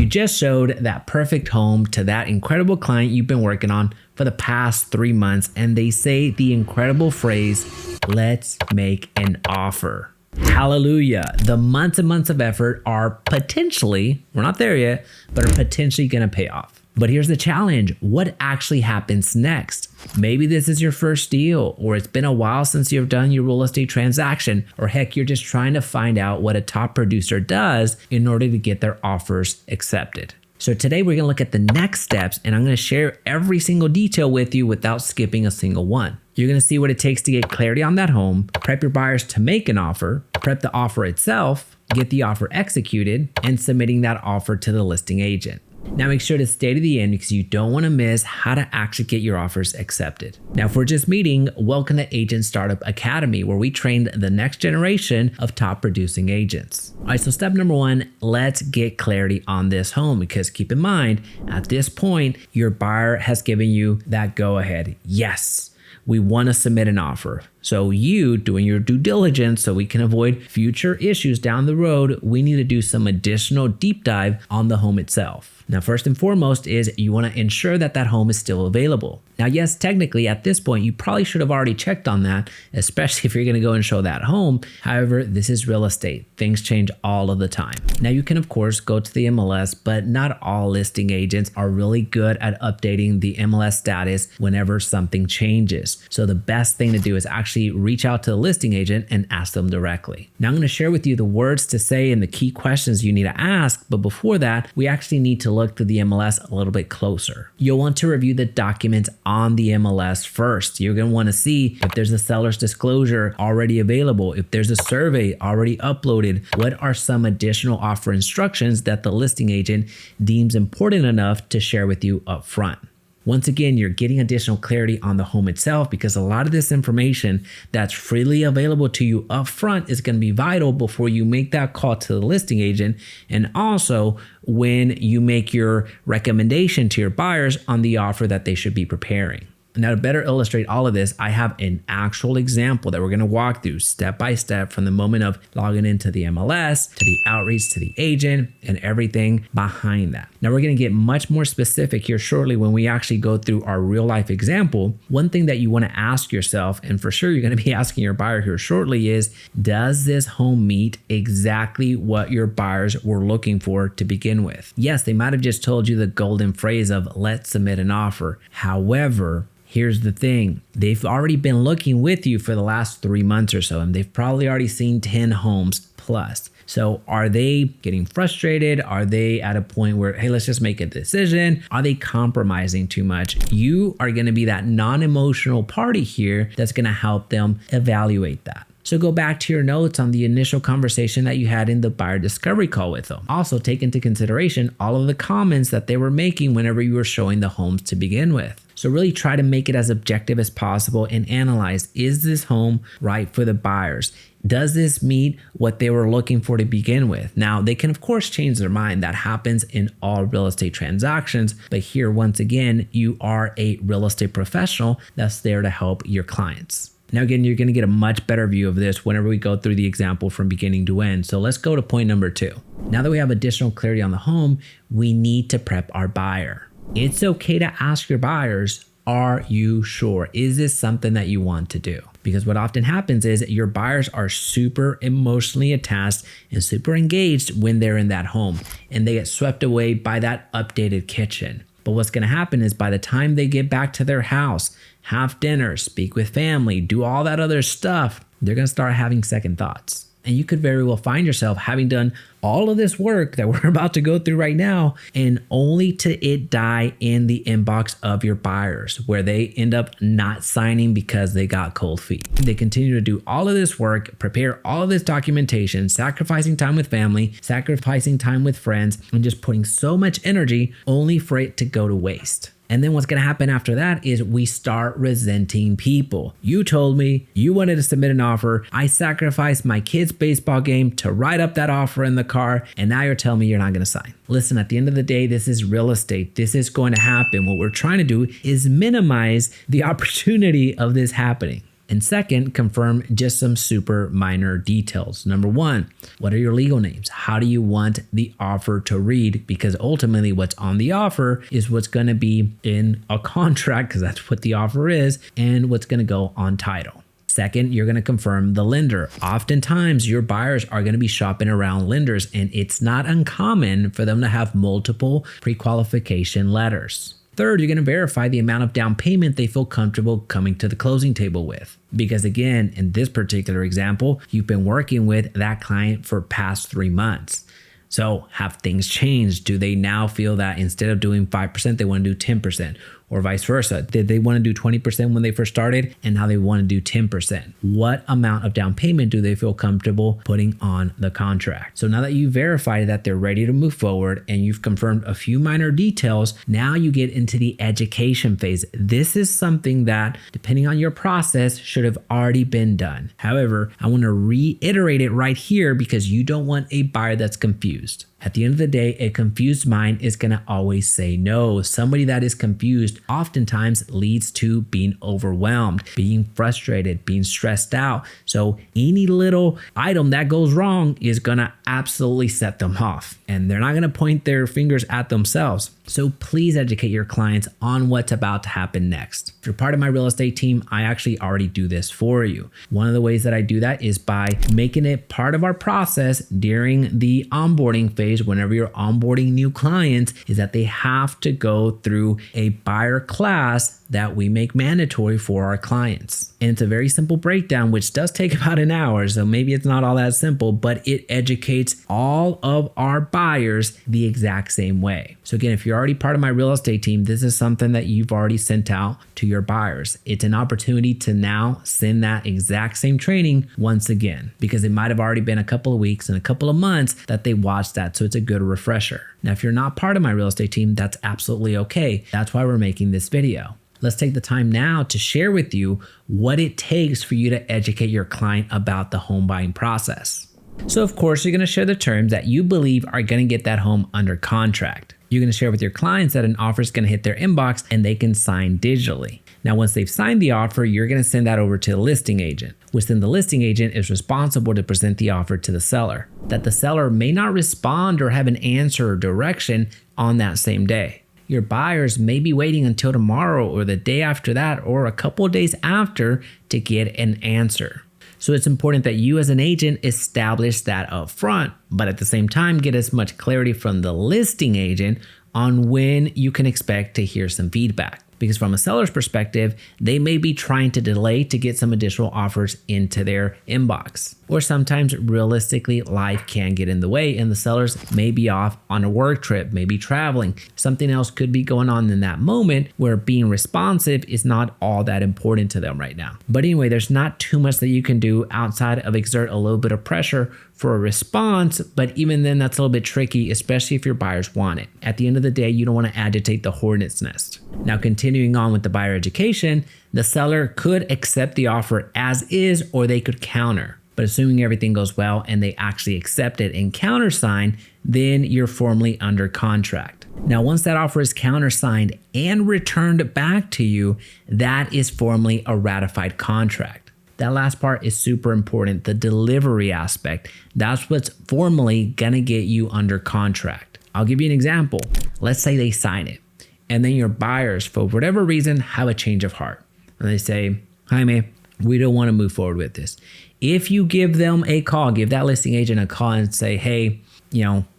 You just showed that perfect home to that incredible client you've been working on for the past 3 months, and they say the incredible phrase, "Let's make an offer." Hallelujah. The months and months of effort are potentially, we're not there yet, but are potentially going to pay off. But here's the challenge. What actually happens next? Maybe this is your first deal, or it's been a while since you've done your real estate transaction, or heck, you're just trying to find out what a top producer does in order to get their offers accepted. So today we're going to look at the next steps, and I'm going to share every single detail with you without skipping a single one. You're going to see what it takes to get clarity on that home, prep your buyers to make an offer, prep the offer itself, get the offer executed, and submitting that offer to the listing agent. Now make sure to stay to the end because you don't want to miss how to actually get your offers accepted. Now, if we're just meeting, welcome to Agent Startup Academy, where we train the next generation of top producing agents. All right, so step number one, let's get clarity on this home, because keep in mind, at this point, your buyer has given you that go ahead. Yes, we want to submit an offer. So you doing your due diligence so we can avoid future issues down the road, we need to do some additional deep dive on the home itself. Now, first and foremost is you want to ensure that that home is still available. Now, yes, technically at this point, you probably should have already checked on that, especially if you're going to go and show that home. However, this is real estate. Things change all of the time. Now, you can, of course, go to the MLS, but not all listing agents are really good at updating the MLS status whenever something changes. So the best thing to do is actually reach out to the listing agent and ask them directly. Now, I'm going to share with you the words to say and the key questions you need to ask. But before that, we actually need to look to the MLS a little bit closer. You'll want to review the documents on the MLS first. You're going to want to see if there's a seller's disclosure already available, if there's a survey already uploaded, what are some additional offer instructions that the listing agent deems important enough to share with you up front. Once again, you're getting additional clarity on the home itself, because a lot of this information that's freely available to you up front is going to be vital before you make that call to the listing agent, and also when you make your recommendation to your buyers on the offer that they should be preparing. Now, to better illustrate all of this, I have an actual example that we're going to walk through step by step from the moment of logging into the MLS to the outreach to the agent and everything behind that. Now, we're going to get much more specific here shortly when we actually go through our real life example. One thing that you want to ask yourself, and for sure you're going to be asking your buyer here shortly, is does this home meet exactly what your buyers were looking for to begin with? Yes, they might have just told you the golden phrase of let's submit an offer. However, here's the thing. They've already been looking with you for the last 3 months or so, and they've probably already seen 10 homes plus. So are they getting frustrated? Are they at a point where, hey, let's just make a decision? Are they compromising too much? You are going to be that non-emotional party here that's going to help them evaluate that. So go back to your notes on the initial conversation that you had in the buyer discovery call with them. Also take into consideration all of the comments that they were making whenever you were showing the homes to begin with. So really try to make it as objective as possible and analyze, is this home right for the buyers? Does this meet what they were looking for to begin with? Now, they can of course change their mind. That happens in all real estate transactions. But here, once again, you are a real estate professional that's there to help your clients. Now, again, you're going to get a much better view of this whenever we go through the example from beginning to end. So let's go to point number 2. Now that we have additional clarity on the home, we need to prep our buyer. It's okay to ask your buyers, are you sure? Is this something that you want to do? Because what often happens is your buyers are super emotionally attached and super engaged when they're in that home, and they get swept away by that updated kitchen. But what's going to happen is by the time they get back to their house, have dinner, speak with family, do all that other stuff, they're going to start having second thoughts. And you could very well find yourself having done all of this work that we're about to go through right now, and only to it die in the inbox of your buyers, where they end up not signing because they got cold feet. They continue to do all of this work, prepare all of this documentation, sacrificing time with family, sacrificing time with friends, and just putting so much energy only for it to go to waste. And then what's going to happen after that is we start resenting people. You told me you wanted to submit an offer. I sacrificed my kid's baseball game to write up that offer in the car, and now you're telling me you're not going to sign. Listen, at the end of the day, this is real estate. This is going to happen. What we're trying to do is minimize the opportunity of this happening. And second, confirm just some super minor details. Number one, what are your legal names? How do you want the offer to read? Because ultimately what's on the offer is what's going to be in a contract, because that's what the offer is, and what's going to go on title. Second, you're going to confirm the lender. Oftentimes, your buyers are going to be shopping around lenders, and it's not uncommon for them to have multiple pre-qualification letters. Third, you're going to verify the amount of down payment they feel comfortable coming to the closing table with. Because again, in this particular example, you've been working with that client for past 3 months. So have things changed? Do they now feel that instead of doing 5%, they want to do 10%? Or vice versa? Did they want to do 20% when they first started and now they want to do 10%? What amount of down payment do they feel comfortable putting on the contract? So now that you verified that they're ready to move forward and you've confirmed a few minor details, now you get into the education phase. This is something that, depending on your process, should have already been done. However, I want to reiterate it right here because you don't want a buyer that's confused. At the end of the day, a confused mind is going to always say no. Somebody that is confused oftentimes leads to being overwhelmed, being frustrated, being stressed out. So any little item that goes wrong is going to absolutely set them off, and they're not going to point their fingers at themselves. So please educate your clients on what's about to happen next. If you're part of my real estate team, I actually already do this for you. One of the ways that I do that is by making it part of our process during the onboarding phase. Whenever you're onboarding new clients, is that they have to go through a buyer class that we make mandatory for our clients. And it's a very simple breakdown, which does take about an hour. So maybe it's not all that simple, but it educates all of our buyers the exact same way. So again, if you're already part of my real estate team, this is something that you've already sent out to your buyers. It's an opportunity to now send that exact same training once again, because it might have already been a couple of weeks and a couple of months that they watched that. So it's a good refresher. Now, if you're not part of my real estate team, that's absolutely okay. That's why we're making this video. Let's take the time now to share with you what it takes for you to educate your client about the home buying process. So of course, you're going to share the terms that you believe are going to get that home under contract. You're going to share with your clients that an offer is going to hit their inbox and they can sign digitally. Now, once they've signed the offer, you're going to send that over to the listing agent, which then the listing agent is responsible to present the offer to the seller. That the seller may not respond or have an answer or direction on that same day. Your buyers may be waiting until tomorrow or the day after that or a couple of days after to get an answer. So it's important that you as an agent establish that up front, but at the same time, get as much clarity from the listing agent on when you can expect to hear some feedback. Because from a seller's perspective, they may be trying to delay to get some additional offers into their inbox. Or sometimes realistically, life can get in the way and the sellers may be off on a work trip, maybe traveling. Something else could be going on in that moment where being responsive is not all that important to them right now. But anyway, there's not too much that you can do outside of exert a little bit of pressure for a response, but even then that's a little bit tricky, especially if your buyers want it. At the end of the day, you don't want to agitate the hornet's nest. Now, continuing on with the buyer education, the seller could accept the offer as is, or they could counter. But assuming everything goes well and they actually accept it and countersign, then you're formally under contract. Now, once that offer is countersigned and returned back to you, that is formally a ratified contract. That last part is super important, the delivery aspect. That's what's formally gonna get you under contract. I'll give you an example. Let's say they sign it, and then your buyers, for whatever reason, have a change of heart. And they say, "Hi, man, we don't wanna move forward with this." If you give them a call, give that listing agent a call and say, "Hey,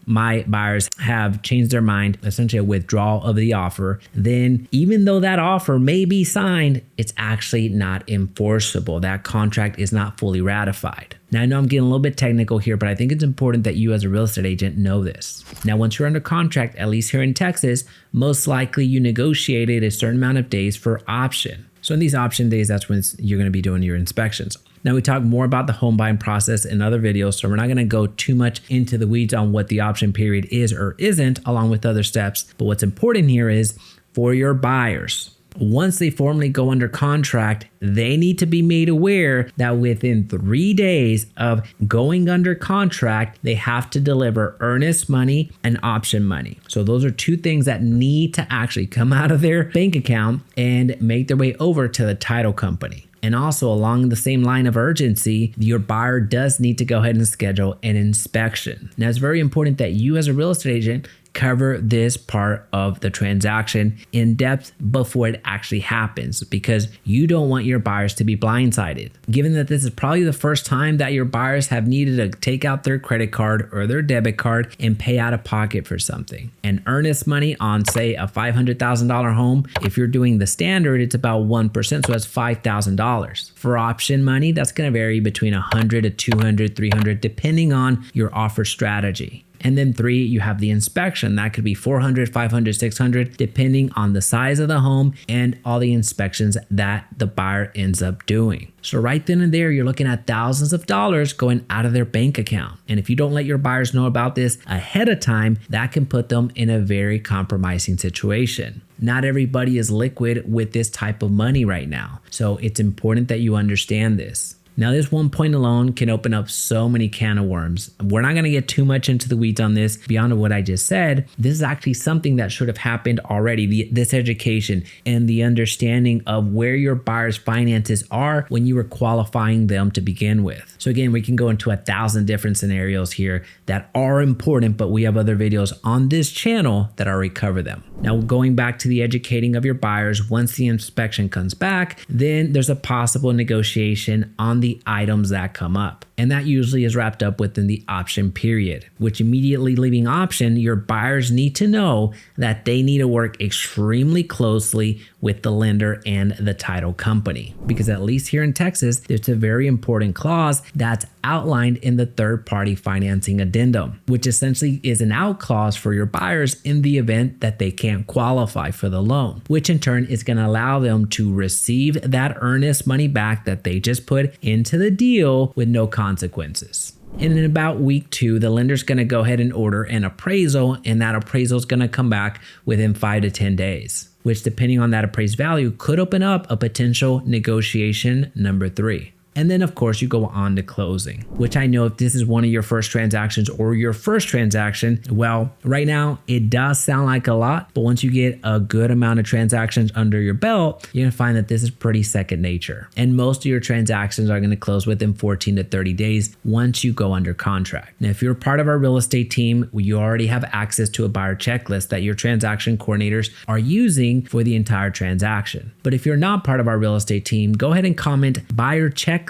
my buyers have changed their mind," essentially a withdrawal of the offer, then even though that offer may be signed, it's actually not enforceable. That contract is not fully ratified. Now, I know I'm getting a little bit technical here, but I think it's important that you as a real estate agent know this. Now, once you're under contract, at least here in Texas, most likely you negotiated a certain amount of days for option. So in these option days, that's when you're going to be doing your inspections. Now, we talk more about the home buying process in other videos, so we're not going to go too much into the weeds on what the option period is or isn't, along with other steps. But what's important here is for your buyers, once they formally go under contract, they need to be made aware that within 3 days of going under contract, they have to deliver earnest money and option money. So those are two things that need to actually come out of their bank account and make their way over to the title company. And also along the same line of urgency, your buyer does need to go ahead and schedule an inspection. Now, it's very important that you as a real estate agent cover this part of the transaction in depth before it actually happens, because you don't want your buyers to be blindsided. Given that this is probably the first time that your buyers have needed to take out their credit card or their debit card and pay out of pocket for something. And earnest money on, say, a $500,000 home, if you're doing the standard, it's about 1%, so that's $5,000. For option money, that's going to vary between $100 to $200, $300, depending on your offer strategy. And then 3, you have the inspection. That could be $400, $500, $600, depending on the size of the home and all the inspections that the buyer ends up doing. So right then and there, you're looking at thousands of dollars going out of their bank account. And if you don't let your buyers know about this ahead of time, that can put them in a very compromising situation. Not everybody is liquid with this type of money right now. So it's important that you understand this. Now, this one point alone can open up so many can of worms. We're not going to get too much into the weeds on this beyond what I just said. This is actually something that should have happened already, this education and the understanding of where your buyer's finances are when you were qualifying them to begin with. So again, we can go into 1,000 different scenarios here that are important, but we have other videos on this channel that already cover them. Now, going back to the educating of your buyers, once the inspection comes back, then there's a possible negotiation on the items that come up. And that usually is wrapped up within the option period, which immediately leaving option, your buyers need to know that they need to work extremely closely with the lender and the title company. Because at least here in Texas, there's a very important clause that's outlined in the third-party financing addendum, which essentially is an out clause for your buyers in the event that they can't qualify for the loan, which in turn is going to allow them to receive that earnest money back that they just put into the deal with no consequences. And in about week 2, the lender's going to go ahead and order an appraisal, and that appraisal is going to come back within 5 to 10 days, which depending on that appraised value could open up a potential negotiation number 3. And then of course you go on to closing, which I know if this is one of your first transactions or your first transaction, well, right now it does sound like a lot, but once you get a good amount of transactions under your belt, you're gonna find that this is pretty second nature. And most of your transactions are gonna close within 14 to 30 days once you go under contract. Now, if you're part of our real estate team, you already have access to a buyer checklist that your transaction coordinators are using for the entire transaction. But if you're not part of our real estate team, go ahead and comment buyer checklist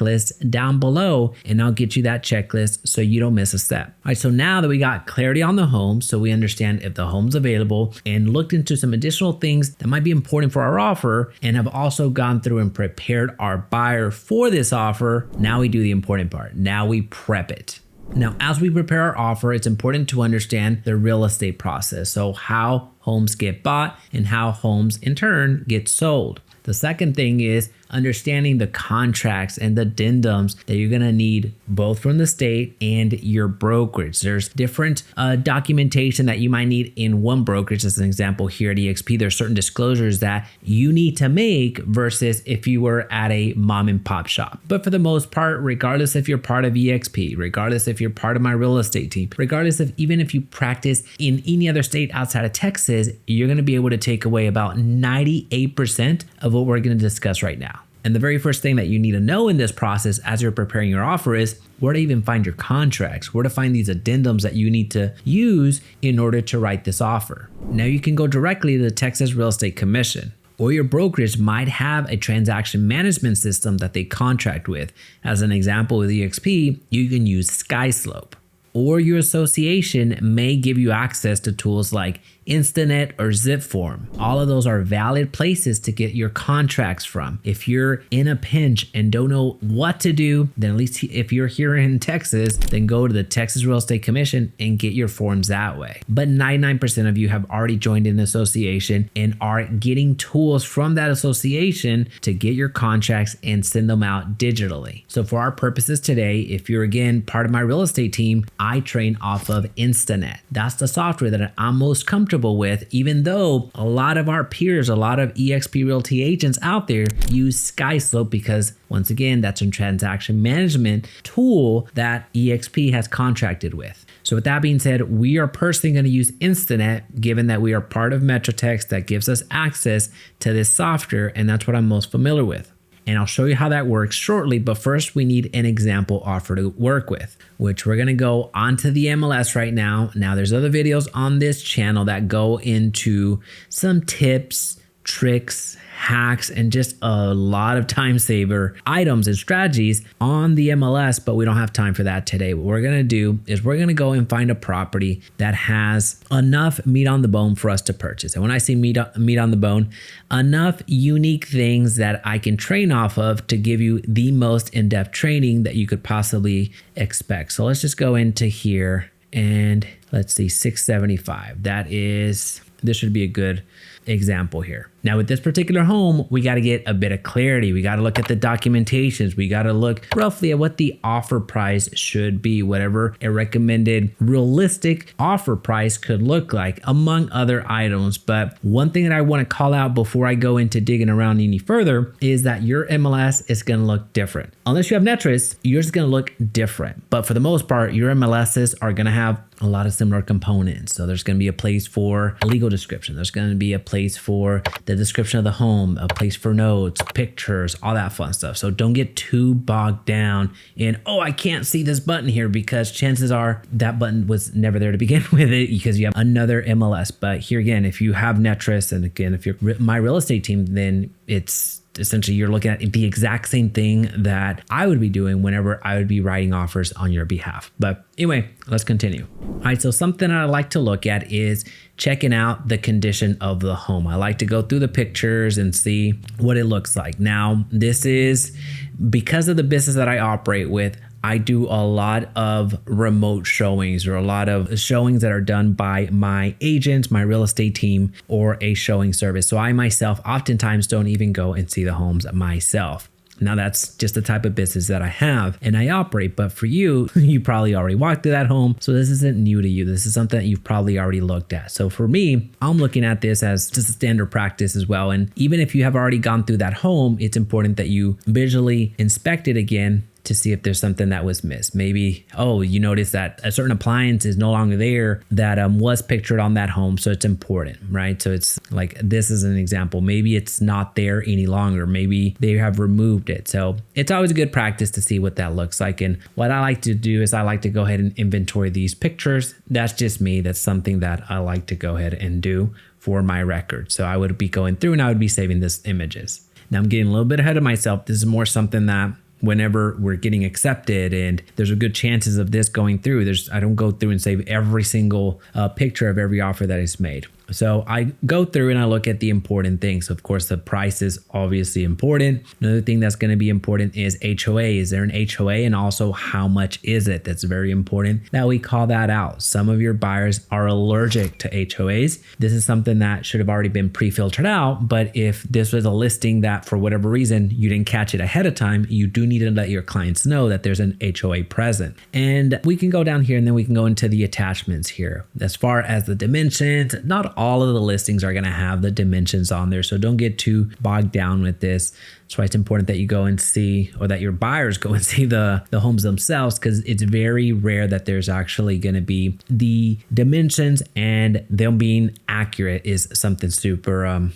down below and I'll get you that checklist so you don't miss a step. All right, so now that we got clarity on the home, so we understand if the home's available and looked into some additional things that might be important for our offer and have also gone through and prepared our buyer for this offer, now we do the important part. Now we prep it. Now, as we prepare our offer, it's important to understand the real estate process. So how homes get bought and how homes in turn get sold. The second thing is understanding the contracts and the addendums that you're gonna need both from the state and your brokerage. There's different documentation that you might need in one brokerage. As an example here at EXP, there's certain disclosures that you need to make versus if you were at a mom and pop shop. But for the most part, regardless if you're part of EXP, regardless if you're part of my real estate team, regardless of even if you practice in any other state outside of Texas, you're gonna be able to take away about 98% of what we're gonna discuss right now. And the very first thing that you need to know in this process as you're preparing your offer is where to even find your contracts, where to find these addendums that you need to use in order to write this offer. Now you can go directly to the Texas Real Estate Commission, or your brokerage might have a transaction management system that they contract with. As an example with EXP, you can use SkySlope. Or your association may give you access to tools like Instanet or ZipForm. All of those are valid places to get your contracts from. If you're in a pinch and don't know what to do, then at least if you're here in Texas, then go to the Texas Real Estate Commission and get your forms that way. But 99% of you have already joined an association and are getting tools from that association to get your contracts and send them out digitally. So for our purposes today, if you're again part of my real estate team, I train off of Instanet. That's the software that I'm most comfortable with, even though a lot of our peers, a lot of EXP Realty agents out there use SkySlope because once again, that's a transaction management tool that EXP has contracted with. So with that being said, we are personally going to use Instanet, given that we are part of MetroTex that gives us access to this software, and that's what I'm most familiar with. and I'll show you how that works shortly. But first we need an example offer to work with, which we're going to go onto the MLS right now. Now there's other videos on this channel that go into some tips, tricks, hacks, and just a lot of time saver items and strategies on the MLS, but we don't have time for that today. What we're going to do is we're going to go and find a property that has enough meat on the bone for us to purchase. And when I say meat on the bone, enough unique things that I can train off of to give you the most in-depth training that you could possibly expect. So let's just go into here and let's see, 675. This should be a good example here. Now with this particular home, we got to get a bit of clarity. We got to look at the documentations. We got to look roughly at what the offer price should be, whatever a recommended realistic offer price could look like, among other items. But one thing that I want to call out before I go into digging around any further is that your MLS is going to look different. Unless you have Netris, yours is going to look different. But for the most part, your MLSs are going to have a lot of similar components. So there's going to be a place for a legal description. There's going to be a place for the description of the home, a place for notes, pictures, all that fun stuff. So don't get too bogged down in, oh, I can't see this button here, because chances are that button was never there to begin with it because you have another MLS. But here again, if you have Netris, and again, if you're my real estate team, then it's essentially you're looking at the exact same thing that I would be doing whenever I would be writing offers on your behalf. But anyway, let's continue. All right, so something I like to look at is checking out the condition of the home. I like to go through the pictures and see what it looks like. Now, this is because of the business that I operate with. I do a lot of remote showings, or a lot of showings that are done by my agents, my real estate team, or a showing service. So I myself oftentimes don't even go and see the homes myself. Now that's just the type of business that I have and I operate. But for you, you probably already walked through that home. So this isn't new to you. This is something that you've probably already looked at. So for me, I'm looking at this as just a standard practice as well. And even if you have already gone through that home, it's important that you visually inspect it again to see if there's something that was missed. Maybe, oh, you notice that a certain appliance is no longer there that was pictured on that home. So it's important, right? So it's like, this is an example. Maybe it's not there any longer. Maybe they have removed it. So it's always a good practice to see what that looks like. And what I like to do is I like to go ahead and inventory these pictures. That's just me. That's something that I like to go ahead and do for my record. So I would be going through and I would be saving this images. Now I'm getting a little bit ahead of myself. This is more something that whenever we're getting accepted and there's a good chances of this going through, I don't go through and save every single picture of every offer that is made. So I go through and I look at the important things. Of course, the price is obviously important. Another thing that's going to be important is HOA. Is there an HOA? And also, how much is it? That's very important that we call that out. Some of your buyers are allergic to HOAs. This is something that should have already been pre-filtered out. But if this was a listing that for whatever reason you didn't catch it ahead of time, you do need to let your clients know that there's an HOA present. And we can go down here and then we can go into the attachments here. As far as the dimensions, not all of the listings are going to have the dimensions on there. So don't get too bogged down with this. That's why it's important that you go and see, or that your buyers go and see the homes themselves, because it's very rare that there's actually going to be the dimensions, and them being accurate is something super,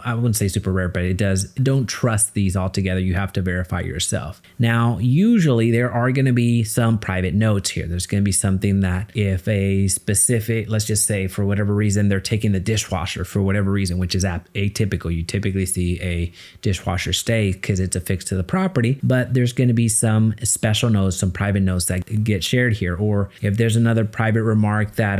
I wouldn't say super rare, but it does. Don't trust these altogether. You have to verify yourself. Now, usually there are going to be some private notes here. There's going to be something that if a specific, let's just say for whatever reason, they're taking the dishwasher for whatever reason, which is atypical. You typically see a dishwasher stay because it's affixed to the property, but there's going to be some special notes, some private notes that get shared here. Or if there's another private remark that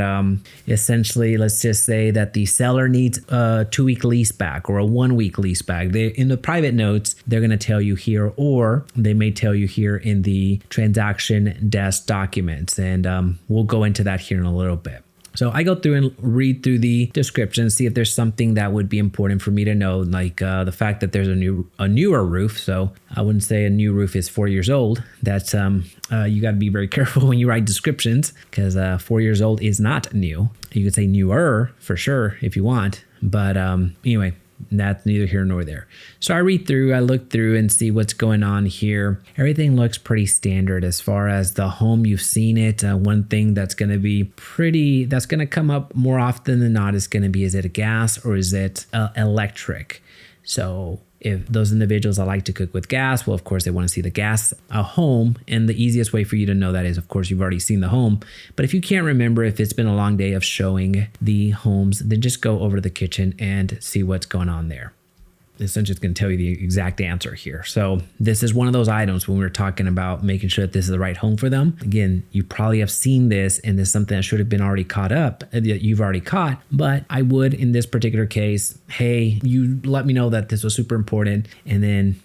essentially, let's just say that the seller needs a 2-week lease back or a 1-week lease back. In the private notes, they're going to tell you here, or they may tell you here in the transaction desk documents. And we'll go into that here in a little bit. So I go through and read through the description, see if there's something that would be important for me to know, like the fact that there's a newer roof. So I wouldn't say a new roof is 4 years old. That's you got to be very careful when you write descriptions, because 4 years old is not new. You could say newer for sure if you want, but anyway, that's neither here nor there. So I read through, I look through and see what's going on here. Everything looks pretty standard as far as the home. You've seen it. One thing that's going to be that's going to come up more often than not is going to be, is it a gas or is it electric? So If those individuals that like to cook with gas, well, of course, they want to see the gas home. And the easiest way for you to know that is, of course, you've already seen the home. But if you can't remember, if it's been a long day of showing the homes, then just go over to the kitchen and see what's going on there. Essentially, it's going to tell you the exact answer here. So this is one of those items when we're talking about making sure that this is the right home for them. Again, you probably have seen this, and this is something that should have been already caught up, that you've already caught. But I would, in this particular case, hey, you let me know that this was super important. And then,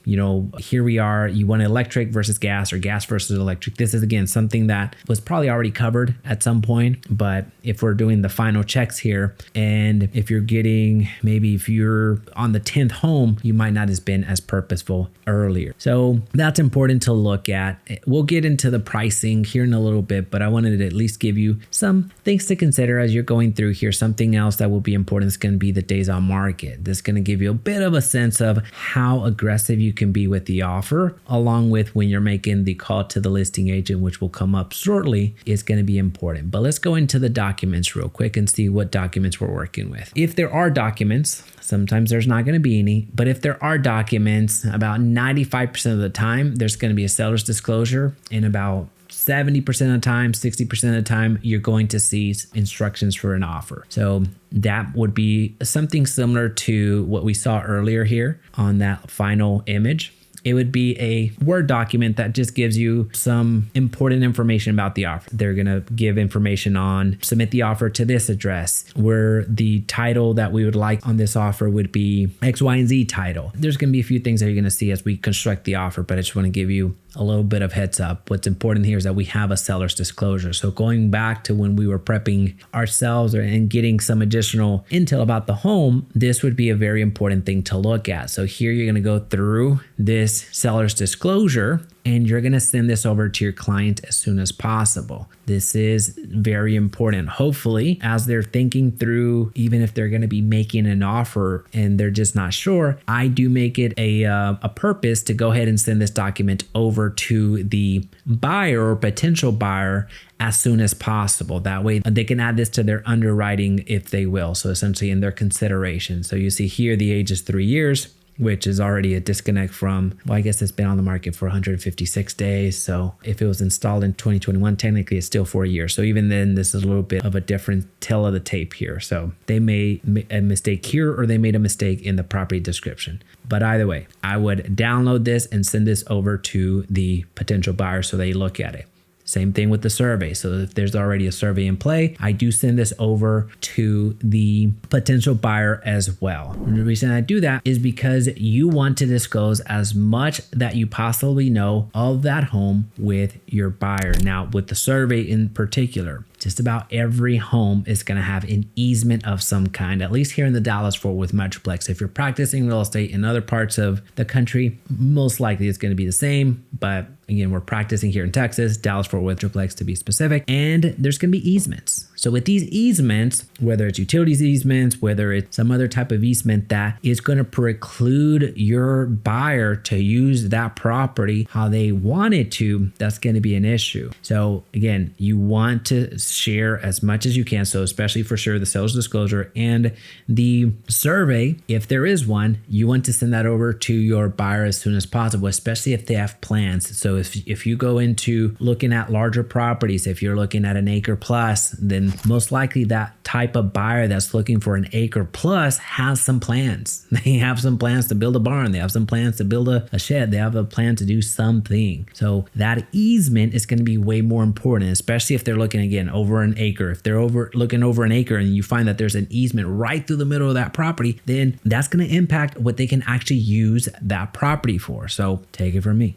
here we are. You want electric versus gas or gas versus electric. This is, again, something that was probably already covered at some point. But if we're doing the final checks here, and if you're getting, maybe if you're on the 10th home, you might not have been as purposeful earlier. So that's important to look at. We'll get into the pricing here in a little bit, but I wanted to at least give you some things to consider as you're going through here. Something else that will be important is going to be the days on market. This is going to give you a bit of a sense of how aggressive you can be with the offer, along with when you're making the call to the listing agent, which will come up shortly, is going to be important. But let's go into the documents real quick and see what documents we're working with. If there are documents, sometimes there's not going to be any, but if there are documents, about 95% of the time, there's going to be a seller's disclosure, and about 70% of the time, 60% of the time, you're going to see instructions for an offer. So that would be something similar to what we saw earlier here on that final image. It would be a Word document that just gives you some important information about the offer. They're going to give information on submit the offer to this address, where the title that we would like on this offer would be X, Y, and Z title. There's going to be a few things that you're going to see as we construct the offer, but I just want to give you a little bit of heads up. What's important here is that we have a seller's disclosure. So going back to when we were prepping ourselves and getting some additional intel about the home, this would be a very important thing to look at. So here you're going to go through this seller's disclosure, and you're going to send this over to your client as soon as possible. This is very important. Hopefully, as they're thinking through, even if they're going to be making an offer and they're just not sure, I do make it a purpose to go ahead and send this document over to the buyer or potential buyer as soon as possible. That way they can add this to their underwriting if they will. So essentially in their consideration. So you see here the age is 3 years, which is already a disconnect from, well, I guess it's been on the market for 156 days. So if it was installed in 2021, technically it's still 4 years. So even then, this is a little bit of a different tale of the tape here. So they made a mistake here, or they made a mistake in the property description. But either way, I would download this and send this over to the potential buyer so they look at it. Same thing with the survey. So if there's already a survey in play, I do send this over to the potential buyer as well. And the reason I do that is because you want to disclose as much that you possibly know of that home with your buyer. Now, with the survey in particular, just about every home is going to have an easement of some kind, at least here in the Dallas-Fort Worth Metroplex. If you're practicing real estate in other parts of the country, most likely it's going to be the same. But again, we're practicing here in Texas, Dallas-Fort Worth Metroplex to be specific, and there's going to be easements. So with these easements, whether it's utilities easements, whether it's some other type of easement that is going to preclude your buyer to use that property how they want it to, that's going to be an issue. So again, you want to share as much as you can. So especially for sure, the sales disclosure and the survey, if there is one, you want to send that over to your buyer as soon as possible, especially if they have plans. So if you go into looking at larger properties, if you're looking at an acre plus, then most likely that type of buyer that's looking for an acre plus has some plans. They have some plans to build a barn. They have some plans to build a shed. They have a plan to do something. So that easement is going to be way more important, especially if they're looking again over an acre. If they're looking over an acre and you find that there's an easement right through the middle of that property, then that's going to impact what they can actually use that property for. So take it from me.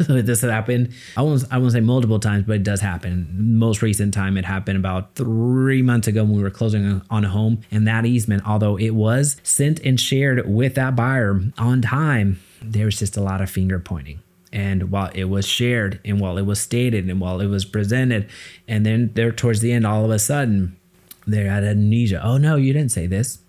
So this has happened. I won't say multiple times, but it does happen. Most recent time, it happened about 3 months ago when we were closing on a home, and that easement, although it was sent and shared with that buyer on time, there was just a lot of finger pointing. And while it was shared and while it was stated and while it was presented, and then there towards the end, all of a sudden, they're at amnesia. Oh no, you didn't say this.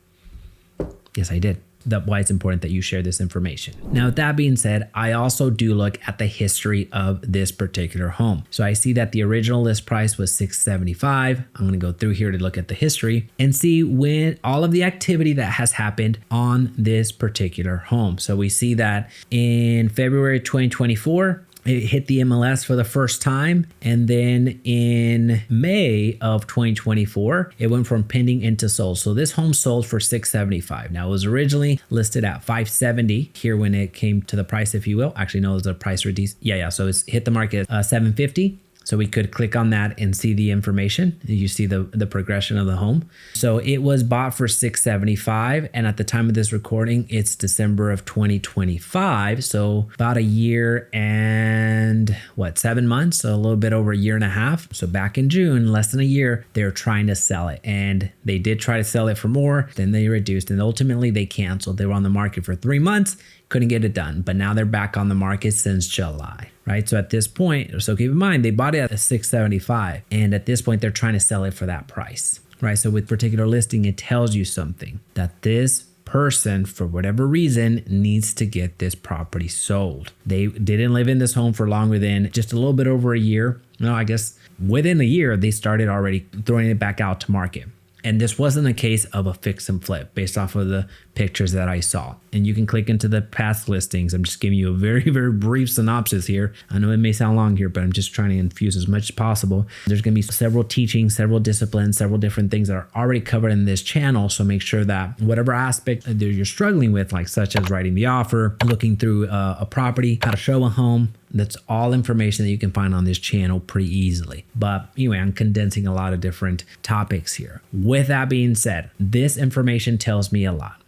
Yes, I did. That's why it's important that you share this information. Now, with that being said, I also do look at the history of this particular home. So I see that the original list price was $675. I'm going to go through here to look at the history and see when all of the activity that has happened on this particular home. So we see that in February 2024, it hit the MLS for the first time. And then in May of 2024, it went from pending into sold. So this home sold for $675. Now it was originally listed at $570 here when it came to the price, if you will. Actually, no, it was a price reduce. Yeah. So it's hit the market at $750. So we could click on that and see the information. You see the progression of the home. So it was bought for $675. And at the time of this recording, it's December of 2025. So about a year and 7 months? So a little bit over a year and a half. So back in June, less than a year, they were trying to sell it. And they did try to sell it for more. Then they reduced and ultimately they canceled. They were on the market for 3 months. Couldn't get it done, but now they're back on the market since July, right? So at this point, so keep in mind, they bought it at $675, and at this point, they're trying to sell it for that price, right? So with particular listing, it tells you something that this person, for whatever reason, needs to get this property sold. They didn't live in this home for longer than just a little bit over a year. No, I guess within a year, they started already throwing it back out to market. And this wasn't a case of a fix and flip based off of the pictures that I saw. And you can click into the past listings. I'm just giving you a very, very brief synopsis here. I know it may sound long here, but I'm just trying to infuse as much as possible. There's going to be several teachings, several disciplines, several different things that are already covered in this channel. So make sure that whatever aspect that you're struggling with, like such as writing the offer, looking through a property, how to show a home, that's all information that you can find on this channel pretty easily. But anyway, I'm condensing a lot of different topics here. With that being said, this information tells me a lot.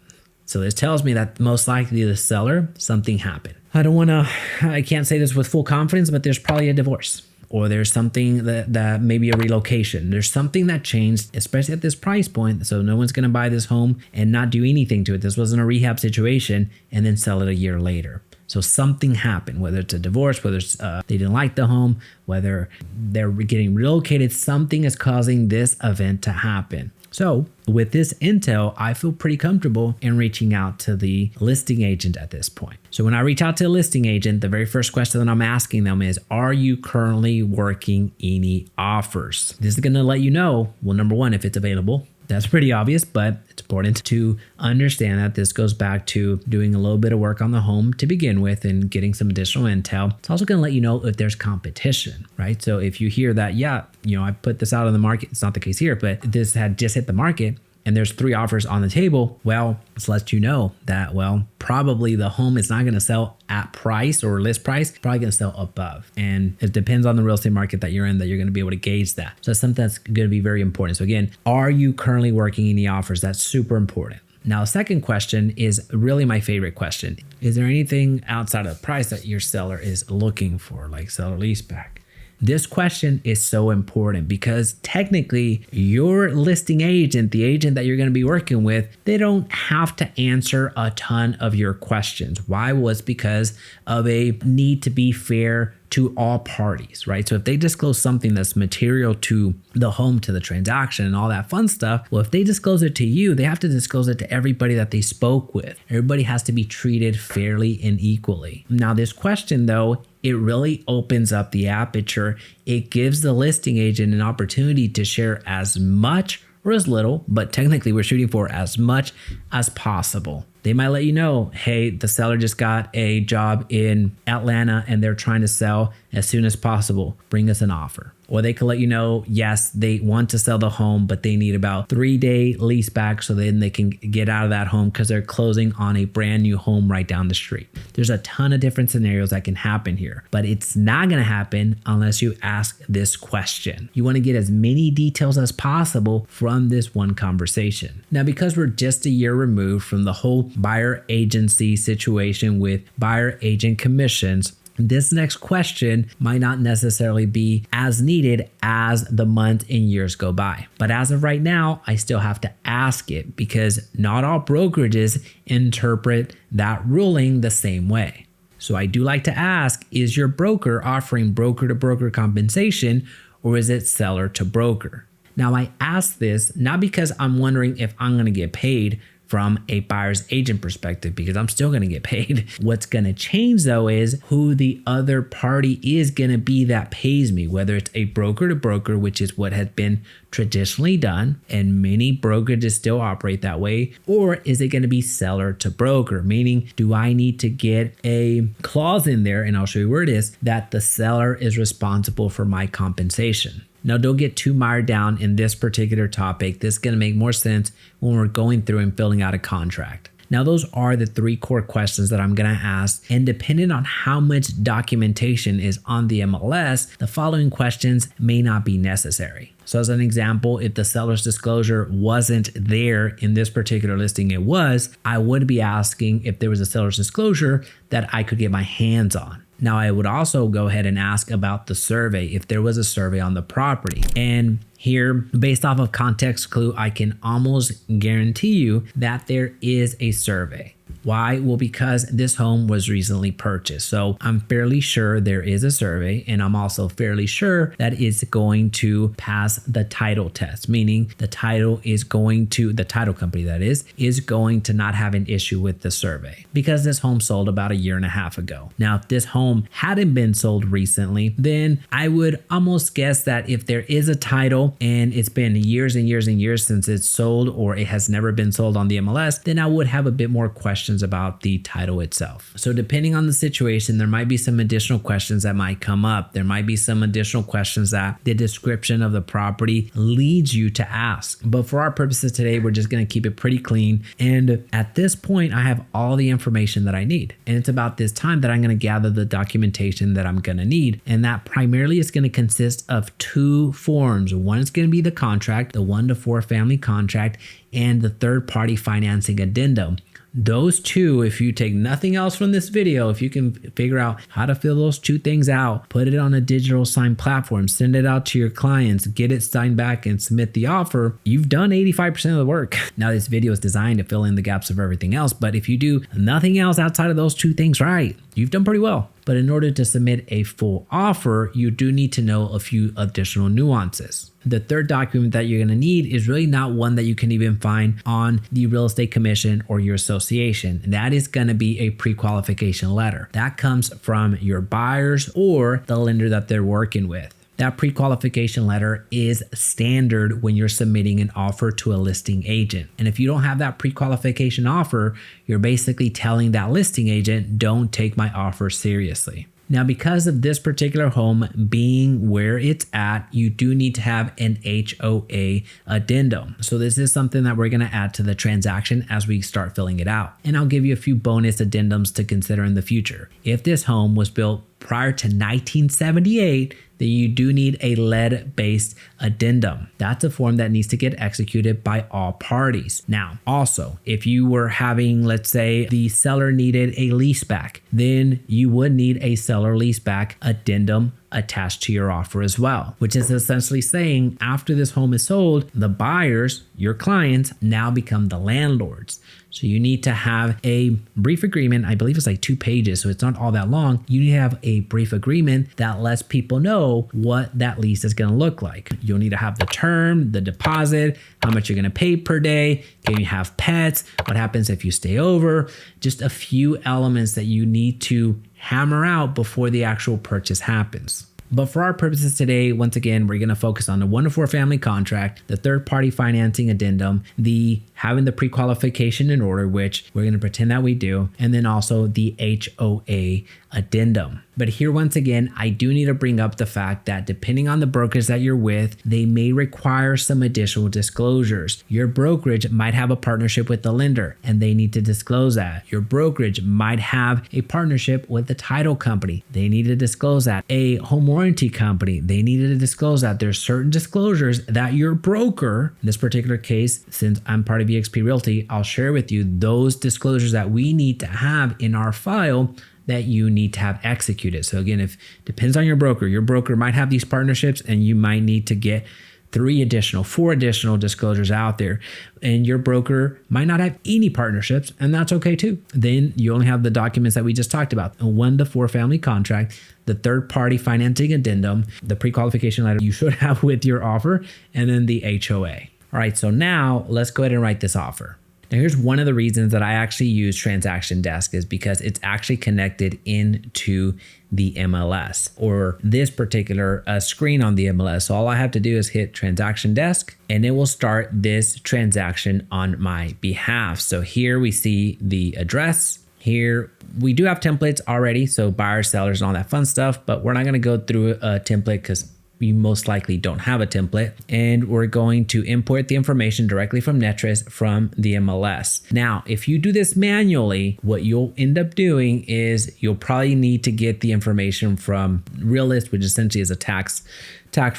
So this tells me that most likely the seller, something happened. I can't say this with full confidence, but there's probably a divorce. Or there's something that maybe a relocation. There's something that changed, especially at this price point. So no one's going to buy this home and not do anything to it. This wasn't a rehab situation and then sell it a year later. So something happened, whether it's a divorce, whether it's they didn't like the home, whether they're getting relocated, something is causing this event to happen. So with this intel, I feel pretty comfortable in reaching out to the listing agent at this point. So when I reach out to a listing agent, the very first question that I'm asking them is, are you currently working any offers? This is going to let you know, well, number one, if it's available. That's pretty obvious, but it's important to understand that this goes back to doing a little bit of work on the home to begin with and getting some additional intel. It's also going to let you know if there's competition, right? So if you hear that, I put this out on the market, it's not the case here, but this had just hit the market and there's 3 offers on the table, well, this lets you know that, well, probably the home is not going to sell at price or list price, probably going to sell above. And it depends on the real estate market that you're in that you're going to be able to gauge that. So that's something that's going to be very important. So again, are you currently working any offers? That's super important. Now, the second question is really my favorite question. Is there anything outside of the price that your seller is looking for, like seller leaseback? This question is so important because technically your listing agent, the agent that you're going to be working with, they don't have to answer a ton of your questions. Why? Was because of a need to be fair to all parties, right? So if they disclose something that's material to the home, to the transaction and all that fun stuff, well, if they disclose it to you, they have to disclose it to everybody that they spoke with. Everybody has to be treated fairly and equally. Now, this question though, it really opens up the aperture. It gives the listing agent an opportunity to share as much or as little, but technically we're shooting for as much as possible. They might let you know, hey, the seller just got a job in Atlanta and they're trying to sell as soon as possible. Bring us an offer. Or they could let you know, yes, they want to sell the home, but they need about 3-day lease back so then they can get out of that home because they're closing on a brand new home right down the street. There's a ton of different scenarios that can happen here, but it's not going to happen unless you ask this question. You want to get as many details as possible from this one conversation. Now, because we're just a year removed from the whole buyer agency situation with buyer agent commissions, this next question might not necessarily be as needed as the months and years go by. But as of right now, I still have to ask it because not all brokerages interpret that ruling the same way. So I do like to ask, is your broker offering broker to broker compensation or is it seller to broker? Now I ask this not because I'm wondering if I'm going to get paid from a buyer's agent perspective because I'm still going to get paid. What's going to change though is who the other party is going to be that pays me, whether it's a broker to broker, which is what has been traditionally done, and many brokerages still operate that way, or is it going to be seller to broker, meaning do I need to get a clause in there, and I'll show you where it is, that the seller is responsible for my compensation. Now, don't get too mired down in this particular topic. This is going to make more sense when we're going through and filling out a contract. Now, those are the 3 core questions that I'm going to ask, and depending on how much documentation is on the MLS, the following questions may not be necessary. So as an example, if the seller's disclosure wasn't there in this particular listing, it was, I would be asking if there was a seller's disclosure that I could get my hands on. Now, I would also go ahead and ask about the survey, if there was a survey on the property. And here, based off of context clue, I can almost guarantee you that there is a survey. Why? Well, because this home was recently purchased. So I'm fairly sure there is a survey, and I'm also fairly sure that it's going to pass the title test, meaning the title company that is going to not have an issue with the survey because this home sold about 1.5 years ago. Now, if this home hadn't been sold recently, then I would almost guess that if there is a title and it's been years and years and years since it's sold, or it has never been sold on the MLS, then I would have a bit more questions about the title itself. So depending on the situation, there might be some additional questions that might come up. There might be some additional questions that the description of the property leads you to ask. But for our purposes today, we're just going to keep it pretty clean. And at this point, I have all the information that I need. And it's about this time that I'm going to gather the documentation that I'm going to need. And that primarily is going to consist of 2 forms. One is going to be the contract, the 1 to 4 family contract, and the third party financing addendum. Those 2, if you take nothing else from this video, if you can figure out how to fill those 2 things out, put it on a digital sign platform, send it out to your clients, get it signed back and submit the offer, you've done 85% of the work. Now, this video is designed to fill in the gaps of everything else, but if you do nothing else outside of those 2 things right, you've done pretty well. But in order to submit a full offer, you do need to know a few additional nuances. The third document that you're going to need is really not one that you can even find on the real estate commission or your association. That is going to be a pre-qualification letter. That comes from your buyers or the lender that they're working with. That pre-qualification letter is standard when you're submitting an offer to a listing agent. And if you don't have that pre-qualification offer, you're basically telling that listing agent, don't take my offer seriously. Now, because of this particular home being where it's at, you do need to have an HOA addendum. So this is something that we're going to add to the transaction as we start filling it out. And I'll give you a few bonus addendums to consider in the future. If this home was built prior to 1978, then you do need a lead-based addendum. That's a form that needs to get executed by all parties. Now, also, if you were having, let's say, the seller needed a leaseback, then you would need a seller leaseback addendum attached to your offer as well, which is essentially saying after this home is sold, the buyers, your clients, now become the landlords. So you need to have a brief agreement. I believe it's like 2 pages, so it's not all that long. You need to have a brief agreement that lets people know what that lease is going to look like. You'll need to have the term, the deposit, how much you're going to pay per day. Can you have pets? What happens if you stay over? Just a few elements that you need to hammer out before the actual purchase happens. But for our purposes today, once again, we're going to focus on the 1 to 4 family contract, the third party financing addendum, the having the pre-qualification in order, which we're going to pretend that we do, and then also the HOA addendum. But here, once again, I do need to bring up the fact that depending on the brokers that you're with, they may require some additional disclosures. Your brokerage might have a partnership with the lender and they need to disclose that. Your brokerage might have a partnership with the title company. They need to disclose that. A home warranty company, they needed to disclose that. There's certain disclosures that your broker, in this particular case, since I'm part of eXp Realty, I'll share with you those disclosures that we need to have in our file that you need to have executed. So again, if depends on your broker might have these partnerships and you might need to get 4 additional disclosures out there, and your broker might not have any partnerships, and that's okay too. Then you only have the documents that we just talked about, a 1 to 4 family contract, the third party financing addendum, the pre-qualification letter you should have with your offer, and then the HOA. All right, so now let's go ahead and write this offer. Now, here's one of the reasons that I actually use Transaction Desk is because it's actually connected into the MLS or this particular screen on the MLS. So all I have to do is hit Transaction Desk and it will start this transaction on my behalf. So here we see the address. Here we do have templates already, so buyers, sellers, and all that fun stuff, but we're not going to go through a template because you most likely don't have a template. And we're going to import the information directly from Netris from the MLS. Now, if you do this manually, what you'll end up doing is you'll probably need to get the information from Realist, which essentially is a tax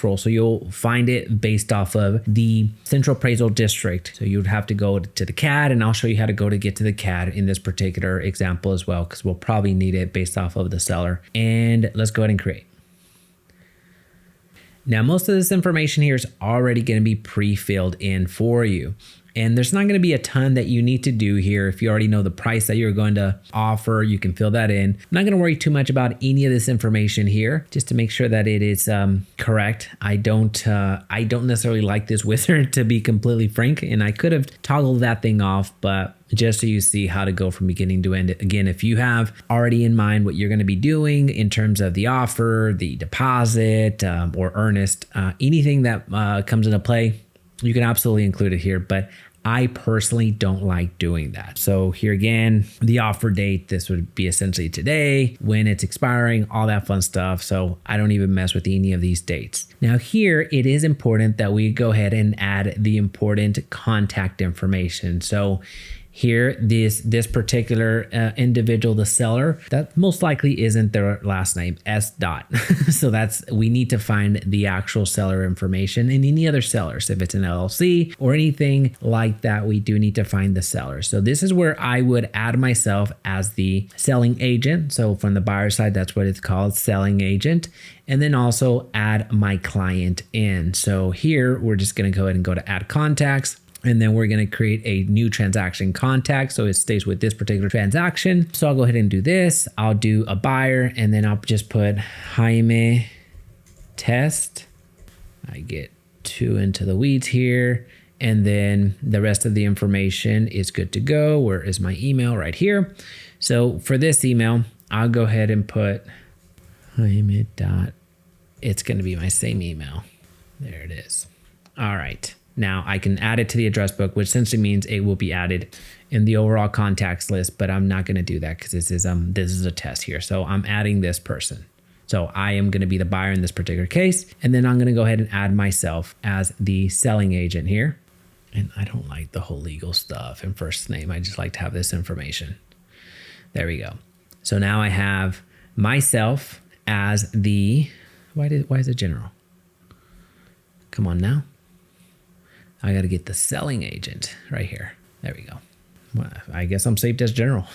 roll. So you'll find it based off of the Central Appraisal District. So you'd have to go to the CAD, and I'll show you how to go to get to the CAD in this particular example as well, because we'll probably need it based off of the seller. And let's go ahead and create. Now, most of this information here is already going to be pre-filled in for you. And there's not going to be a ton that you need to do here. If you already know the price that you're going to offer, you can fill that in. I'm not going to worry too much about any of this information here, just to make sure that it is correct. I don't necessarily like this wizard, to be completely frank, and I could have toggled that thing off, but just so you see how to go from beginning to end. Again, if you have already in mind what you're going to be doing in terms of the offer, the deposit, or earnest, anything that comes into play, you can absolutely include it here, but I personally don't like doing that. So here again, the offer date, this would be essentially today, when it's expiring, all that fun stuff. So I don't even mess with any of these dates. Now here, it is important that we go ahead and add the important contact information. So here, this particular individual, the seller, that most likely isn't their last name, S. Dot. So we need to find the actual seller information and any other sellers. If it's an LLC or anything like that, we do need to find the seller. So this is where I would add myself as the selling agent. So from the buyer side, that's what it's called, selling agent. And then also add my client in. So here, we're just going to go ahead and go to add contacts. And then we're going to create a new transaction contact. So it stays with this particular transaction. So I'll go ahead and do this. I'll do a buyer, and then I'll just put Jaime Test. I get too into the weeds here. And then the rest of the information is good to go. Where is my email? Right here. So for this email, I'll go ahead and put Jaime dot. It's going to be my same email. There it is. All right. Now I can add it to the address book, which essentially means it will be added in the overall contacts list, but I'm not going to do that because this is a test here. So I'm adding this person. So I am going to be the buyer in this particular case. And then I'm going to go ahead and add myself as the selling agent here. And I don't like the whole legal stuff and first name. I just like to have this information. There we go. So now I have myself as the, why is it general? Come on now. I got to get the selling agent right here. There we go. Well, I guess I'm saved as general.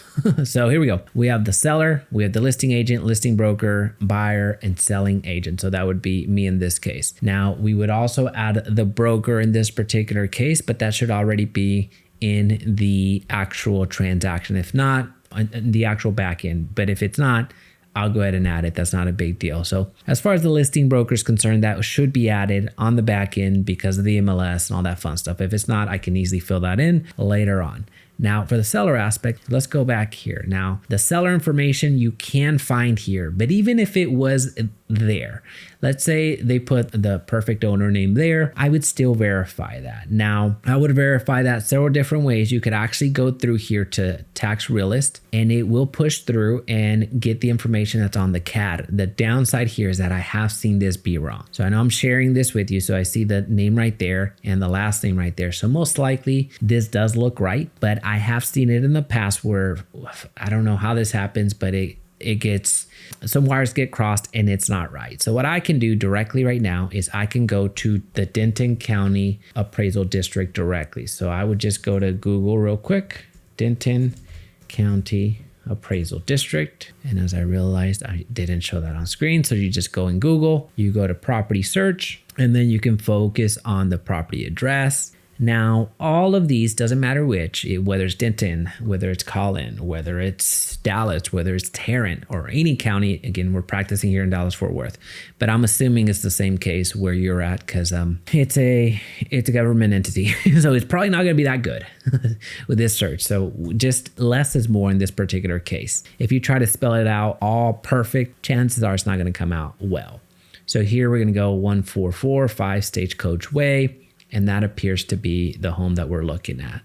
So here we go. We have the seller, we have the listing agent, listing broker, buyer, and selling agent. So that would be me in this case. Now we would also add the broker in this particular case, but that should already be in the actual transaction. If not, the actual back end. But if it's not, I'll go ahead and add it. That's not a big deal. So as far as the listing broker is concerned, that should be added on the back end because of the MLS and all that fun stuff. If it's not, I can easily fill that in later on. Now for the seller aspect, let's go back here. Now the seller information you can find here, but even if it was there, let's say they put the perfect owner name there, I would still verify that. Now I would verify that several different ways. You could actually go through here to Tax Realist and it will push through and get the information that's on the CAD. The downside here is that I have seen this be wrong. So I know I'm sharing this with you. So I see the name right there and the last name right there. So most likely this does look right, but I have seen it in the past where I don't know how this happens, but it gets, some wires get crossed and it's not right. So what I can do directly right now is I can go to the Denton County Appraisal District directly. So I would just go to Google real quick, Denton County Appraisal District. And as I realized, I didn't show that on screen. So you just go in Google, you go to property search, and then you can focus on the property address. Now, all of these, doesn't matter which, whether it's Denton, whether it's Collin, whether it's Dallas, whether it's Tarrant, or any county. Again, we're practicing here in Dallas-Fort Worth, but I'm assuming it's the same case where you're at, because it's a government entity. So it's probably not going to be that good with this search. So just less is more in this particular case. If you try to spell it out all perfect, chances are it's not going to come out well. So here we're going to go 1445 Stagecoach Way. And that appears to be the home that we're looking at.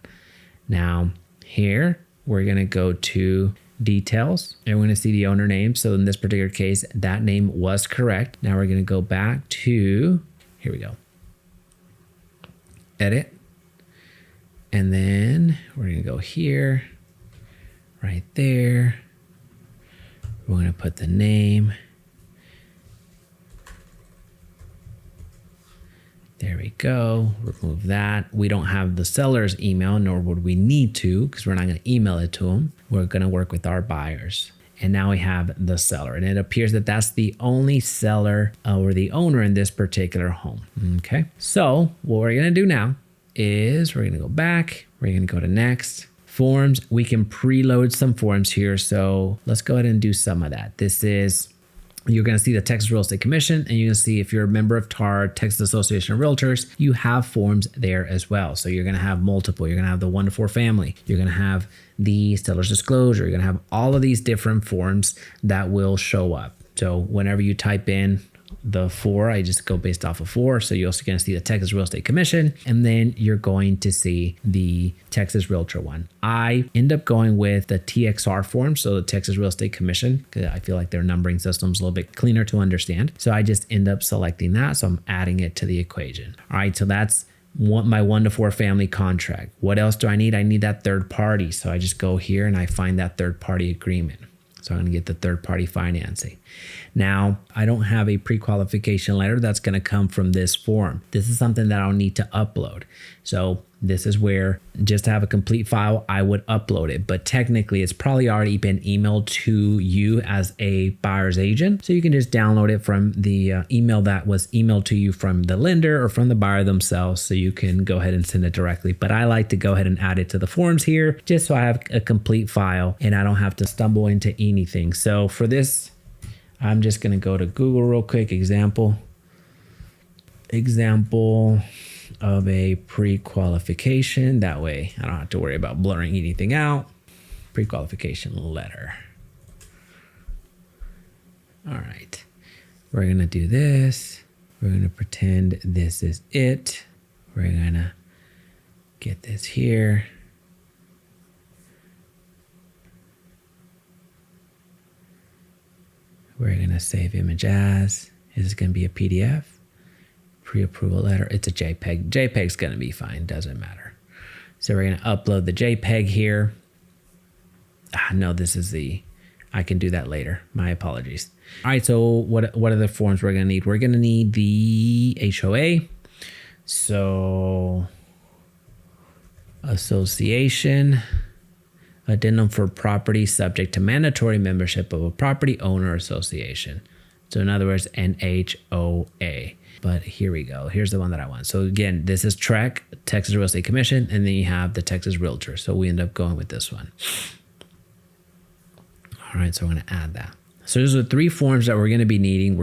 Now, here, we're going to go to details, and we're going to see the owner name. So in this particular case, that name was correct. Now we're going to go back to, here we go, edit. And then we're going to go here, right there. We're going to put the name. There we go. Remove that. We don't have the seller's email, nor would we need to, because we're not going to email it to them. We're going to work with our buyers. And now we have the seller. And it appears that that's the only seller or the owner in this particular home. Okay. So what we're going to do now is we're going to go back. We're going to go to next. Forms. We can preload some forms here. So let's go ahead and do some of that. This is, you're going to see the Texas Real Estate Commission, and you're going to see if you're a member of TAR, Texas Association of Realtors, you have forms there as well. So you're going to have multiple. You're going to have the 1 to 4 family. You're going to have the seller's disclosure. You're going to have all of these different forms that will show up. So whenever you type in the 4, I just go based off of 4. So you're also going to see the Texas Real Estate Commission, and then you're going to see the Texas Realtor one. I end up going with the TXR form, so the Texas Real Estate Commission, because I feel like their numbering system's a little bit cleaner to understand. So I just end up selecting that. So I'm adding it to the equation. All right, so that's my 1 to 4 family contract. What else do I need? I need that third party. So I just go here and I find that third party agreement. So I'm going to get the third party financing. Now, I don't have a pre-qualification letter that's going to come from this form. This is something that I'll need to upload. So this is where, just to have a complete file, I would upload it. But technically, it's probably already been emailed to you as a buyer's agent. So you can just download it from the email that was emailed to you from the lender or from the buyer themselves. So you can go ahead and send it directly. But I like to go ahead and add it to the forms here, just so I have a complete file and I don't have to stumble into anything. So for this, I'm just going to go to Google real quick. Example of a pre-qualification. That way I don't have to worry about blurring anything out. Pre-qualification letter. All right. We're going to do this. We're going to pretend this is it. We're going to get this here. We're going to save image as. Is it going to be a PDF? Pre-approval letter. It's a JPEG. JPEG's going to be fine. Doesn't matter. So we're going to upload the JPEG here. No, this is I can do that later. My apologies. All right. So what are the forms we're going to need? We're going to need the HOA. So association. Addendum for property subject to mandatory membership of a property owner association. So in other words, an HOA. But here we go. Here's the one that I want. So again, this is TREC, Texas Real Estate Commission, and then you have the Texas Realtor. So we end up going with this one. All right, so I'm going to add that. So those are 3 forms that we're going to be needing.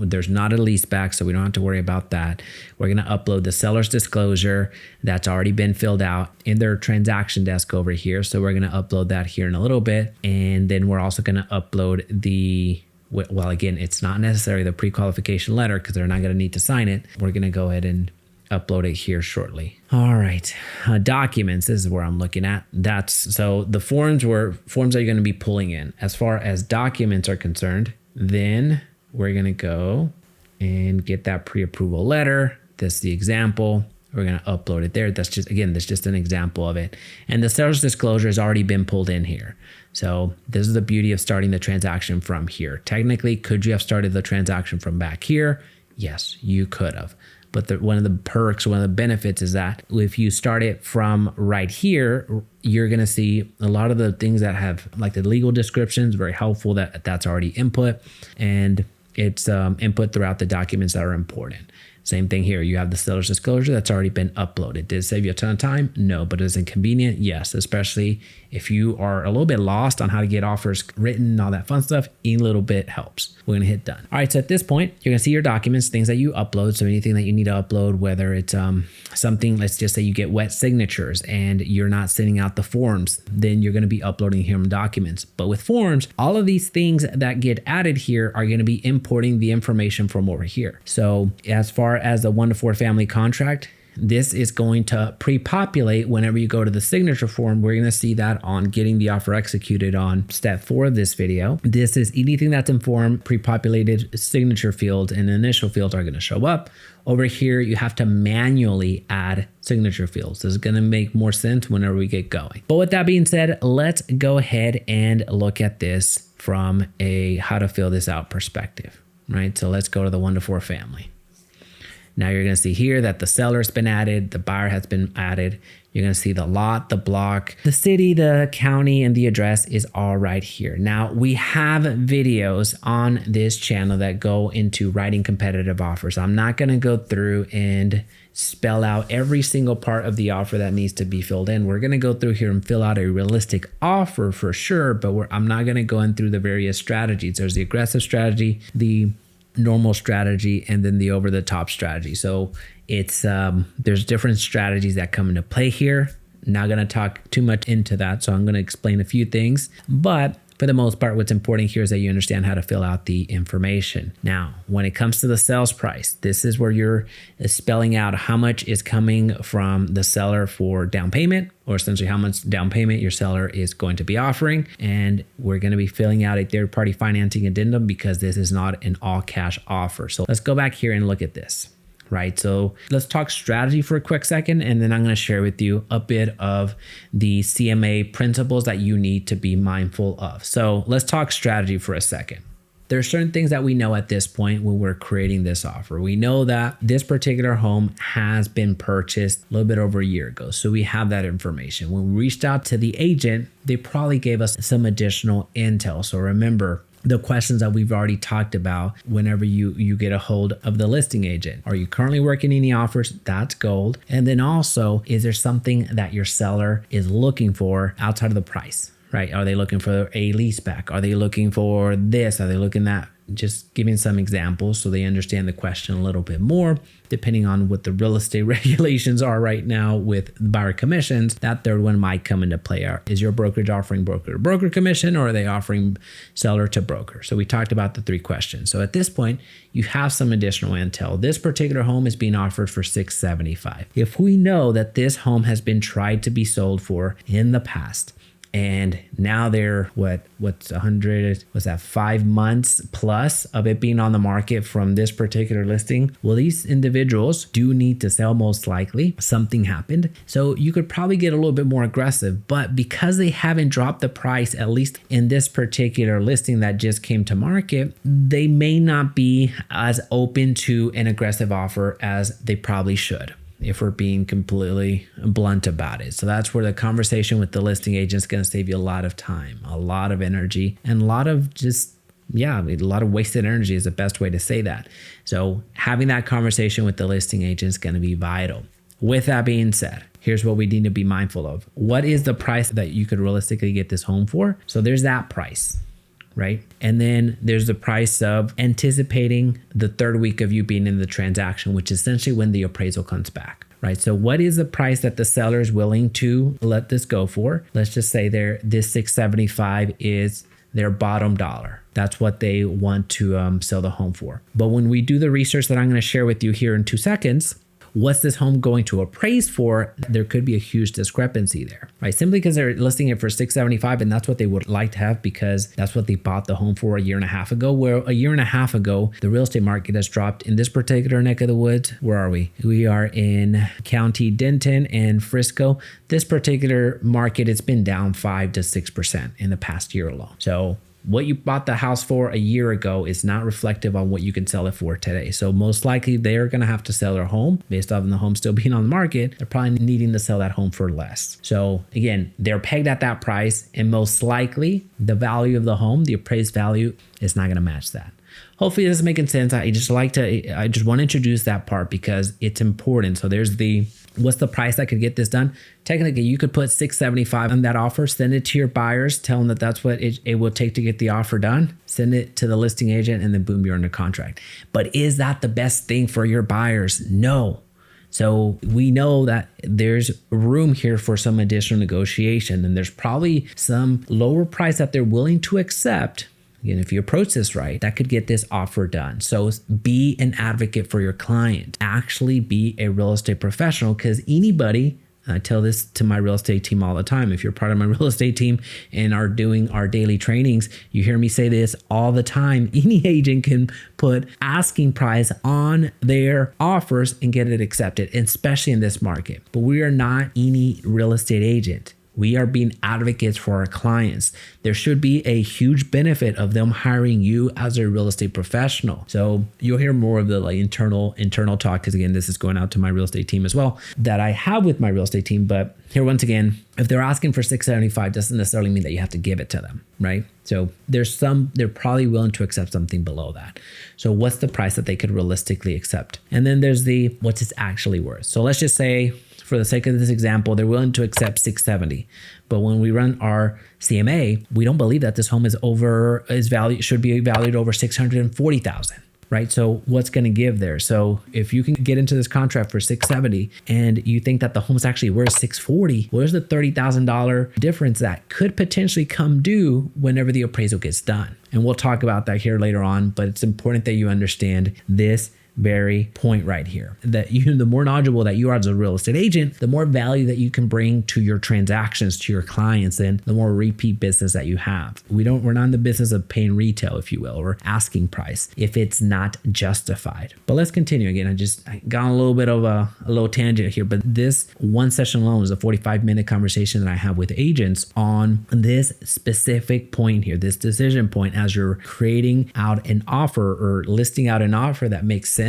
There's not a leaseback, so we don't have to worry about that. We're going to upload the seller's disclosure that's already been filled out in their transaction desk over here. So we're going to upload that here in a little bit. And then we're also going to upload well, again, it's not necessarily the pre-qualification letter because they're not going to need to sign it. We're going to go ahead and upload it here shortly. All right. Documents. This is where I'm looking at. So the forms were forms that you're going to be pulling in. As far as documents are concerned, then we're going to go and get that pre-approval letter. This is the example. We're going to upload it there. That's just an example of it. And the seller's disclosure has already been pulled in here. So this is the beauty of starting the transaction from here. Technically, could you have started the transaction from back here? Yes, you could have. But one of the perks, one of the benefits is that if you start it from right here, you're going to see a lot of the things that have like the legal descriptions, very helpful that's already input, and it's input throughout the documents that are important. Same thing here. You have the seller's disclosure that's already been uploaded. Did it save you a ton of time? No, but is it convenient? Yes, especially if you are a little bit lost on how to get offers written and all that fun stuff. A little bit helps. We're gonna hit done. All right, so at this point, you're gonna see your documents, things that you upload. So anything that you need to upload, whether it's something, let's just say you get wet signatures and you're not sending out the forms, then you're gonna be uploading human documents. But with forms, all of these things that get added here are gonna be importing the information from over here. So as far as the 1 to 4 family contract, this is going to pre-populate whenever you go to the signature form. We're going to see that on getting the offer executed on step 4 of this video. This is anything that's in form, pre-populated signature fields and initial fields are going to show up. Over here, you have to manually add signature fields. This is going to make more sense whenever we get going. But with that being said, let's go ahead and look at this from a how to fill this out perspective, right? So let's go to the 1 to 4 family. Now you're going to see here that the seller's been added, the buyer has been added. You're going to see the lot, the block, the city, the county, and the address is all right here. Now we have videos on this channel that go into writing competitive offers. I'm not going to go through and spell out every single part of the offer that needs to be filled in. We're going to go through here and fill out a realistic offer for sure, but I'm not going to go in through the various strategies. There's the aggressive strategy, the normal strategy, and then the over the top strategy. So it's there's different strategies that come into play here. Not going to talk too much into that, so I'm going to explain a few things, but for the most part, what's important here is that you understand how to fill out the information. Now, when it comes to the sales price, this is where you're spelling out how much is coming from the seller for down payment, or essentially how much down payment your seller is going to be offering. And we're going to be filling out a third-party financing addendum because this is not an all-cash offer. So let's go back here and look at this. Right, so let's talk strategy for a quick second, and then I'm going to share with you a bit of the CMA principles that you need to be mindful of. So let's talk strategy for a second. There are certain things that we know at this point when we're creating this offer. We know that this particular home has been purchased a little bit over a year ago. So we have that information. When we reached out to the agent, they probably gave us some additional intel. So remember, the questions that we've already talked about whenever you get a hold of the listing agent. Are you currently working any offers? That's gold. And then also, is there something that your seller is looking for outside of the price, right? Are they looking for a leaseback? Are they looking for this? Are they looking at just giving some examples so they understand the question a little bit more, depending on what the real estate regulations are right now with buyer commissions. That third one might come into play. Is your brokerage offering broker to broker commission, or are they offering seller to broker? So we talked about the 3 questions. So at this point, you have some additional intel. This particular home is being offered for $675,000. If we know that this home has been tried to be sold for in the past, and now they're what's 100, was that 5 months plus of it being on the market from this particular listing? Well, these individuals do need to sell, most likely. Something happened. So you could probably get a little bit more aggressive, but because they haven't dropped the price, at least in this particular listing that just came to market, they may not be as open to an aggressive offer as they probably should, if we're being completely blunt about it. So that's where the conversation with the listing agent is going to save you a lot of time, a lot of energy, and a lot of a lot of wasted energy is the best way to say that. So having that conversation with the listing agent is going to be vital. With that being said, here's what we need to be mindful of. What is the price that you could realistically get this home for? So there's that price, right? And then there's the price of anticipating the 3rd week of you being in the transaction, which is essentially when the appraisal comes back, right? So what is the price that the seller is willing to let this go for? Let's just say this $675,000 is their bottom dollar. That's what they want to sell the home for. But when we do the research that I'm going to share with you here in 2 seconds, what's this home going to appraise for? There could be a huge discrepancy there, right? Simply because they're listing it for $675,000 and that's what they would like to have because that's what they bought the home for a year and a half ago. Where a year and a half ago, the real estate market has dropped in this particular neck of the woods. Where are we? We are in County Denton and Frisco. This particular market, it's been down 5 to 6% in the past year alone. So what you bought the house for a year ago is not reflective on what you can sell it for today. So most likely they're going to have to sell their home based on the home still being on the market. They're probably needing to sell that home for less. So again, they're pegged at that price, and most likely the value of the home, the appraised value, is not going to match that. Hopefully this is making sense. I just want to introduce that part because it's important. So there's what's the price I could get this done? Technically, you could put $675 on that offer, send it to your buyers, tell them that that's what it will take to get the offer done, send it to the listing agent, and then boom, you're under contract. But is that the best thing for your buyers? No. So we know that there's room here for some additional negotiation, and there's probably some lower price that they're willing to accept. Again, if you approach this right, that could get this offer done. So be an advocate for your client. Actually be a real estate professional, because anybody, I tell this to my real estate team all the time. If you're part of my real estate team and are doing our daily trainings, you hear me say this all the time. Any agent can put asking price on their offers and get it accepted, especially in this market. But we are not any real estate agent. We are being advocates for our clients. There should be a huge benefit of them hiring you as a real estate professional. So you'll hear more of the internal talk, because again, this is going out to my real estate team as well, that I have with my real estate team. But here, once again, if they're asking for $675, doesn't necessarily mean that you have to give it to them, right? So they're probably willing to accept something below that. So what's the price that they could realistically accept? And then there's what's it's actually worth. So let's just say, for the sake of this example, they're willing to accept $670. But when we run our CMA, we don't believe that this home should be valued over $640,000, right? So what's going to give there? So if you can get into this contract for $670 and you think that the home's actually worth $640, where's the $30,000 difference that could potentially come due whenever the appraisal gets done? And we'll talk about that here later on, but it's important that you understand this very point right here, that the more knowledgeable that you are as a real estate agent, the more value that you can bring to your transactions, to your clients, and the more repeat business that you have. We're not in the business of paying retail, if you will, or asking price if it's not justified. But let's continue. Again, I got on a little bit of a little tangent here, but this one session alone is a 45-minute conversation that I have with agents on this specific point here, this decision point, as you're creating out an offer or listing out an offer that makes sense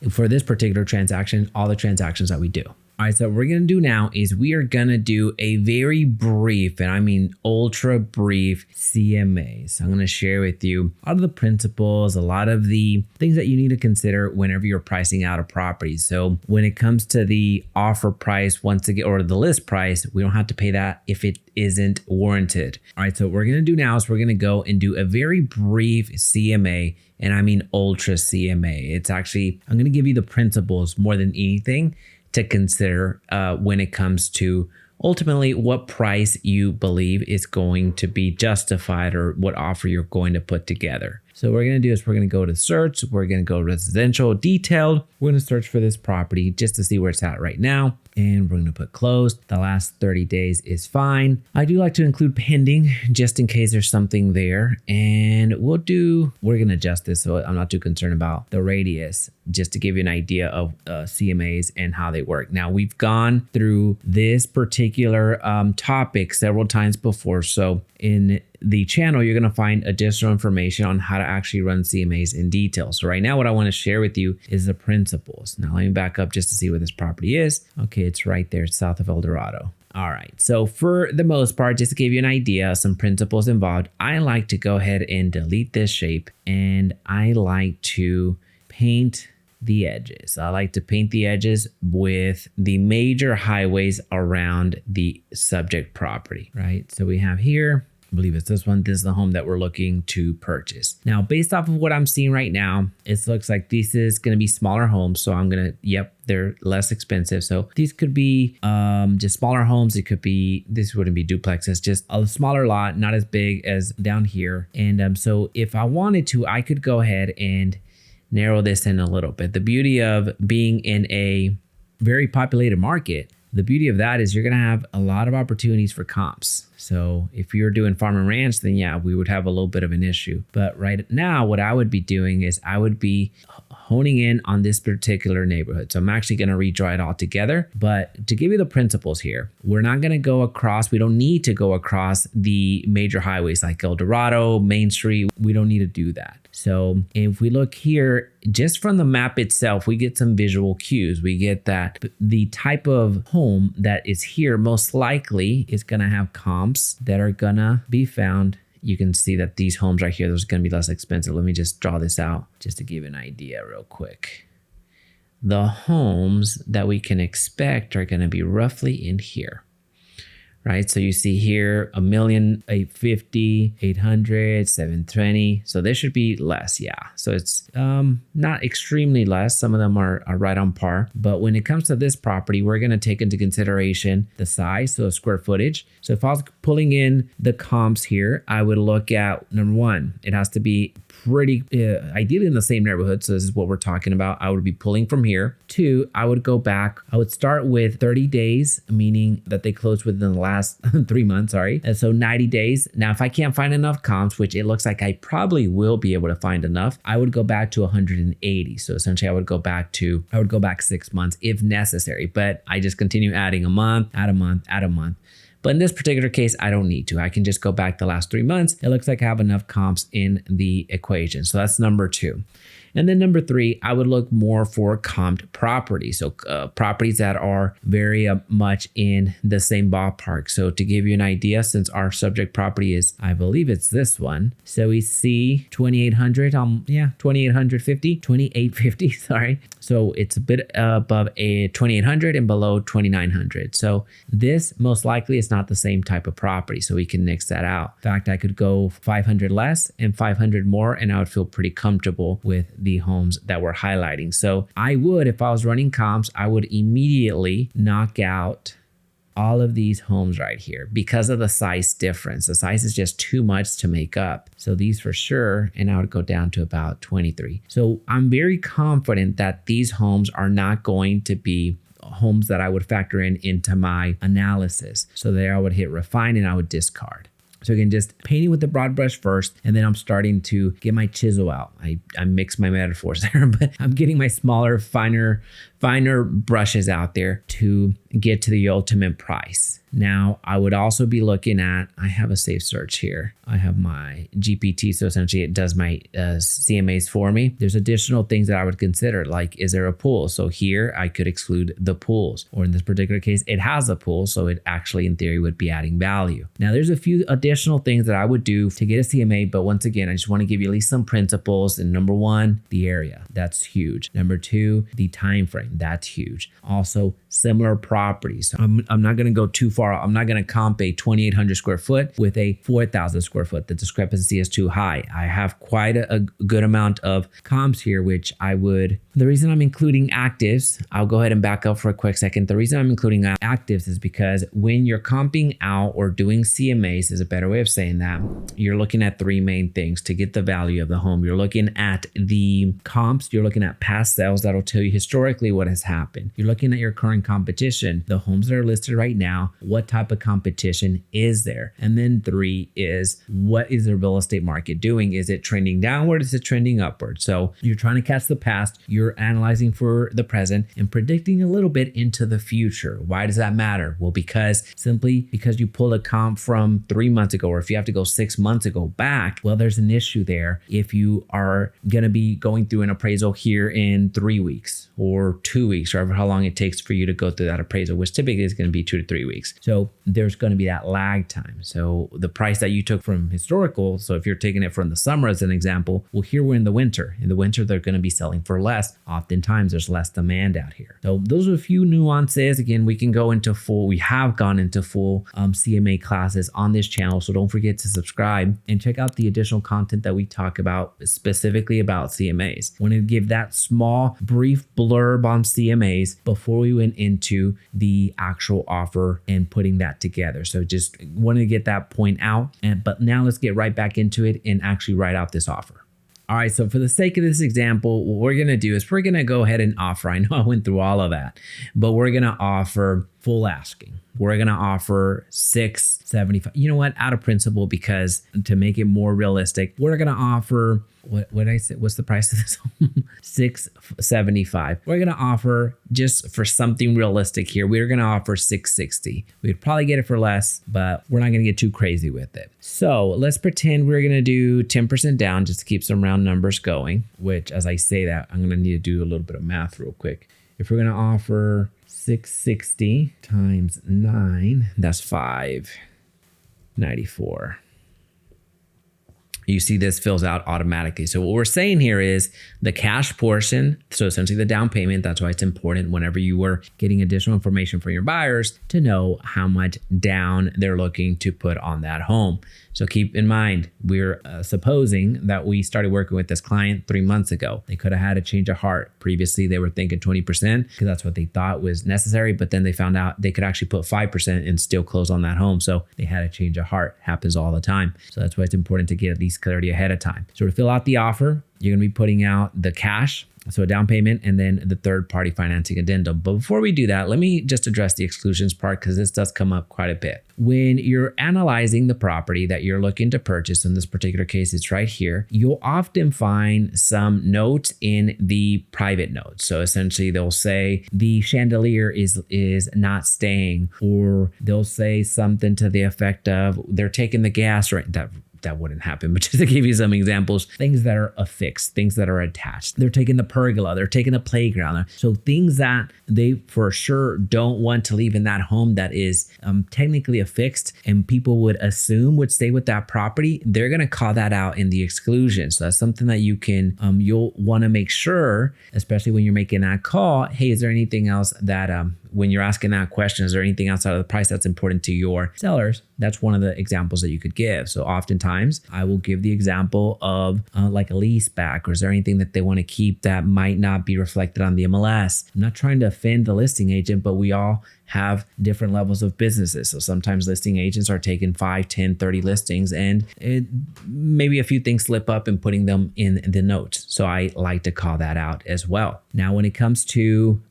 for this particular transaction, all the transactions that we do. All right, so what we're going to do now is we are going to do a very brief, and I mean ultra brief CMA. So I'm going to share with you a lot of the principles, a lot of the things that you need to consider whenever you're pricing out a property. So when it comes to the offer price, once again, or the list price, we don't have to pay that if it isn't warranted. All right, so what we're going to do now is we're going to go and do a very brief CMA. And I mean ultra CMA. It's actually, I'm going to give you the principles more than anything to consider when it comes to ultimately what price you believe is going to be justified, or what offer you're going to put together. So what we're going to do is we're going to go to search. We're going to go residential detailed. We're going to search for this property just to see where it's at right now. And we're going to put closed. The last 30 days is fine. I do like to include pending just in case there's something there. And we're going to adjust this so I'm not too concerned about the radius, just to give you an idea of CMAs and how they work. Now, we've gone through this particular topic several times before. So in the channel, you're going to find additional information on how to actually run CMAs in detail. So right now, what I want to share with you is the principles. Now, let me back up just to see where this property is. Okay, it's right there south of El Dorado. All right, so for the most part, just to give you an idea, some principles involved, I like to go ahead and delete this shape, and I like to paint the edges. I like to paint the edges with the major highways around the subject property, right? So we have here, I believe it's this one. This is the home that we're looking to purchase. Now, based off of what I'm seeing right now, it looks like this is going to be smaller homes. So I'm going to, they're less expensive. So these could be just smaller homes. It could be, this wouldn't be duplexes, just a smaller lot, not as big as down here. And so if I wanted to, I could go ahead and narrow this in a little bit. The beauty of being in a very populated market, the beauty of that is you're going to have a lot of opportunities for comps. So if you're doing farm and ranch, then yeah, we would have a little bit of an issue. But right now, what I would be doing is I would be honing in on this particular neighborhood. So I'm actually going to redraw it all together. But to give you the principles here, we're not going to go across, we don't need to go across the major highways like El Dorado, Main Street. We don't need to do that. So if we look here, just from the map itself, we get some visual cues. We get that the type of home that is here most likely is going to have comps that are going to be found you can see that these homes right here, those are going to be less expensive. Let me just draw this out just to give you an idea real quick. The homes that we can expect are going to be roughly in here. Right, so you see here 1,850,000, 800, 720. So this should be less, yeah. So it's not extremely less. Some of them are right on par. But when it comes to this property, we're going to take into consideration the size, so square footage. So if I was pulling in the comps here, I would look at number one, it has to be pretty ideally in the same neighborhood. So this is what we're talking about. I would be pulling from here. Two, I would go back. I would start with 30 days, meaning that they closed within the last 3 months, sorry. And so 90 days. Now, if I can't find enough comps, which it looks like I probably will be able to find enough, I would go back to 180. So essentially I would go back 6 months if necessary, but I just continue adding a month, add a month, add a month. But in this particular case, I don't need to. I can just go back the last 3 months. It looks like I have enough comps in the equation. So that's number two. And then number three, I would look more for comped properties. So properties that are very much in the same ballpark. So to give you an idea, since our subject property is, I believe it's this one. So we see 2,800, 2,850, sorry. So it's a bit above a 2,800 and below 2,900. So this most likely is not the same type of property. So we can nix that out. In fact, I could go 500 less and 500 more, and I would feel pretty comfortable with the homes that we're highlighting. So I would, if I was running comps, I would immediately knock out all of these homes right here because of the size difference. The size is just too much to make up. So these for sure, and I would go down to about 23. So I'm very confident that these homes are not going to be homes that I would factor into my analysis. So there I would hit refine and I would discard. So again, just painting with the broad brush first, and then I'm starting to get my chisel out. I mix my metaphors there, but I'm getting my smaller, finer brushes out there to get to the ultimate price. Now, I would also be looking at, I have a safe search here. I have my GPT, so essentially it does my CMAs for me. There's additional things that I would consider, like is there a pool? So here I could exclude the pools, or in this particular case, it has a pool, so it actually in theory would be adding value. Now, there's a few additional things that I would do to get a CMA, but once again, I just want to give you at least some principles. And number one, the area, that's huge. Number two, the time frame, that's huge. Also, similar properties. I'm not going to go too far. I'm not going to comp a 2,800 square foot with a 4,000 square foot. The discrepancy is too high. I have quite a good amount of comps here, which I would, the reason I'm including actives, I'll go ahead and back up for a quick second. The reason I'm including actives is because when you're comping out or doing CMAs is a better way of saying that, you're looking at three main things to get the value of the home. You're looking at the comps, you're looking at past sales that'll tell you historically what has happened. You're looking at your current competition, the homes that are listed right now, what type of competition is there? And then three is, what is the real estate market doing? Is it trending downward? Is it trending upward? So you're trying to catch the past, you're analyzing for the present and predicting a little bit into the future. Why does that matter? Well, simply because you pull a comp from 3 months ago, or if you have to go 6 months ago back, well, there's an issue there. If you are going to be going through an appraisal here in 3 weeks or 2 weeks, or however how long it takes for you to go through that appraisal, which typically is going to be 2 to 3 weeks. So there's going to be that lag time. So the price that you took from historical, so if you're taking it from the summer as an example, well, here we're in the winter. In the winter, they're going to be selling for less. Oftentimes there's less demand out here. So those are a few nuances. Again, we have gone into full CMA classes on this channel. So don't forget to subscribe and check out the additional content that we talk about specifically about CMAs. I want to give that small brief blurb on CMAs before we went into the actual offer and putting that together. So just wanted to get that point out. But now let's get right back into it and actually write out this offer. All right, so for the sake of this example, what we're going to do is we're going to go ahead and offer. I know I went through all of that, but we're going to offer full asking. We're going to offer $675. You know what? Out of principle, because to make it more realistic, we're going to offer, what did I say? What's the price of this home? $675. We're going to offer, just for something realistic here, we're going to offer $660. We'd probably get it for less, but we're not going to get too crazy with it. So let's pretend we're going to do 10% down just to keep some round numbers going, which as I say that, I'm going to need to do a little bit of math real quick. If we're going to offer 660 times 9, that's 594. you see this fills out automatically. So what we're saying here is the cash portion, so essentially the down payment. That's why it's important whenever you were getting additional information from your buyers to know how much down they're looking to put on that home. So keep in mind, we're supposing that we started working with this client 3 months ago. They could have had a change of heart. Previously, they were thinking 20% because that's what they thought was necessary, but then they found out they could actually put 5% and still close on that home. So they had a change of heart. Happens all the time. So that's why it's important to get at least clarity ahead of time. So to fill out the offer, you're going to be putting out the cash, so a down payment, and then the third-party financing addendum. But before we do that, let me just address the exclusions part because this does come up quite a bit. When you're analyzing the property that you're looking to purchase, in this particular case, it's right here, you'll often find some notes in the private notes. So essentially they'll say the chandelier is not staying, or they'll say something to the effect of they're taking the gas right. That wouldn't happen, but just to give you some examples, things that are affixed, things that are attached. They're taking the pergola, they're taking the playground. So things that they for sure don't want to leave in that home that is technically affixed and people would assume would stay with that property, they're gonna call that out in the exclusion. So that's something that you can, you'll wanna make sure, especially when you're making that call, hey, is there anything else that, when you're asking that question, is there anything outside of the price that's important to your sellers? That's one of the examples that you could give. So oftentimes I will give the example of like a leaseback, or is there anything that they want to keep that might not be reflected on the MLS? I'm not trying to offend the listing agent, but we all have different levels of businesses. So sometimes listing agents are taking 5, 10, 30 listings and maybe a few things slip up and putting them in the notes. So I like to call that out as well. Now, when it comes to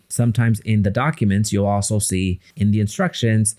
sometimes in the documents, you'll also see in the instructions,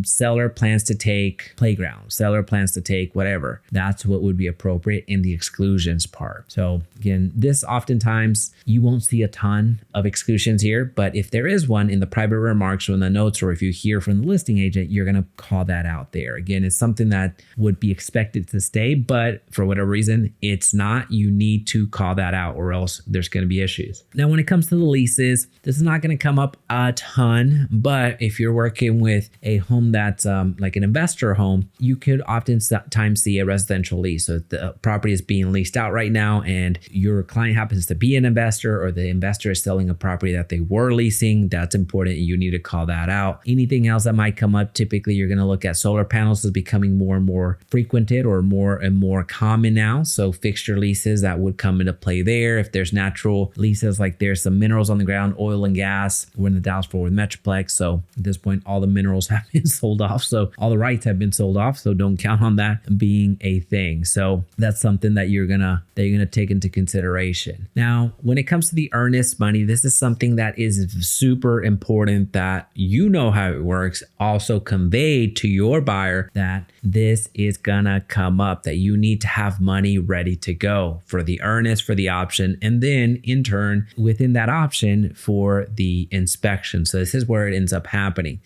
seller plans to take playground, seller plans to take whatever. That's what would be appropriate in the exclusions part. So again, this oftentimes you won't see a ton of exclusions here, but if there is one in the private remarks or in the notes, or if you hear from the listing agent, you're going to call that out there. Again, it's something that would be expected to stay, but for whatever reason, it's not. You need to call that out or else there's going to be issues. Now, when it comes to the leases, this is not going to come up a ton, but if you're working with a home that's like an investor home, you could oftentimes see a residential lease. So the property is being leased out right now and your client happens to be an investor, or the investor is selling a property that they were leasing. That's important. You need to call that out. Anything else that might come up, typically you're going to look at solar panels as becoming more and more frequented or more and more common now. So fixture leases that would come into play there. If there's natural leases, like there's some minerals on the ground, oil and gas. We're in the Dallas-Fort Worth Metroplex. So at this point, all the minerals have been sold off. So all the rights have been sold off. So don't count on that being a thing. So that's something that you're gonna take into consideration. Now, when it comes to the earnest money, this is something that is super important that you know how it works. Also convey to your buyer that this is gonna come up, that you need to have money ready to go for the earnest, for the option, and then in turn within that option for the inspection. So this is where it ends up happening.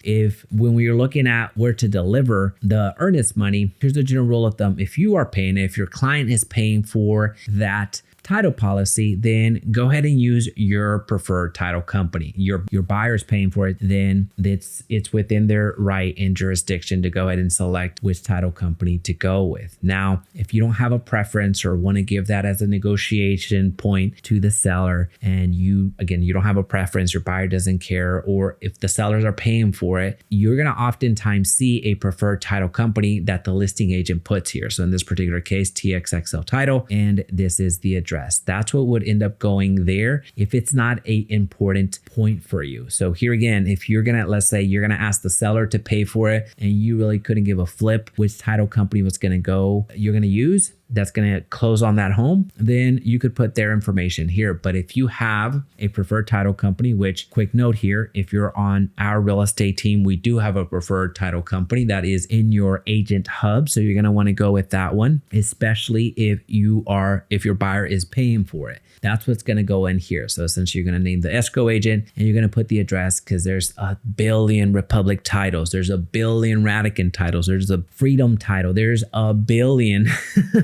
When we are looking at where to deliver the earnest money, here's the general rule of thumb. If you are paying, if your client is paying for that title policy, then go ahead and use your preferred title company. Your buyer's paying for it, then it's within their right and jurisdiction to go ahead and select which title company to go with. Now, if you don't have a preference or want to give that as a negotiation point to the seller, and you don't have a preference, your buyer doesn't care, or if the sellers are paying for it, you're going to oftentimes see a preferred title company that the listing agent puts here. So in this particular case, TXXL Title, and this is the address. That's what would end up going there if it's not a important point for you. So here again, if you're gonna, let's say you're gonna ask the seller to pay for it and you really couldn't give a flip which title company was gonna go, you're gonna use, that's going to close on that home, then you could put their information here. But if you have a preferred title company, which quick note here, if you're on our real estate team, we do have a preferred title company that is in your agent hub. So you're going to want to go with that one, especially if your buyer is is paying for it. That's what's going to go in here. So essentially you're going to name the escrow agent and you're going to put the address, because there's a billion Republic titles. There's a billion Radican titles. There's a Freedom title. There's a billion,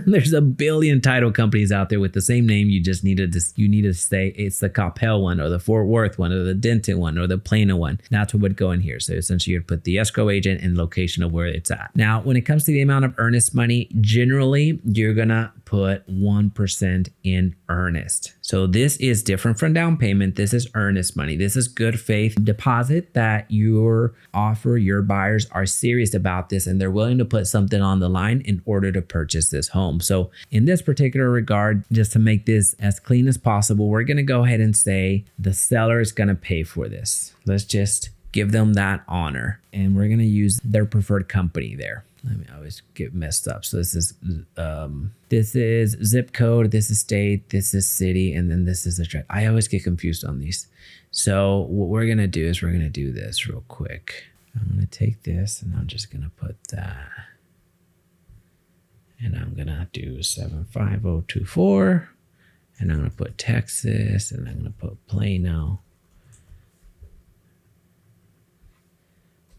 there's a billion title companies out there with the same name. You just need to say it's the Coppell one or the Fort Worth one or the Denton one or the Plano one. That's what would go in here. So essentially you'd put the escrow agent and location of where it's at. Now, when it comes to the amount of earnest money, generally you're going to put 1% in earnest. So this is different from down payment. This is earnest money. This is good faith deposit that your buyers are serious about this and they're willing to put something on the line in order to purchase this home. So in this particular regard, just to make this as clean as possible, we're going to go ahead and say the seller is going to pay for this. Let's just give them that honor. And we're going to use their preferred company there. I always get messed up. So this is zip code, this is state, this is city, and then this is address. I always get confused on these. So what we're going to do is we're going to do this real quick. I'm going to take this and I'm just going to put that. And I'm going to do 75024. And I'm going to put Texas and I'm going to put Plano.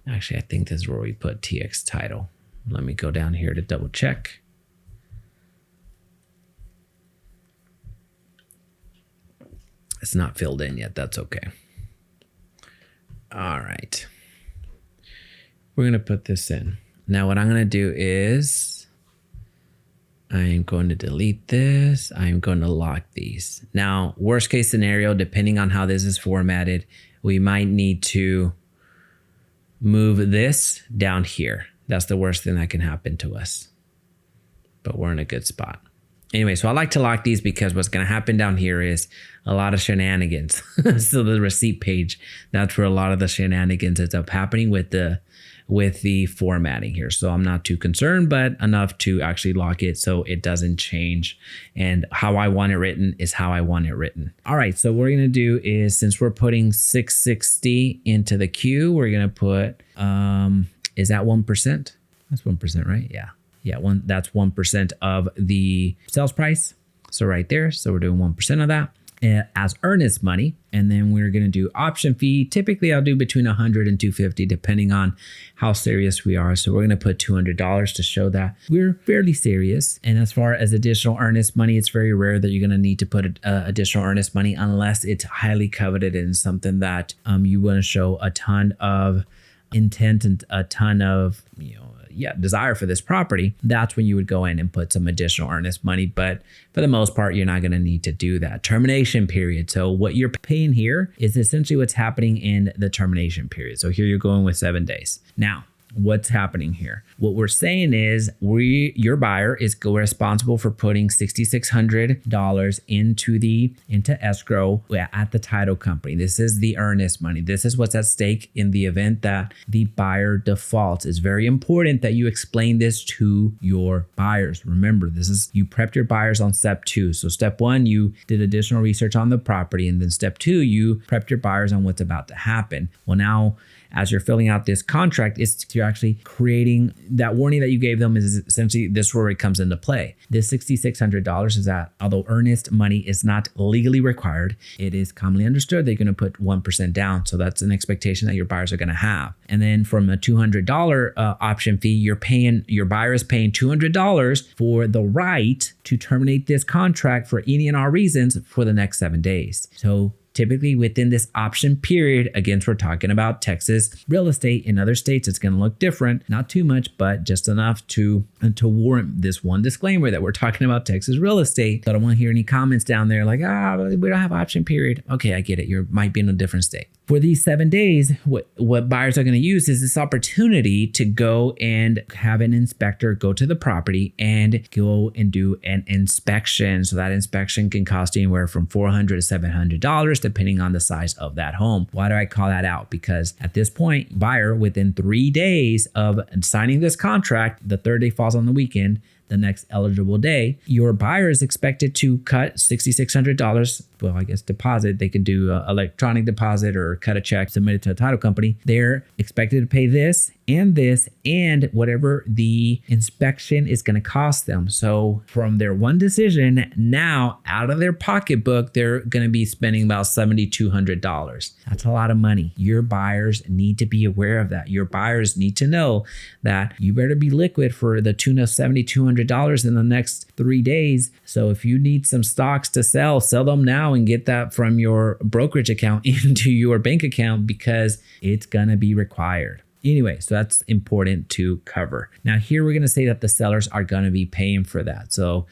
Actually, I think this is where we put TX title. Let me go down here to double check. It's not filled in yet. That's okay. All right. We're going to put this in. Now, what I'm going to do is I'm going to delete this. I'm going to lock these. Now, worst case scenario, depending on how this is formatted, we might need to move this down here. That's the worst thing that can happen to us. But we're in a good spot. Anyway, so I like to lock these because what's going to happen down here is a lot of shenanigans. So the receipt page, that's where a lot of the shenanigans ends up happening with the formatting here. So I'm not too concerned, but enough to actually lock it so it doesn't change. And how I want it written is how I want it written. All right, so what we're going to do is, since we're putting 660 into the queue, we're going to put, is that 1%? That's 1%, right? Yeah. Yeah, that's 1% of the sales price. So right there. So we're doing 1% of that as earnest money. And then we're going to do option fee. Typically, I'll do between $100 and $250, depending on how serious we are. So we're going to put $200 to show that we're fairly serious. And as far as additional earnest money, it's very rare that you're going to need to put additional earnest money unless it's highly coveted and something that you want to show a ton of intent and a ton of, desire for this property. That's when you would go in and put some additional earnest money. But for the most part, you're not going to need to do that. Termination period. So what you're paying here is essentially what's happening in the termination period. So here you're going with 7 days. Now, what's happening here? What we're saying is your buyer is responsible for putting $6,600 into escrow at the title company. This is the earnest money. This is what's at stake in the event that the buyer defaults. It's very important that you explain this to your buyers. Remember, you prepped your buyers on step 2. So step 1, you did additional research on the property. And then step 2, you prepped your buyers on what's about to happen. Well, now, as you're filling out this contract, you're actually creating that warning that you gave them. Is essentially this where it comes into play. This $6,600 is that, although earnest money is not legally required, it is commonly understood they're going to put 1% down. So that's an expectation that your buyers are going to have. And then from a $200 option fee, your buyer is paying $200 for the right to terminate this contract for any and all reasons for the next 7 days. So typically within this option period, again, we're talking about Texas real estate. In other states, it's going to look different, not too much, but just enough to warrant this one disclaimer that we're talking about Texas real estate. So I don't want to hear any comments down there like, we don't have option period. Okay, I get it. You might be in a different state. For these 7 days, what buyers are going to use is this opportunity to go and have an inspector go to the property and go and do an inspection. So that inspection can cost anywhere from $400 to $700, depending on the size of that home. Why do I call that out? Because at this point, buyer, within 3 days of signing this contract, the third day falls on the weekend, the next eligible day, your buyer is expected to cut $6,600. Well, I guess deposit. They can do electronic deposit or cut a check, submit it to a title company. They're expected to pay this and this and whatever the inspection is going to cost them. So from their one decision, now out of their pocketbook, they're going to be spending about $7,200. That's a lot of money. Your buyers need to be aware of that. Your buyers need to know that you better be liquid for the tune of $7,200 in the next 3 days. So if you need some stocks to sell them now and get that from your brokerage account into your bank account, because it's going to be required. Anyway, so that's important to cover. Now here we're going to say that the sellers are going to be paying for that. So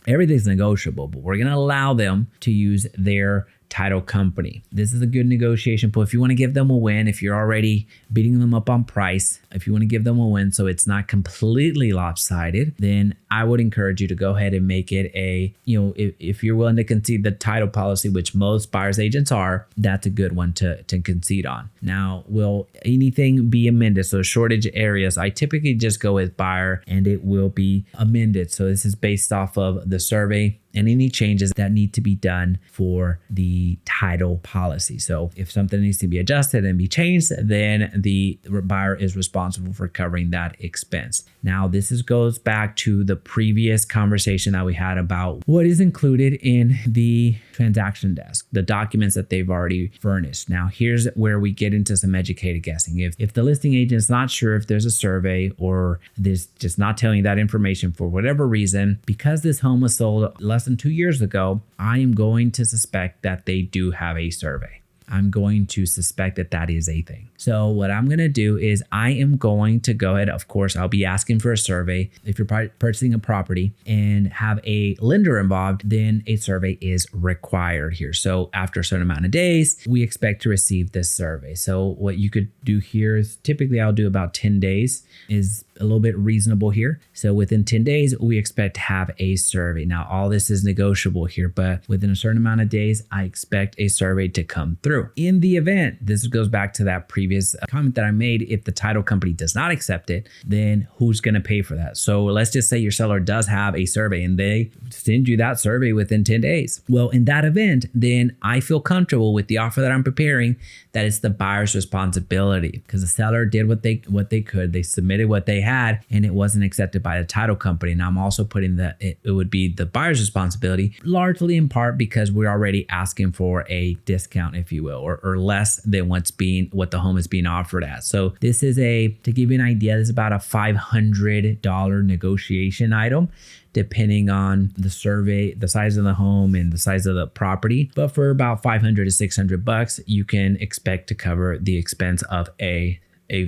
everything's negotiable, but we're going to allow them to use their title company. This is a good negotiation point. If you want to give them a win, if you're already beating them up on price, if you want to give them a win so it's not completely lopsided, then I would encourage you to go ahead and make it if you're willing to concede the title policy, which most buyer's agents are, that's a good one to concede on. Now, will anything be amended? So shortage areas, I typically just go with buyer and it will be amended. So this is based off of the survey and any changes that need to be done for the title policy. So if something needs to be adjusted and be changed, then the buyer is responsible for covering that expense. Now, this goes back to the previous conversation that we had about what is included in the transaction desk, the documents that they've already furnished. Now, here's where we get into some educated guessing. If the listing agent's not sure if there's a survey or there's just not telling you that information for whatever reason, because this home was sold less than 2 years ago, I am going to suspect that they do have a survey. I'm going to suspect that that is a thing. So what I'm going to do is I am going to go ahead. Of course, I'll be asking for a survey. If you're purchasing a property and have a lender involved, then a survey is required here. So after a certain amount of days, we expect to receive this survey. So what you could do here is typically I'll do about 10 days is a little bit reasonable here. So within 10 days, we expect to have a survey. Now, all this is negotiable here, but within a certain amount of days, I expect a survey to come through. In the event, this goes back to that previous comment that I made, if the title company does not accept it, then who's going to pay for that? So let's just say your seller does have a survey and they send you that survey within 10 days. Well, in that event, then I feel comfortable with the offer that I'm preparing that it's the buyer's responsibility, because the seller did what they could. They submitted what they had and it wasn't accepted by the title company. And I'm also putting that it would be the buyer's responsibility, largely in part because we're already asking for a discount, if you will, or less than what the home is being offered at. So this is to give you an idea, this is about a $500 negotiation item, depending on the survey, the size of the home and the size of the property. But for about $500 to $600, you can expect to cover the expense of a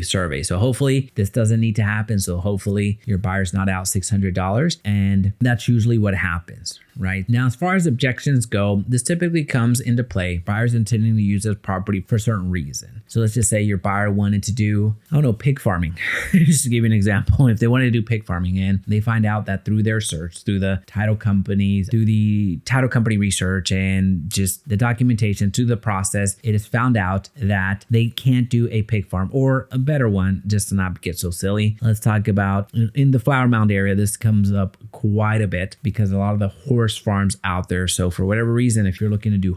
survey. So hopefully this doesn't need to happen. So hopefully your buyer's not out $600, and that's usually what happens. Right now, as far as objections go, this typically comes into play. Buyers intending to use this property for a certain reason. So let's just say your buyer wanted to do, pig farming. Just to give you an example, if they wanted to do pig farming and they find out that through their search, through the title companies, through the title company research and just the documentation, through the process, it is found out that they can't do a pig farm, or a better one, just to not get so silly. Let's talk about in the Flower Mound area. This comes up quite a bit because a lot of the horse farms out there. So for whatever reason, if you're looking to do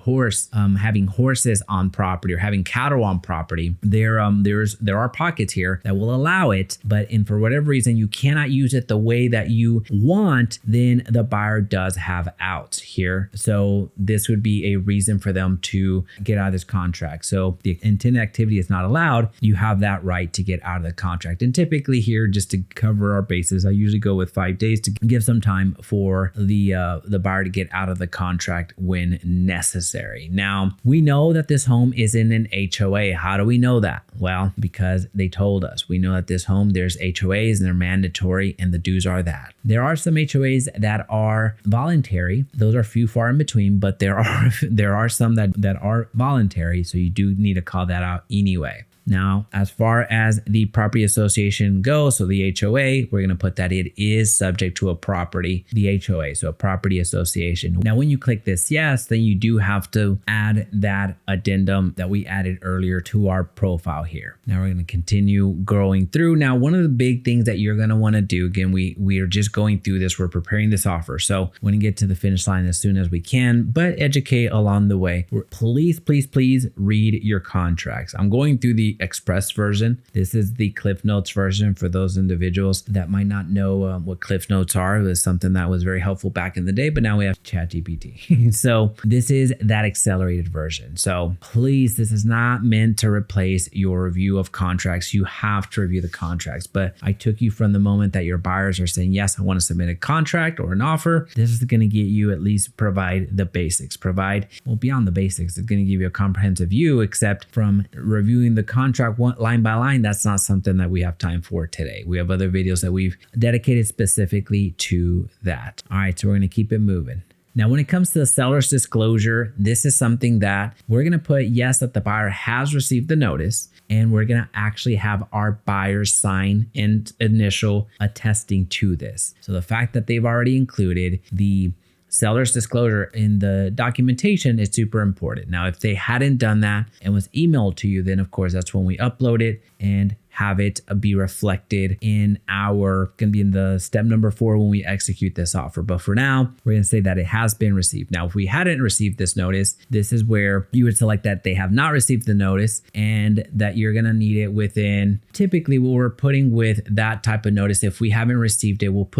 having horses on property or having cattle on property, there are pockets here that will allow it, but for whatever reason you cannot use it the way that you want, then the buyer does have outs here. So this would be a reason for them to get out of this contract. So the intended activity is not allowed. You have that right to get out of the contract. And typically here, just to cover our bases, I usually go with 5 days to give some time for the buyer to get out of the contract when necessary. Now, we know that this home is in an HOA. How do we know that? Well, because they told us. We know that this home, there's HOAs and they're mandatory, and the dues are that. There are some HOAs that are voluntary. Those are few far in between, but there are some that are voluntary. So you do need to call that out anyway. Now, as far as the property association goes, so the HOA, we're going to put that it is subject to the HOA, so a property association. Now, when you click this yes, then you do have to add that addendum that we added earlier to our profile here. Now, we're going to continue going through. Now, one of the big things that you're going to want to do, again, we are just going through this. We're preparing this offer. So we're going to get to the finish line as soon as we can, but educate along the way. Please read your contracts. I'm going through the express version. This is the Cliff Notes version for those individuals that might not know what Cliff Notes are. It was something that was very helpful back in the day, but now we have ChatGPT. So this is that accelerated version. So please, this is not meant to replace your review of contracts. You have to review the contracts, but I took you from the moment that your buyers are saying, yes, I want to submit a contract or an offer. This is going to get you at least provide the basics, beyond the basics, it's going to give you a comprehensive view, except from reviewing the contract line by line. That's not something that we have time for today. We have other videos that we've dedicated specifically to that. All right, so we're going to keep it moving. Now, when it comes to the seller's disclosure, this is something that we're going to put yes, that the buyer has received the notice, and we're going to actually have our buyers sign an initial attesting to this. So the fact that they've already included the seller's disclosure in the documentation is super important. Now, if they hadn't done that and was emailed to you, then of course, that's when we upload it and have it be reflected in going to be in the step number 4 when we execute this offer. But for now, we're going to say that it has been received. Now, if we hadn't received this notice, this is where you would select that they have not received the notice and that you're going to need it within, typically what we're putting with that type of notice, if we haven't received it, we'll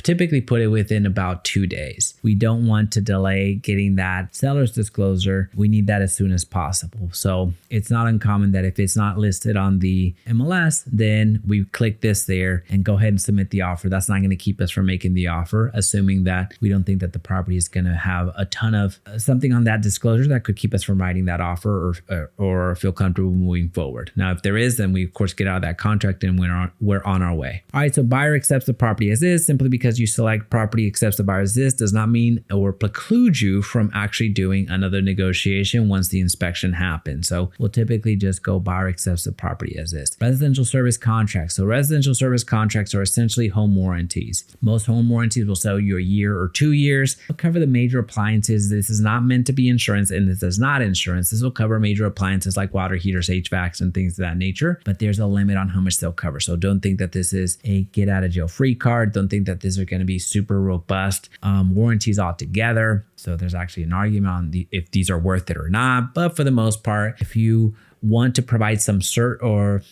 typically put it within about 2 days. We don't want to delay getting that seller's disclosure. We need that as soon as possible. So it's not uncommon that if it's not listed on the MLS, then we click this there and go ahead and submit the offer. That's not going to keep us from making the offer, assuming that we don't think that the property is going to have a ton of something on that disclosure that could keep us from writing that offer or feel comfortable moving forward. Now, if there is, then we of course get out of that contract and we're on our way. All right, so buyer accepts the property as is. Simply because you select property accepts the buyer as is does not mean or preclude you from actually doing another negotiation once the inspection happens. So we'll typically just go buyer accepts the property as is. Residential service contracts. So residential service contracts are essentially home warranties. Most home warranties will sell you a year or 2 years. They'll cover the major appliances. This is not meant to be insurance, and this is not insurance. This will cover major appliances like water heaters, HVACs, and things of that nature, but there's a limit on how much they'll cover. So don't think that this is a get out of jail free card. Don't think that these are going to be super robust warranties altogether. So there's actually an argument on if these are worth it or not. But for the most part, if you want to provide some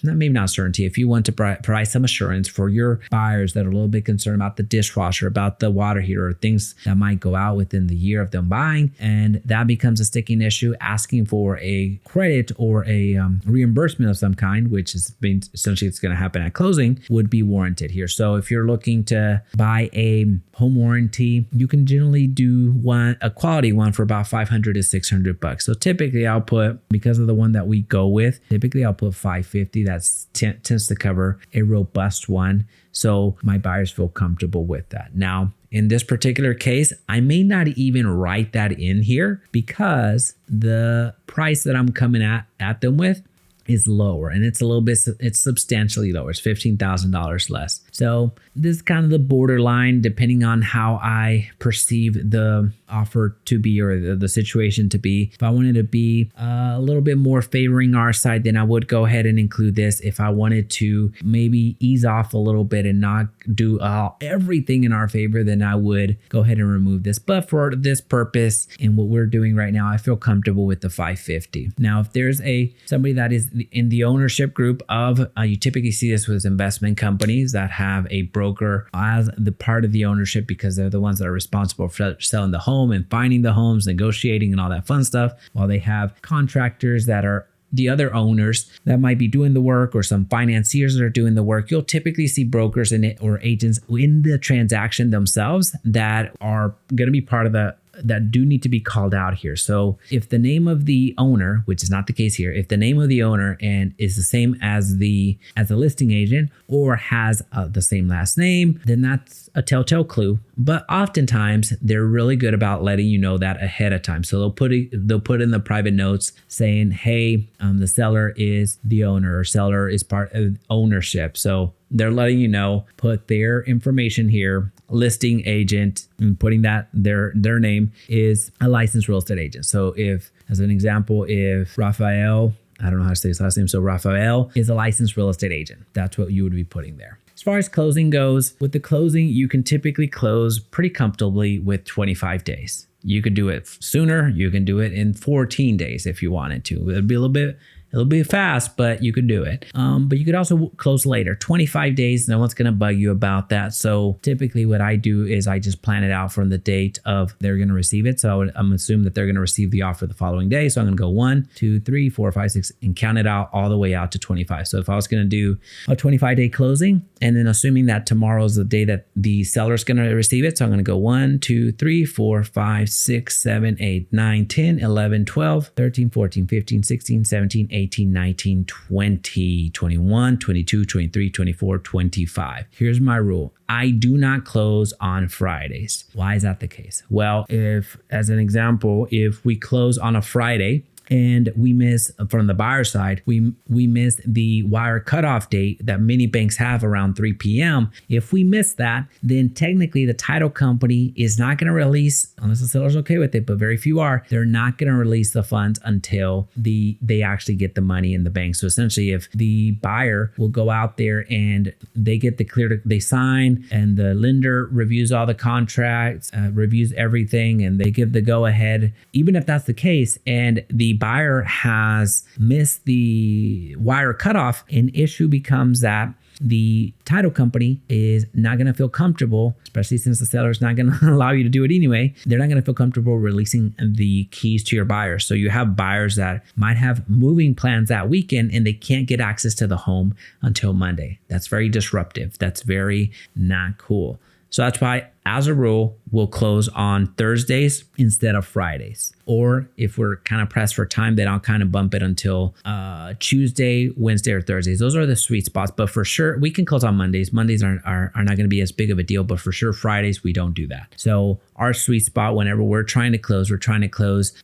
maybe not certainty, if you want to provide some assurance for your buyers that are a little bit concerned about the dishwasher, about the water heater, or things that might go out within the year of them buying, and that becomes a sticking issue, asking for a credit or a reimbursement of some kind, which is essentially it's going to happen at closing, would be warranted here. So if you're looking to buy a home warranty, you can generally do a quality one for about $500 to $600. So typically I'll put, because of the one that we go with, typically I'll put $550. That tends to cover a robust one, so my buyers feel comfortable with that. Now, in this particular case, I may not even write that in here because the price that I'm coming at them with is lower, and it's substantially lower. It's $15,000 less. So this is kind of the borderline, depending on how I perceive the offer to be or the situation to be. If I wanted to be a little bit more favoring our side, then I would go ahead and include this. If I wanted to maybe ease off a little bit and not do everything in our favor, then I would go ahead and remove this. But for this purpose and what we're doing right now, I feel comfortable with the $550. Now, if there's somebody that is in the ownership group of, you typically see this with investment companies that have a broker as the part of the ownership, because they're the ones that are responsible for selling the home and finding the homes, negotiating and all that fun stuff, while they have contractors that are the other owners that might be doing the work, or some financiers that are doing the work. You'll typically see brokers in it or agents in the transaction themselves that are going to be part of that do need to be called out here. So if the name of the owner, which is not the case here, if the name of the owner and is the same as the listing agent or has the same last name, then that's a telltale clue. But oftentimes they're really good about letting you know that ahead of time. So they'll put in the private notes saying, hey, the seller is the owner, or seller is part of ownership. So they're letting you know, put their information here, listing agent, and putting that their name is a licensed real estate agent. So if, as an example, if Rafael, I don't know how to say his last name, so Rafael is a licensed real estate agent, that's what you would be putting there. As far as closing goes, with the closing, you can typically close pretty comfortably with 25 days. You could do it sooner. You can do it in 14 days if you wanted to. It'd be a little bit It'll be fast, but you could do it. But you could also close later. 25 days, no one's going to bug you about that. So typically what I do is I just plan it out from the date of they're going to receive it. So I'm assuming that they're going to receive the offer the following day. So I'm going to go 1, 2, 3, 4, 5, 6, and count it out all the way out to 25. So if I was going to do a 25-day closing, and then assuming that tomorrow is the day that the seller is going to receive it. So I'm going to go 1, 2, 3, 4, 5, 6, 7, 8, 9, 10, 11, 12, 13, 14, 15, 16, 17, 18, 19, 20, 21, 22, 23, 24, 25. Here's my rule. I do not close on Fridays. Why is that the case? Well, if, as an example, if we close on a Friday, and we miss, from the buyer side, we miss the wire cutoff date that many banks have around 3 p.m. If we miss that, then technically the title company is not going to release, unless the seller's okay with it, but very few are, they're not going to release the funds until they actually get the money in the bank. So essentially, if the buyer will go out there and they get the clear, they sign, and the lender reviews all the contracts, reviews everything, and they give the go ahead, even if that's the case, and the buyer has missed the wire cutoff, an issue becomes that the title company is not going to feel comfortable, especially since the seller is not going to allow you to do it anyway. They're not going to feel comfortable releasing the keys to your buyer. So you have buyers that might have moving plans that weekend and they can't get access to the home until Monday. That's very disruptive. That's very not cool. So that's why, as a rule, we'll close on Thursdays instead of Fridays. Or if we're kind of pressed for time, then I'll kind of bump it until Tuesday, Wednesday, or Thursdays. Those are the sweet spots. But for sure, we can close on Mondays. Mondays are not going to be as big of a deal, but for sure, Fridays, we don't do that. So our sweet spot, whenever we're trying to close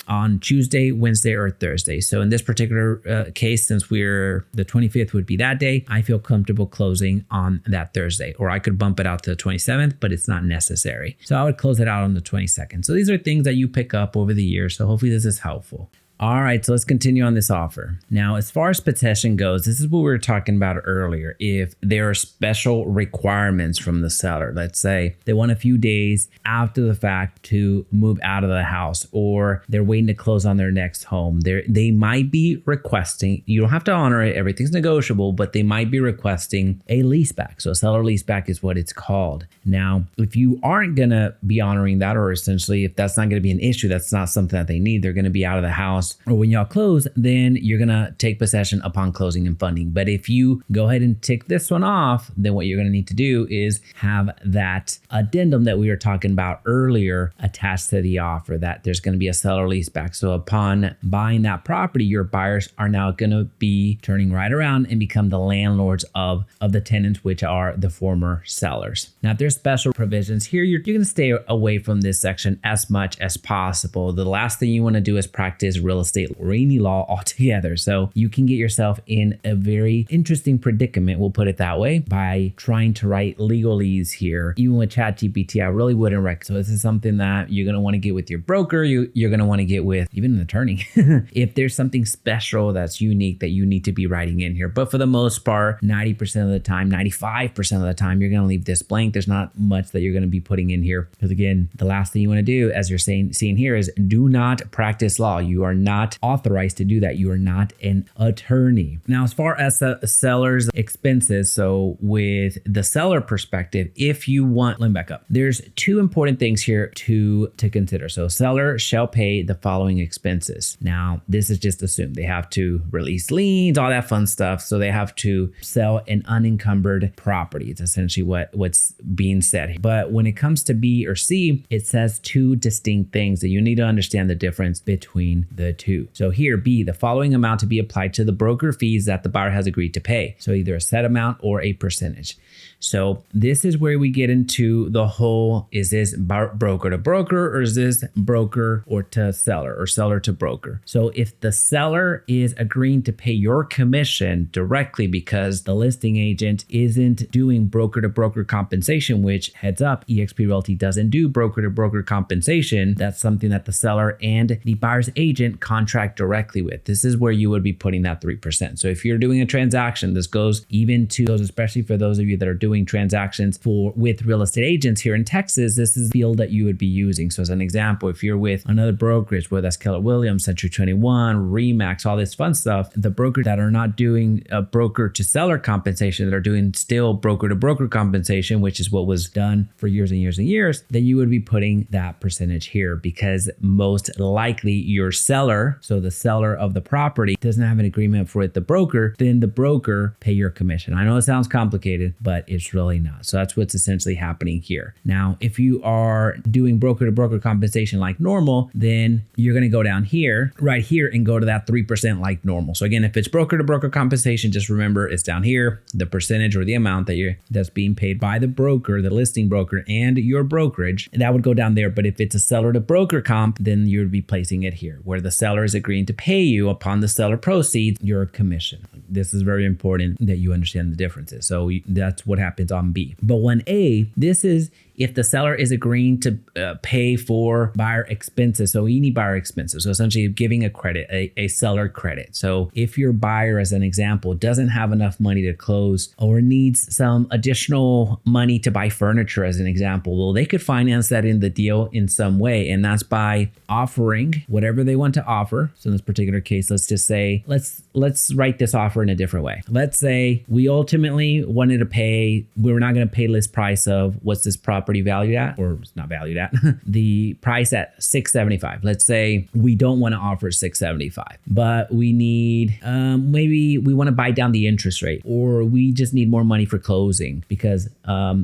on Tuesday, Wednesday, or Thursday. So in this particular case, since we're the 25th would be that day, I feel comfortable closing on that Thursday. Or I could bump it out to the 27th, but it's not necessary. So I would close it out on the 22nd. So these are things that you pick up over the years. So hopefully this is helpful. All right, so let's continue on this offer. Now, as far as possession goes, this is what we were talking about earlier. If there are special requirements from the seller, let's say they want a few days after the fact to move out of the house, or they're waiting to close on their next home, they might be requesting, you don't have to honor it, everything's negotiable, but they might be requesting a leaseback. So a seller leaseback is what it's called. Now, if you aren't going to be honoring that, or essentially if that's not going to be an issue, that's not something that they need, they're going to be out of the house, or when y'all close, then you're going to take possession upon closing and funding. But if you go ahead and tick this one off, then what you're going to need to do is have that addendum that we were talking about earlier attached to the offer, that there's going to be a seller leaseback. So upon buying that property, your buyers are now going to be turning right around and become the landlords of the tenants, which are the former sellers. Now, if there's special provisions here, you're going to stay away from this section as much as possible. The last thing you want to do is practice real estate or any law altogether. So you can get yourself in a very interesting predicament, we'll put it that way, by trying to write legalese here. Even with ChatGPT, I really wouldn't recommend. So this is something that you're going to want to get with your broker. You're going to want to get with even an attorney. If there's something special that's unique that you need to be writing in here. But for the most part, 90% of the time, 95% of the time, you're going to leave this blank. There's not much that you're going to be putting in here. Because again, the last thing you want to do, as you're seeing here, is do not practice law. You are not authorized to do that. You are not an attorney. Now, as far as the seller's expenses, so with the seller perspective, if you want, let me back up. There's two important things here to consider. So seller shall pay the following expenses. Now, this is just assumed. They have to release liens, all that fun stuff. So they have to sell an unencumbered property. It's essentially what's being said. But when it comes to B or C, it says two distinct things that you need to understand the difference between the two. So here, B, the following amount to be applied to the broker fees that the buyer has agreed to pay. So either a set amount or a percentage. So this is where we get into the whole, is this broker to broker, or is this broker or to seller, or seller to broker? So if the seller is agreeing to pay your commission directly because the listing agent isn't doing broker to broker compensation, which, heads up, eXp Realty doesn't do broker to broker compensation. That's something that the seller and the buyer's agent contract directly with, this is where you would be putting that 3%. So if you're doing a transaction, this goes even to those, especially for those of you that are doing transactions with real estate agents here in Texas, this is the field that you would be using. So as an example, if you're with another brokerage, whether that's Keller Williams, Century 21, Remax, all this fun stuff, the brokers that are not doing a broker to seller compensation, that are doing still broker to broker compensation, which is what was done for years and years and years, then you would be putting that percentage here, because most likely your seller, so the seller of the property, doesn't have an agreement for it, the broker, then the broker pay your commission. I know it sounds complicated, but it's really not. So that's what's essentially happening here. Now, if you are doing broker to broker compensation like normal, then you're going to go down here, right here, and go to that 3% like normal. So again, if it's broker to broker compensation, just remember it's down here, the percentage or the amount that's being paid by the broker, the listing broker, and your brokerage, that would go down there. But if it's a seller to broker comp, then you would be placing it here, where the seller is agreeing to pay you upon the seller proceeds your commission. This is very important that you understand the differences. So that's what happens on B. But 1A, this is if the seller is agreeing to pay for buyer expenses, so any buyer expenses, so essentially giving a credit, a seller credit. So if your buyer, as an example, doesn't have enough money to close or needs some additional money to buy furniture, as an example, well, they could finance that in the deal in some way, and that's by offering whatever they want to offer. So in this particular case, let's just say, let's write this offer in a different way. Let's say we ultimately wanted to pay, we were not going to pay list price of what's this property valued at, or it's not valued at, the price at $675. Let's say we don't want to offer $675, but we need, maybe we want to buy down the interest rate, or we just need more money for closing because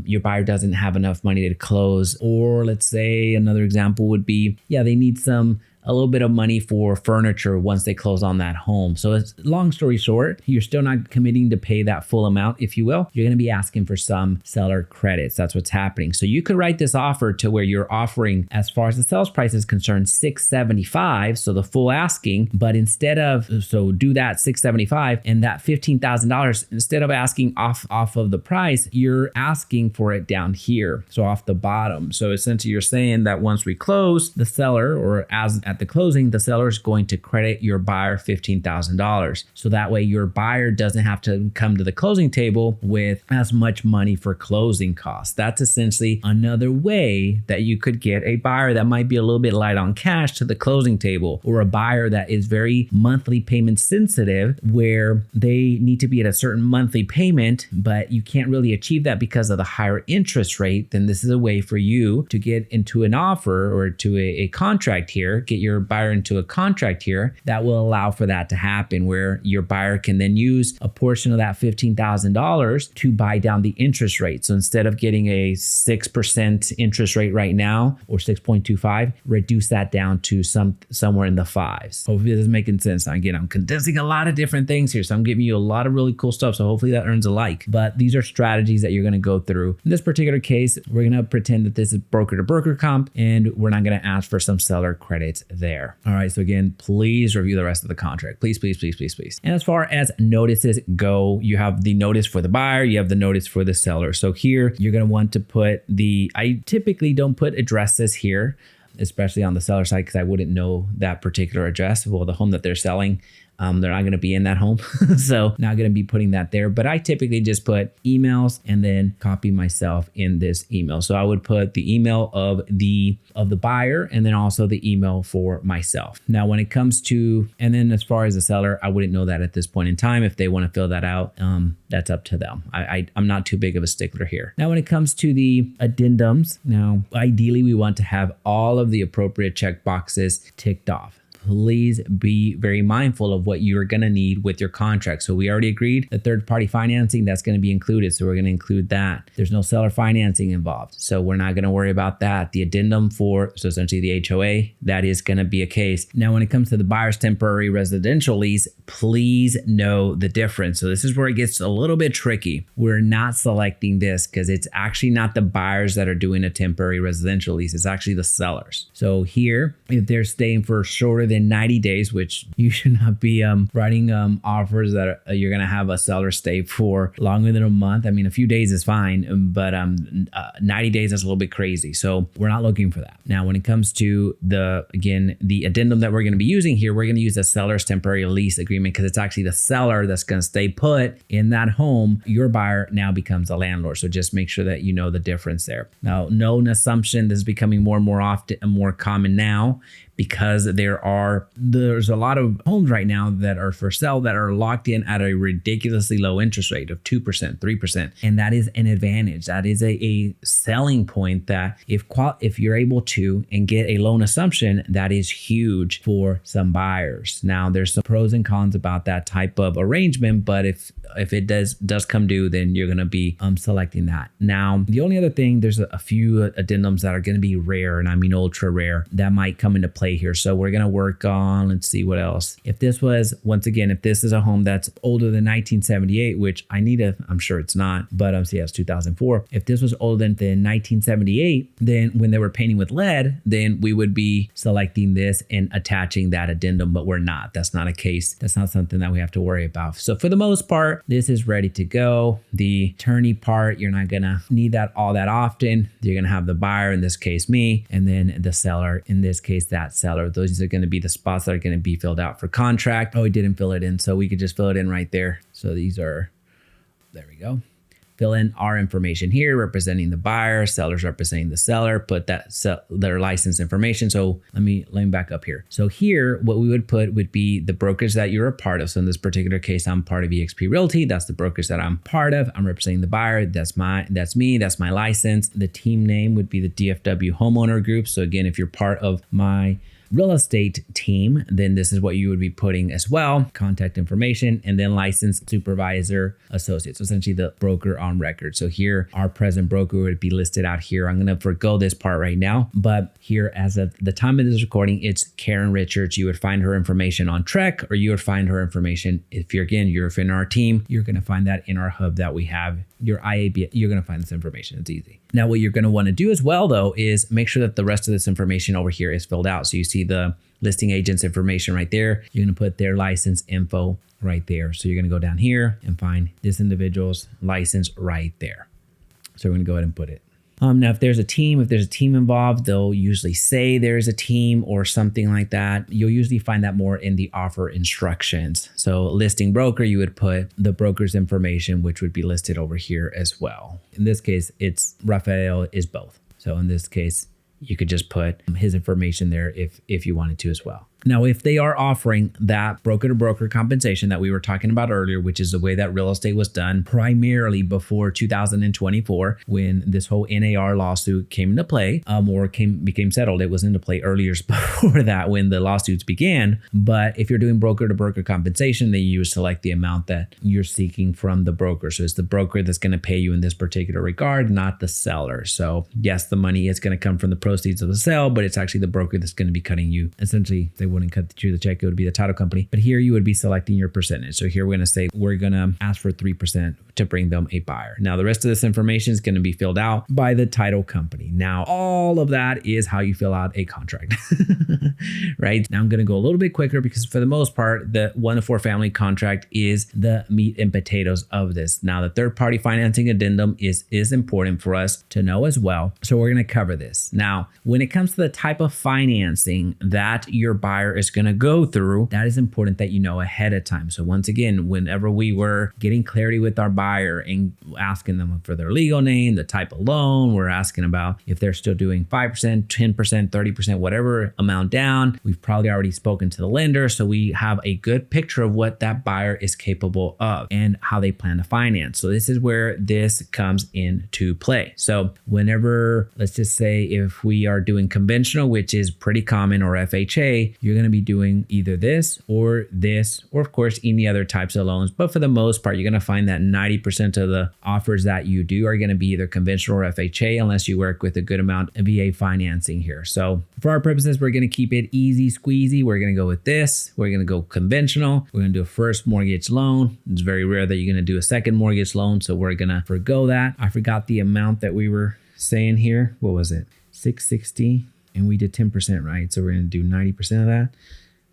your buyer doesn't have enough money to close. Or let's say another example would be, they need a little bit of money for furniture once they close on that home. So it's long story short, you're still not committing to pay that full amount, if you will. You're going to be asking for some seller credits. That's what's happening. So you could write this offer to where you're offering, as far as the sales price is concerned, $675, so the full asking, but instead of, so do that $675 and that $15,000, instead of asking off of the price, you're asking for it down here, so off the bottom. So essentially you're saying that once we close, the seller, or as at the closing, the seller is going to credit your buyer $15,000. So that way your buyer doesn't have to come to the closing table with as much money for closing costs. That's essentially another way that you could get a buyer that might be a little bit light on cash to the closing table, or a buyer that is very monthly payment sensitive, where they need to be at a certain monthly payment, but you can't really achieve that because of the higher interest rate. Then this is a way for you to get into an offer or to a contract here, get your buyer into a contract here that will allow for that to happen, where your buyer can then use a portion of that $15,000 to buy down the interest rate. So instead of getting a 6% interest rate right now, or 6.25, reduce that down to somewhere in the fives. Hopefully this is making sense. Again, I'm condensing a lot of different things here, so I'm giving you a lot of really cool stuff. So hopefully that earns a like. But these are strategies that you're going to go through. In this particular case, we're going to pretend that this is broker to broker comp, and we're not going to ask for some seller credits there. All right. So again, please review the rest of the contract. Please, please, please, please, please. And as far as notices go, you have the notice for the buyer, you have the notice for the seller. So here you're going to want to put I typically don't put addresses here, especially on the seller side, because I wouldn't know that particular address. Well, the home that they're selling, they're not going to be in that home. So not going to be putting that there, but I typically just put emails and then copy myself in this email. So I would put the email of the buyer, and then also the email for myself. Now, when it comes to, and then as far as the seller, I wouldn't know that at this point in time. If they want to fill that out, that's up to them. I'm not too big of a stickler here. Now, when it comes to the addendums, now, ideally we want to have all of the appropriate check boxes ticked off. Please be very mindful of what you're going to need with your contract. So we already agreed the third-party financing, that's going to be included. So we're going to include that. There's no seller financing involved, so we're not going to worry about that. The addendum so essentially the HOA, that is going to be a case. Now, when it comes to the buyer's temporary residential lease, please know the difference. So this is where it gets a little bit tricky. We're not selecting this because it's actually not the buyers that are doing a temporary residential lease. It's actually the sellers. So here, if they're staying for shorter than than 90 days, which you should not be writing offers that you're going to have a seller stay for longer than a month. I mean, a few days is fine, but 90 days is a little bit crazy. So we're not looking for that. Now, when it comes to the addendum that we're going to be using here, we're going to use the seller's temporary lease agreement because it's actually the seller that's going to stay put in that home. Your buyer now becomes a landlord. So just make sure that you know the difference there. Now, known assumption, this is becoming more and more often and more common now, because there's a lot of homes right now that are for sale that are locked in at a ridiculously low interest rate of 2%, 3%. And that is an advantage. That is a selling point that if you're able to and get a loan assumption, that is huge for some buyers. Now, there's some pros and cons about that type of arrangement, but if it does come due, then you're going to be selecting that. Now, the only other thing, there's a few addendums that are going to be rare, and I mean ultra rare, that might come into play here. So we're going to work on, let's see what else. If this is a home that's older than 1978, which I'm sure it's not, but it's 2004. If this was older than 1978, then when they were painting with lead, then we would be selecting this and attaching that addendum, but we're not. That's not a case. That's not something that we have to worry about. So for the most part, this is ready to go. The attorney part, you're not going to need that all that often. You're going to have the buyer, in this case me, and then the seller, in this case that seller. Those are going to be the spots that are going to be filled out for contract. Oh, we didn't fill it in, so we could just fill it in right there. So there we go. Fill in our information here, representing the buyer, sellers representing the seller, put their license information. So let me back up here. So here, what we would put would be the brokerage that you're a part of. So in this particular case, I'm part of eXp Realty. That's the brokerage that I'm part of. I'm representing the buyer. That's me. That's my license. The team name would be the DFW Homeowner Group. So again, if you're part of my real estate team, then this is what you would be putting as well. Contact information, and then licensed supervisor associate. So essentially the broker on record. So here, our present broker would be listed out here. I'm going to forgo this part right now, but here, as of the time of this recording, it's Karen Richards. You would find her information on Trek, or you would find her information if you're in our team. You're going to find that in our hub that we have. Your IAB, you're going to find this information. It's easy. Now, what you're going to want to do as well, though, is make sure that the rest of this information over here is filled out. So you see the listing agent's information right there. You're going to put their license info right there. So you're going to go down here and find this individual's license right there. So we're going to go ahead and put it. Now, if there's a team involved, they'll usually say there's a team or something like that. You'll usually find that more in the offer instructions. So listing broker, you would put the broker's information, which would be listed over here as well. In this case, it's Rafael is both. So in this case, you could just put his information there if you wanted to as well. Now, if they are offering that broker-to-broker compensation that we were talking about earlier, which is the way that real estate was done primarily before 2024, when this whole NAR lawsuit came into play, became settled. It was into play earlier before that when the lawsuits began. But if you're doing broker-to-broker compensation, then you select the amount that you're seeking from the broker. So it's the broker that's going to pay you in this particular regard, not the seller. So yes, the money is going to come from the proceeds of the sale, but it's actually the broker that's going to be cutting you. Essentially, they wouldn't cut you the check, it would be the title company. But here you would be selecting your percentage. So here we're going to say we're going to ask for 3% to bring them a buyer. Now, the rest of this information is going to be filled out by the title company. Now, all of that is how you fill out a contract, right? Now I'm going to go a little bit quicker because for the most part, the 1 to 4 family contract is the meat and potatoes of this. Now, the third party financing addendum is important for us to know as well. So we're going to cover this. Now, when it comes to the type of financing that your buyer is going to go through, that is important that you know ahead of time. So once again, whenever we were getting clarity with our buyer and asking them for their legal name, the type of loan, we're asking about if they're still doing 5%, 10%, 30%, whatever amount down. We've probably already spoken to the lender, so we have a good picture of what that buyer is capable of and how they plan to finance. So this is where this comes into play. So whenever, let's just say if we are doing conventional, which is pretty common, or FHA, you're going to be doing either this, or of course any other types of loans. But for the most part, you're going to find that 90% of the offers that you do are going to be either conventional or FHA, unless you work with a good amount of VA financing here. So for our purposes, we're going to keep it easy squeezy. We're going to go with this. We're going to go conventional. We're going to do a first mortgage loan. It's very rare that you're going to do a second mortgage loan, so we're going to forgo that. I forgot the amount that we were saying here. What was it? 660, and we did 10%, right? So we're going to do 90% of that.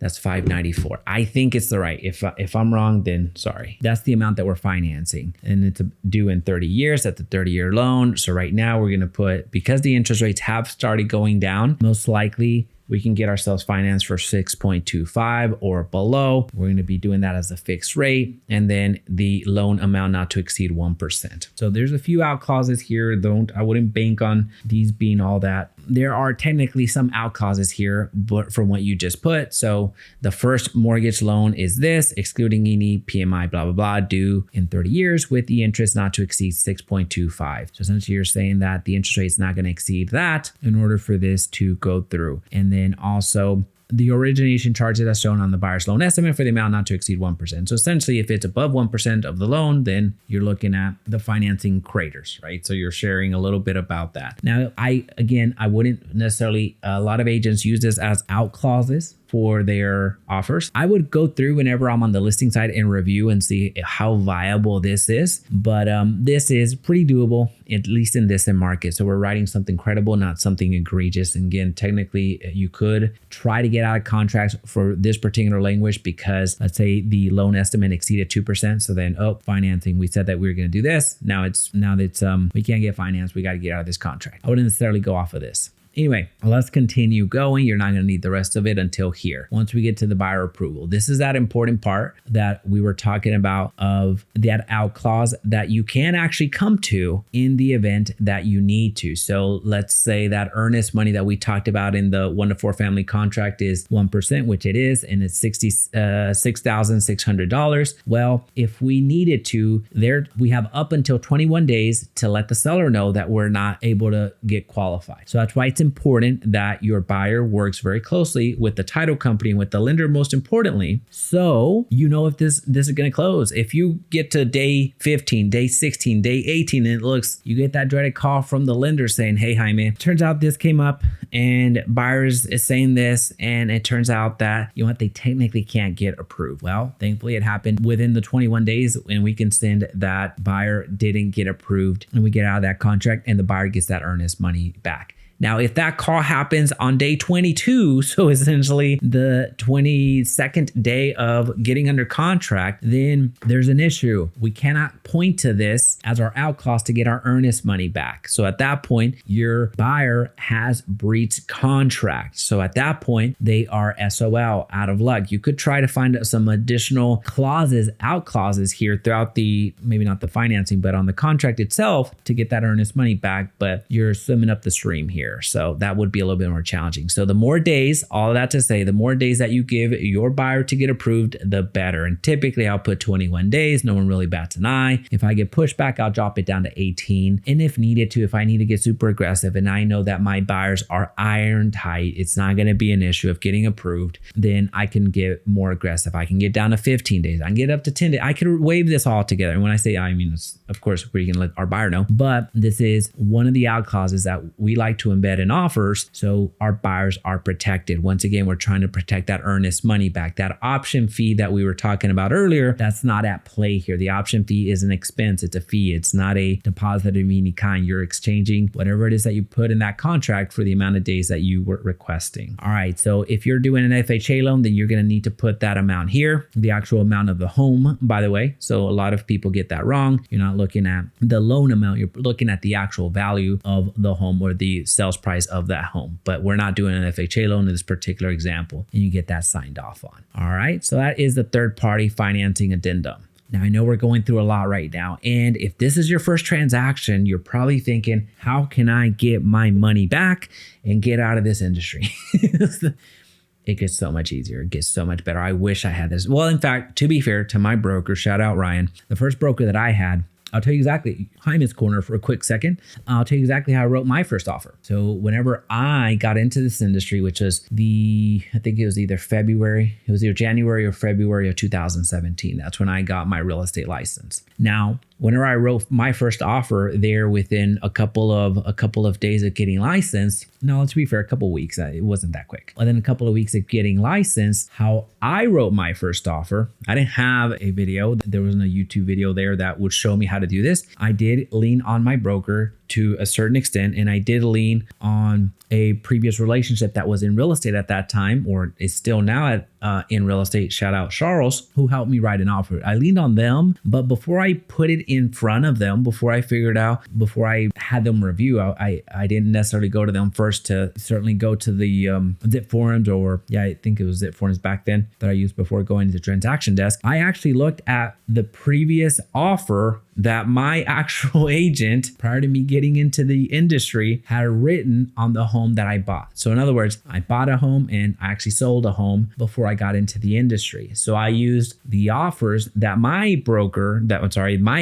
That's $594. I think it's the right. If I'm wrong, then sorry. That's the amount that we're financing, and it's due in 30 years. That's a 30-year loan. So right now we're going to put, because the interest rates have started going down, most likely we can get ourselves financed for 6.25 or below. We're going to be doing that as a fixed rate, and then the loan amount not to exceed 1%. So there's a few out clauses here. I wouldn't bank on these being all that. There are technically some out clauses here, but from what you just put. So the first mortgage loan is this, excluding any PMI, blah, blah, blah, due in 30 years with the interest not to exceed 6.25. So essentially you're saying that the interest rate is not going to exceed that in order for this to go through. And then also the origination charges as shown on the buyer's loan estimate for the amount not to exceed 1%. So essentially, if it's above 1% of the loan, then you're looking at the financing craters, right? So you're sharing a little bit about that. Now, I wouldn't necessarily, a lot of agents use this as out clauses for their offers. I would go through whenever I'm on the listing side and review and see how viable this is. But this is pretty doable, at least in this market. So we're writing something credible, not something egregious. And again, technically, you could try to get out of contracts for this particular language because let's say the loan estimate exceeded 2%. So then, financing, we said that we were going to do this. Now that we can't get financed, we got to get out of this contract. I wouldn't necessarily go off of this. Anyway, let's continue going. You're not going to need the rest of it until here. Once we get to the buyer approval, this is that important part that we were talking about of that out clause that you can actually come to in the event that you need to. So let's say that earnest money that we talked about in the 1 to 4 family contract is 1%, which it is, and it's $6,600. Well, if we needed to, we have up until 21 days to let the seller know that we're not able to get qualified. So that's why it's important that your buyer works very closely with the title company and with the lender, most importantly, so you know if this is going to close. If you get to day 15, day 16, day 18, and you get that dreaded call from the lender saying, hey, Jaime, turns out this came up and buyers is saying this, and it turns out that, they technically can't get approved. Well, thankfully it happened within the 21 days and we can send that buyer didn't get approved and we get out of that contract and the buyer gets that earnest money back. Now, if that call happens on day 22, so essentially the 22nd day of getting under contract, then there's an issue. We cannot point to this as our out clause to get our earnest money back. So at that point, your buyer has breached contract. So at that point, they are SOL, out of luck. You could try to find some additional clauses, out clauses here throughout maybe not the financing, but on the contract itself to get that earnest money back, but you're swimming up the stream here. So that would be a little bit more challenging. So the more days, all of that to say, the more days that you give your buyer to get approved, the better. And typically I'll put 21 days. No one really bats an eye. If I get pushback, I'll drop it down to 18. And if needed to, if I need to get super aggressive and I know that my buyers are iron tight, it's not going to be an issue of getting approved, then I can get more aggressive. I can get down to 15 days. I can get up to 10 days. I could waive this all together. And when I say I mean, of course, we can let our buyer know, but this is one of the out clauses that we like to embed in offers so our buyers are protected. Once again, we're trying to protect that earnest money back. That option fee that we were talking about earlier, that's not at play here. The option fee is an expense. It's a fee. It's not a deposit of any kind. You're exchanging whatever it is that you put in that contract for the amount of days that you were requesting. All right. So if you're doing an FHA loan, then you're going to need to put that amount here, the actual amount of the home, by the way. So a lot of people get that wrong. You're not looking at the loan amount. You're looking at the actual value of the home or the sales price of that home. But we're not doing an FHA loan in this particular example, and you get that signed off on. All right. So that is the third party financing addendum. Now, I know we're going through a lot right now. And if this is your first transaction, you're probably thinking, how can I get my money back and get out of this industry? It gets so much easier. It gets so much better. I wish I had this. Well, in fact, to be fair to my broker, shout out Ryan, the first broker that I had, I'll tell you exactly, Jaime's corner for a quick second. I'll tell you exactly how I wrote my first offer. So whenever I got into this industry, which was I think it was either January or February of 2017. That's when I got my real estate license. Now, whenever I wrote my first offer there within a couple of days of getting licensed, no, to be fair, a couple of weeks, it wasn't that quick. And then a couple of weeks of getting licensed, how I wrote my first offer, I didn't have a video. There wasn't a YouTube video there that would show me how to do this. I did lean on my broker to a certain extent. And I did lean on a previous relationship that was in real estate at that time, or is still now in real estate. Shout out Charles, who helped me write an offer. I leaned on them, but before I put it in front of them, before I had them review, I didn't necessarily go to them first to certainly go to the Zip forums, or I think it was Zip forums back then that I used before going to the transaction desk. I actually looked at the previous offer that my actual agent, prior to me getting into the industry, had written on the home that I bought. So in other words, I bought a home and I actually sold a home before I got into the industry. So I used the offers that my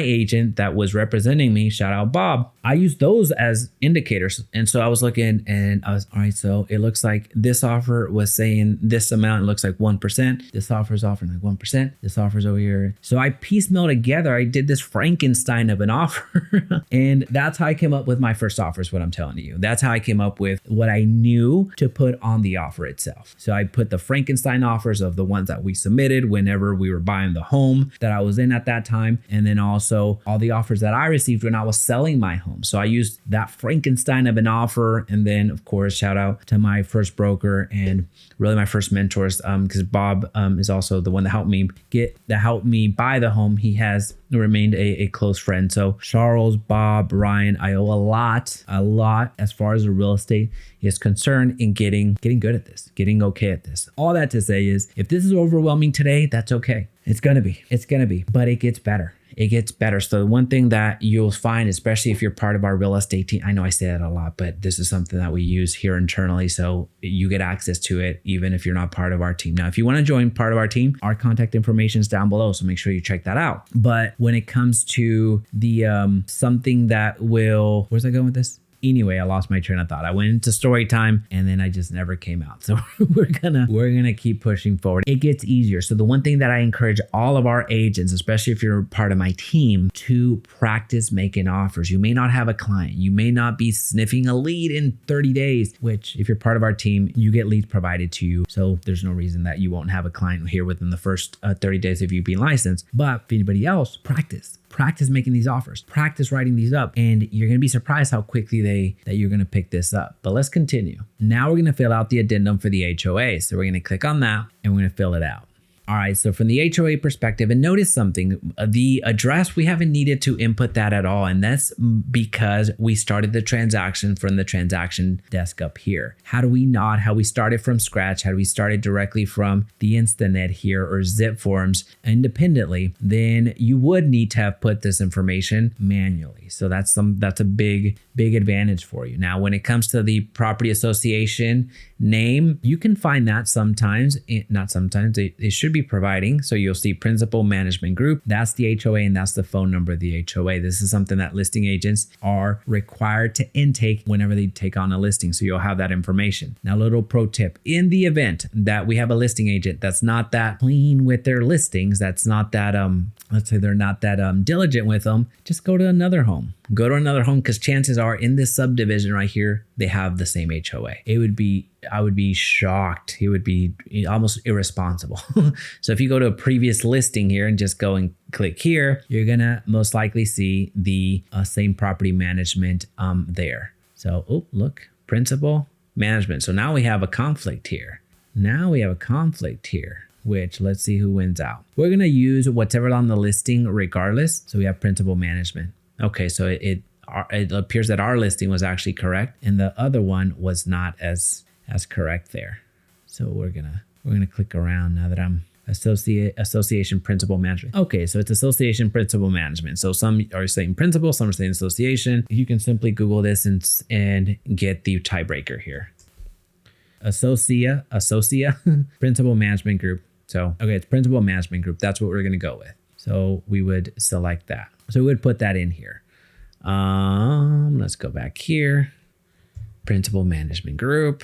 agent that was representing me, shout out Bob, I used those as indicators. And so I was looking and I was, all right, so it looks like this offer was saying this amount, it looks like 1%. This offer is offering like 1%. This offer's over here. So I piecemeal together, I did this Frankenstein of an offer. And that's how I came up with my first offer, is what I'm telling you. That's how I came up with what I knew to put on the offer itself. So I put the Frankenstein offers of the ones that we submitted whenever we were buying the home that I was in at that time. And then also all the offers that I received when I was selling my home. So I used that Frankenstein of an offer. And then of course, shout out to my first broker and really my first mentors, because Bob is also the one that helped me buy the home. He has remained a close friend. So Charles, Bob, Ryan, I owe a lot as far as the real estate is concerned in getting good at this, getting okay at this. All that to say is, if this is overwhelming today, that's okay. It's gonna be, but it gets better. It gets better. So the one thing that you'll find, especially if you're part of our real estate team, I know I say that a lot, but this is something that we use here internally. So you get access to it, even if you're not part of our team. Now, if you want to join part of our team, our contact information is down below. So make sure you check that out. But when it comes to the something that will, where's I going with this? Anyway, I lost my train of thought. I went into story time and then I just never came out. So we're gonna keep pushing forward. It gets easier. So the one thing that I encourage all of our agents, especially if you're part of my team, to practice making offers. You may not have a client. You may not be sniffing a lead in 30 days, which if you're part of our team, you get leads provided to you. So there's no reason that you won't have a client here within the first 30 days of you being licensed. But for anybody else, practice making these offers, practice writing these up, and you're going to be surprised how quickly that you're going to pick this up. But let's continue. Now we're going to fill out the addendum for the HOA. So we're going to click on that and we're going to fill it out. All right, so from the HOA perspective, and notice something, the address, we haven't needed to input that at all. And that's because we started the transaction from the transaction desk up here. Had we not, how we started from scratch, had we started directly from the Instanet here or Zip forms independently, then you would need to have put this information manually. So that's a big advantage for you. Now, when it comes to the property association name, you can find that sometimes, not sometimes, it should be providing. So you'll see principal management group. That's the HOA and that's the phone number of the HOA. This is something that listing agents are required to intake whenever they take on a listing. So you'll have that information. Now, little pro tip, in the event that we have a listing agent that's not that clean with their listings, that's not that, let's say they're not that diligent with them, just go to another home. Go to another home, because chances are in this subdivision right here, they have the same HOA. I would be shocked. It would be almost irresponsible. So if you go to a previous listing here and just go and click here, you're gonna most likely see the same property management there. So, oh, look, principal management. So now we have a conflict here. Which, let's see who wins out. We're gonna use whatever on the listing regardless. So we have principal management. Okay, so it appears that our listing was actually correct and the other one was not as correct there. So we're gonna click around now that I'm association principal management. Okay, so it's association principal management. So some are saying principal, some are saying association. You can simply Google this and get the tiebreaker here. Associa, principal management group. So, okay, it's principal management group. That's what we're going to go with. So we would select that. So we would put that in here. Let's go back here. Principal management group.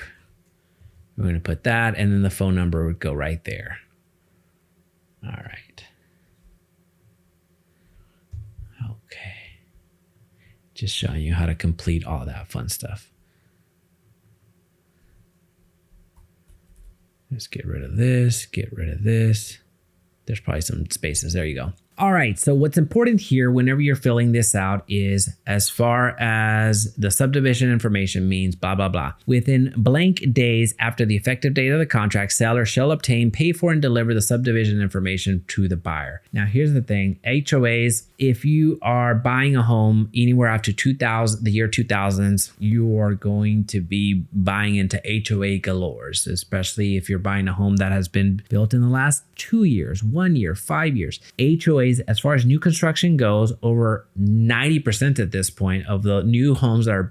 We're going to put that, and then the phone number would go right there. All right. Okay. Just showing you how to complete all that fun stuff. Let's get rid of this, get rid of this. There's probably some spaces. There you go. All right, so what's important here whenever you're filling this out is as far as the subdivision information means blah, blah, blah. Within blank days after the effective date of the contract, seller shall obtain, pay for, and deliver the subdivision information to the buyer. Now, here's the thing. HOAs, if you are buying a home anywhere after the year 2000s, you are going to be buying into HOA galores, especially if you're buying a home that has been built in the last 2 years, 1 year, 5 years. HOAs, as far as new construction goes, over 90% at this point of the new homes that are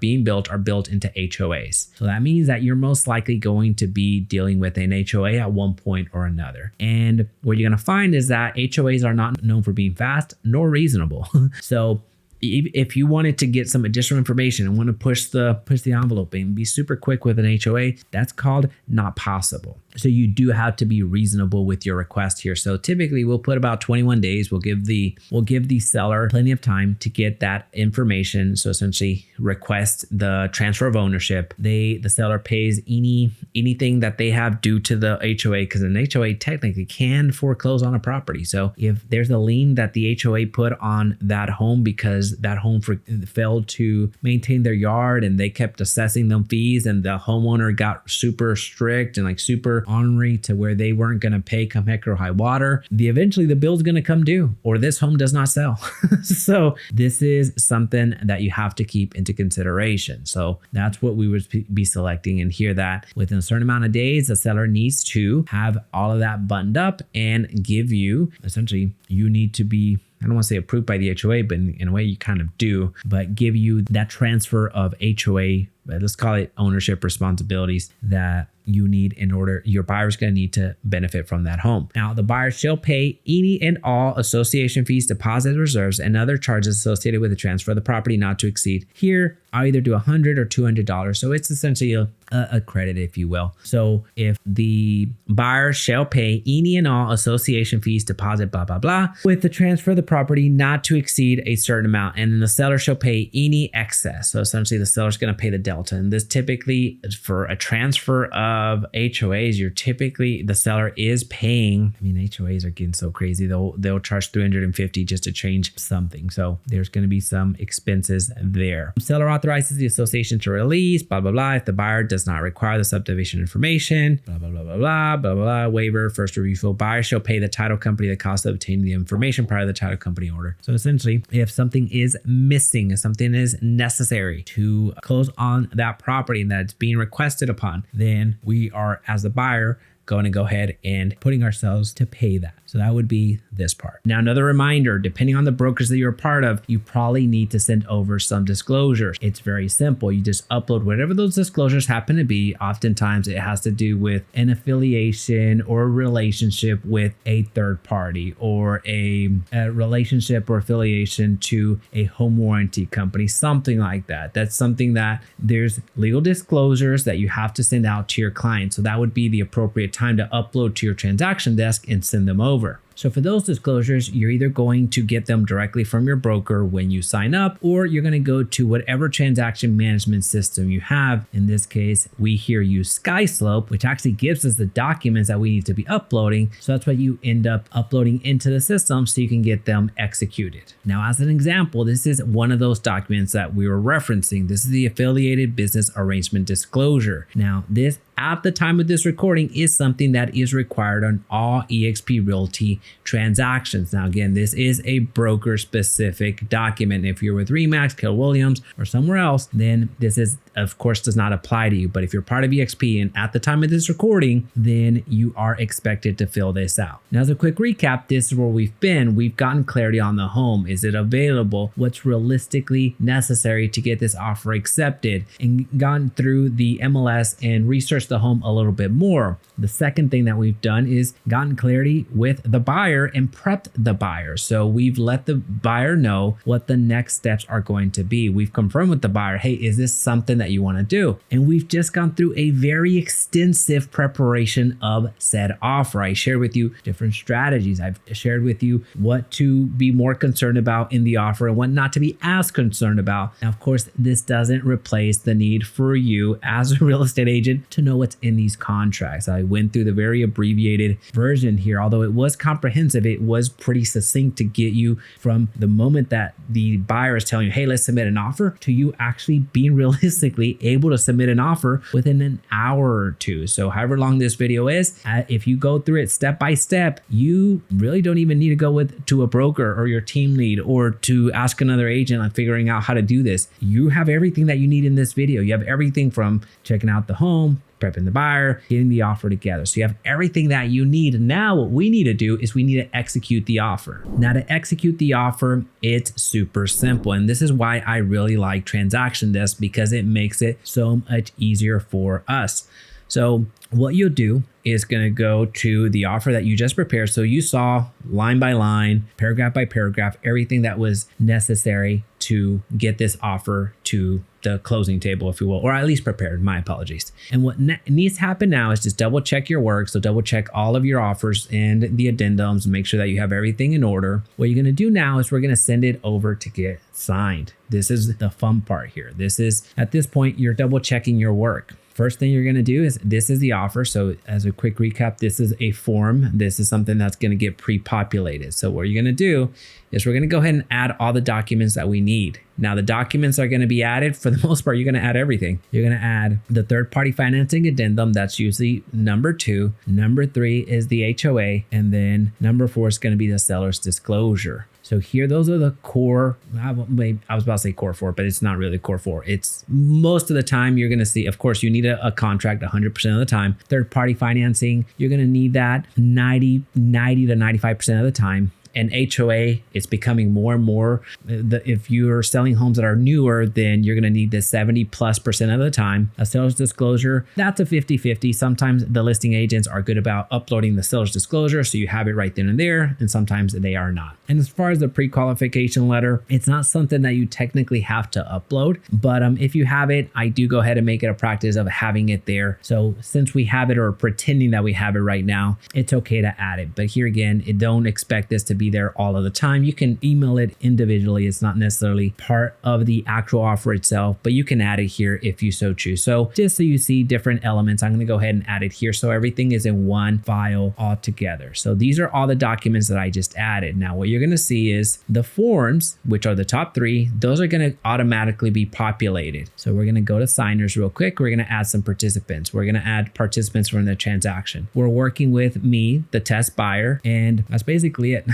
built into HOAs. So that means that you're most likely going to be dealing with an HOA at one point or another. And what you're going to find is that HOAs are not known for being fast nor reasonable. So if you wanted to get some additional information and want to push the envelope and be super quick with an HOA, that's called not possible. So you do have to be reasonable with your request here. So typically we'll put about 21 days. We'll give the seller plenty of time to get that information. So essentially request the transfer of ownership. The seller pays anything that they have due to the HOA, because an HOA technically can foreclose on a property. So if there's a lien that the HOA put on that home because that home failed to maintain their yard and they kept assessing them fees, and the homeowner got super strict and like super ornery to where they weren't going to pay come heck or high water, eventually the bill's going to come due or this home does not sell. So this is something that you have to keep into consideration. So that's what we would be selecting, and hear that within a certain amount of days, the seller needs to have all of that buttoned up and give you, essentially, you need to be, I don't want to say approved by the HOA, but in a way you kind of do, but give you that transfer of HOA, let's call it ownership responsibilities, that you need in order, your buyer's going to need to benefit from that home. Now, the buyer shall pay any and all association fees, deposit reserves, and other charges associated with the transfer of the property not to exceed. Here, I'll either do $100 or $200. So it's essentially a credit, if you will. So if the buyer shall pay any and all association fees, deposit, blah, blah, blah, with the transfer of the property not to exceed a certain amount, and then the seller shall pay any excess. So essentially the seller's going to pay the delta. And this typically, for a transfer of HOAs, the seller is paying, I mean, HOAs are getting so crazy. They'll charge $350 just to change something. So there's going to be some expenses there. Seller authorizes the association to release, blah, blah, blah, if the buyer does not require the subdivision information, blah, blah, blah, blah, blah, blah, blah, waiver, first review full. Buyer shall pay the title company the cost of obtaining the information prior to the title company order. So essentially, if something is missing, if something is necessary to close on that property and that's being requested upon, then we are, as the buyer, going to go ahead and putting ourselves to pay that. So that would be this part. Now, another reminder, depending on the brokers that you're a part of, you probably need to send over some disclosures. It's very simple. You just upload whatever those disclosures happen to be. Oftentimes it has to do with an affiliation or a relationship with a third party, or a relationship or affiliation to a home warranty company, something like that. That's something that there's legal disclosures that you have to send out to your client. So that would be the appropriate time to upload to your transaction desk and send them over. So for those disclosures, you're either going to get them directly from your broker when you sign up, or you're going to go to whatever transaction management system you have. In this case, we here use SkySlope, which actually gives us the documents that we need to be uploading. So that's what you end up uploading into the system so you can get them executed. Now, as an example, this is one of those documents that we were referencing. This is the affiliated business arrangement disclosure. Now, this at the time of this recording is something that is required on all eXp Realty transactions. Now, again, this is a broker specific document. If you're with Remax, Keller Williams, or somewhere else, then this is, of course, does not apply to you. But if you're part of eXp and at the time of this recording, then you are expected to fill this out. Now, as a quick recap, this is where we've been. We've gotten clarity on the home. Is it available? What's realistically necessary to get this offer accepted? And gone through the MLS and researched the home a little bit more. The second thing that we've done is gotten clarity with the buyer and prepped the buyer. So we've let the buyer know what the next steps are going to be. We've confirmed with the buyer, hey, is this something that you want to do? And we've just gone through a very extensive preparation of said offer. I shared with you different strategies. I've shared with you what to be more concerned about in the offer and what not to be as concerned about. Now, of course, this doesn't replace the need for you as a real estate agent to know what's in these contracts. I went through the very abbreviated version here. Although it was comprehensive, it was pretty succinct to get you from the moment that the buyer is telling you, hey, let's submit an offer, to you actually being realistically able to submit an offer within an hour or two. So however long this video is, if you go through it step by step, you really don't even need to go to a broker or your team lead or to ask another agent on figuring out how to do this. You have everything that you need in this video. You have everything from checking out the home, prepping the buyer, getting the offer together. So you have everything that you need. Now what we need to do is we need to execute the offer. Now to execute the offer, it's super simple. And this is why I really like Transaction Desk, because it makes it so much easier for us. So what you'll do is going to go to the offer that you just prepared. So you saw line by line, paragraph by paragraph, everything that was necessary to get this offer to the closing table, if you will, or at least prepared. My apologies. And what needs to happen now is just double check your work. So double check all of your offers and the addendums, make sure that you have everything in order. What you're going to do now is we're going to send it over to get signed. This is the fun part here. This is, at this point, you're double checking your work. First thing you're going to do is, this is the offer. So as a quick recap, this is a form. This is something that's going to get pre-populated. So what you're going to do is we're going to go ahead and add all the documents that we need. Now the documents are going to be added. For the most part, you're going to add everything. You're going to add the third-party financing addendum. That's usually number 2. Number 3 is the HOA. And then number 4 is going to be the seller's disclosure. So here, those are the core, I was about to say core 4, but it's not really core 4. It's most of the time you're going to see, of course, you need a contract 100% of the time. Third-party financing, you're going to need that 90 to 95% of the time. And HOA, it's becoming more and more. If you're selling homes that are newer, then you're going to need this 70+% of the time. A seller's disclosure, that's a 50-50. Sometimes the listing agents are good about uploading the seller's disclosure, so you have it right then and there, and sometimes they are not. And as far as the pre-qualification letter, it's not something that you technically have to upload, but if you have it, I do go ahead and make it a practice of having it there. So since we have it, or pretending that we have it right now, it's okay to add it. But here again, don't expect this to be there all of the time. You can email it individually. It's not necessarily part of the actual offer itself, but you can add it here if you so choose. So just so you see different elements, I'm going to go ahead and add it here. So everything is in one file all together. So these are all the documents that I just added. Now what you're going to see is the forms, which are the top 3, those are going to automatically be populated. So we're going to go to signers real quick. We're going to add some participants. We're going to add participants from the transaction. We're working with me, the test buyer, and that's basically it.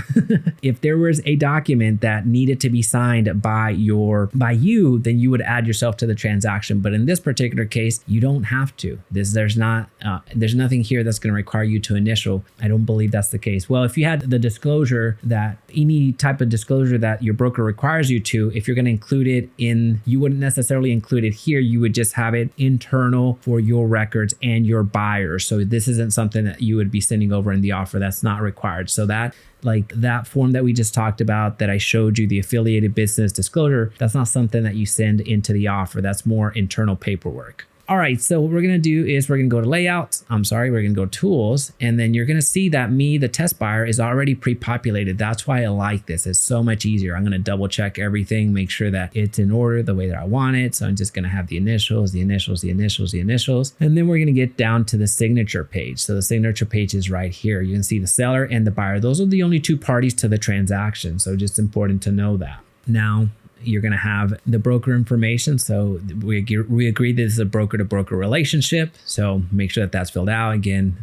If there was a document that needed to be signed by you, then you would add yourself to the transaction. But in this particular case, you don't have to. There's nothing here that's going to require you to initial. I don't believe that's the case. Well, if you had the disclosure, that any type of disclosure that your broker requires you to, if you're going to include it in, you wouldn't necessarily include it here. You would just have it internal for your records and your buyers. So this isn't something that you would be sending over in the offer. That's not required. So that, like that form that we just talked about, that I showed you, the affiliated business disclosure, that's not something that you send into the offer. That's more internal paperwork. All right, so what we're gonna do is we're gonna go to layout. We're gonna go tools, and then you're gonna see that me, the test buyer, is already pre-populated. That's why I like this. It's so much easier. I'm gonna double check everything, make sure that it's in order the way that I want it. So I'm just gonna have the initials, and then we're gonna get down to the signature page. So the signature page is right here. You can see the seller and the buyer. Those are the only 2 parties to the transaction. So just important to know that. Now, you're going to have the broker information. So we agree this is a broker to broker relationship. So make sure that that's filled out. Again,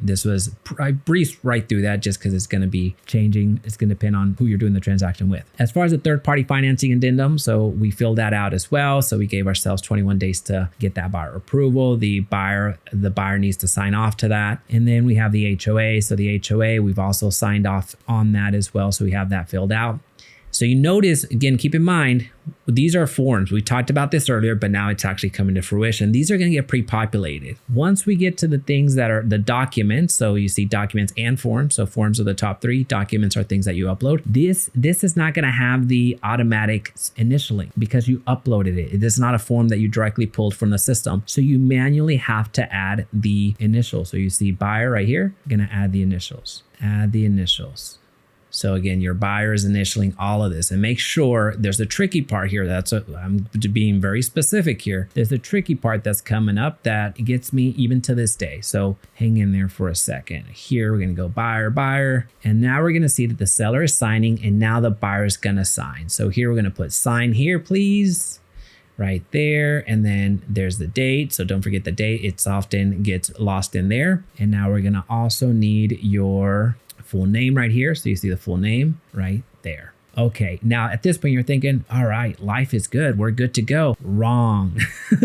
I breezed right through that just because it's going to be changing. It's going to depend on who you're doing the transaction with. As far as the third party financing addendum, so we filled that out as well. So we gave ourselves 21 days to get that buyer approval. The buyer needs to sign off to that. And then we have the HOA. So the HOA, we've also signed off on that as well. So we have that filled out. So you notice, again, keep in mind, these are forms. We talked about this earlier, but now it's actually coming to fruition. These are going to get pre-populated. Once we get to the things that are the documents, so you see documents and forms. So forms are the top 3. Documents are things that you upload. This is not going to have the automatic initialing because you uploaded it. It is not a form that you directly pulled from the system. So you manually have to add the initials. So you see buyer right here, going to add the initials. Add the initials. So again, your buyer is initialing all of this, and make sure there's a tricky part here. I'm being very specific here. There's a tricky part that's coming up that gets me even to this day. So hang in there for a second. Here we're going to go buyer, and now we're going to see that the seller is signing, and now the buyer is going to sign. So here we're going to put sign here, please. Right there, and then there's the date, so don't forget the date. It's often gets lost in there. And now we're gonna also need your full name right here, so you see the full name right there. Okay, now at this point you're thinking, all right, life is good, we're good to go. Wrong.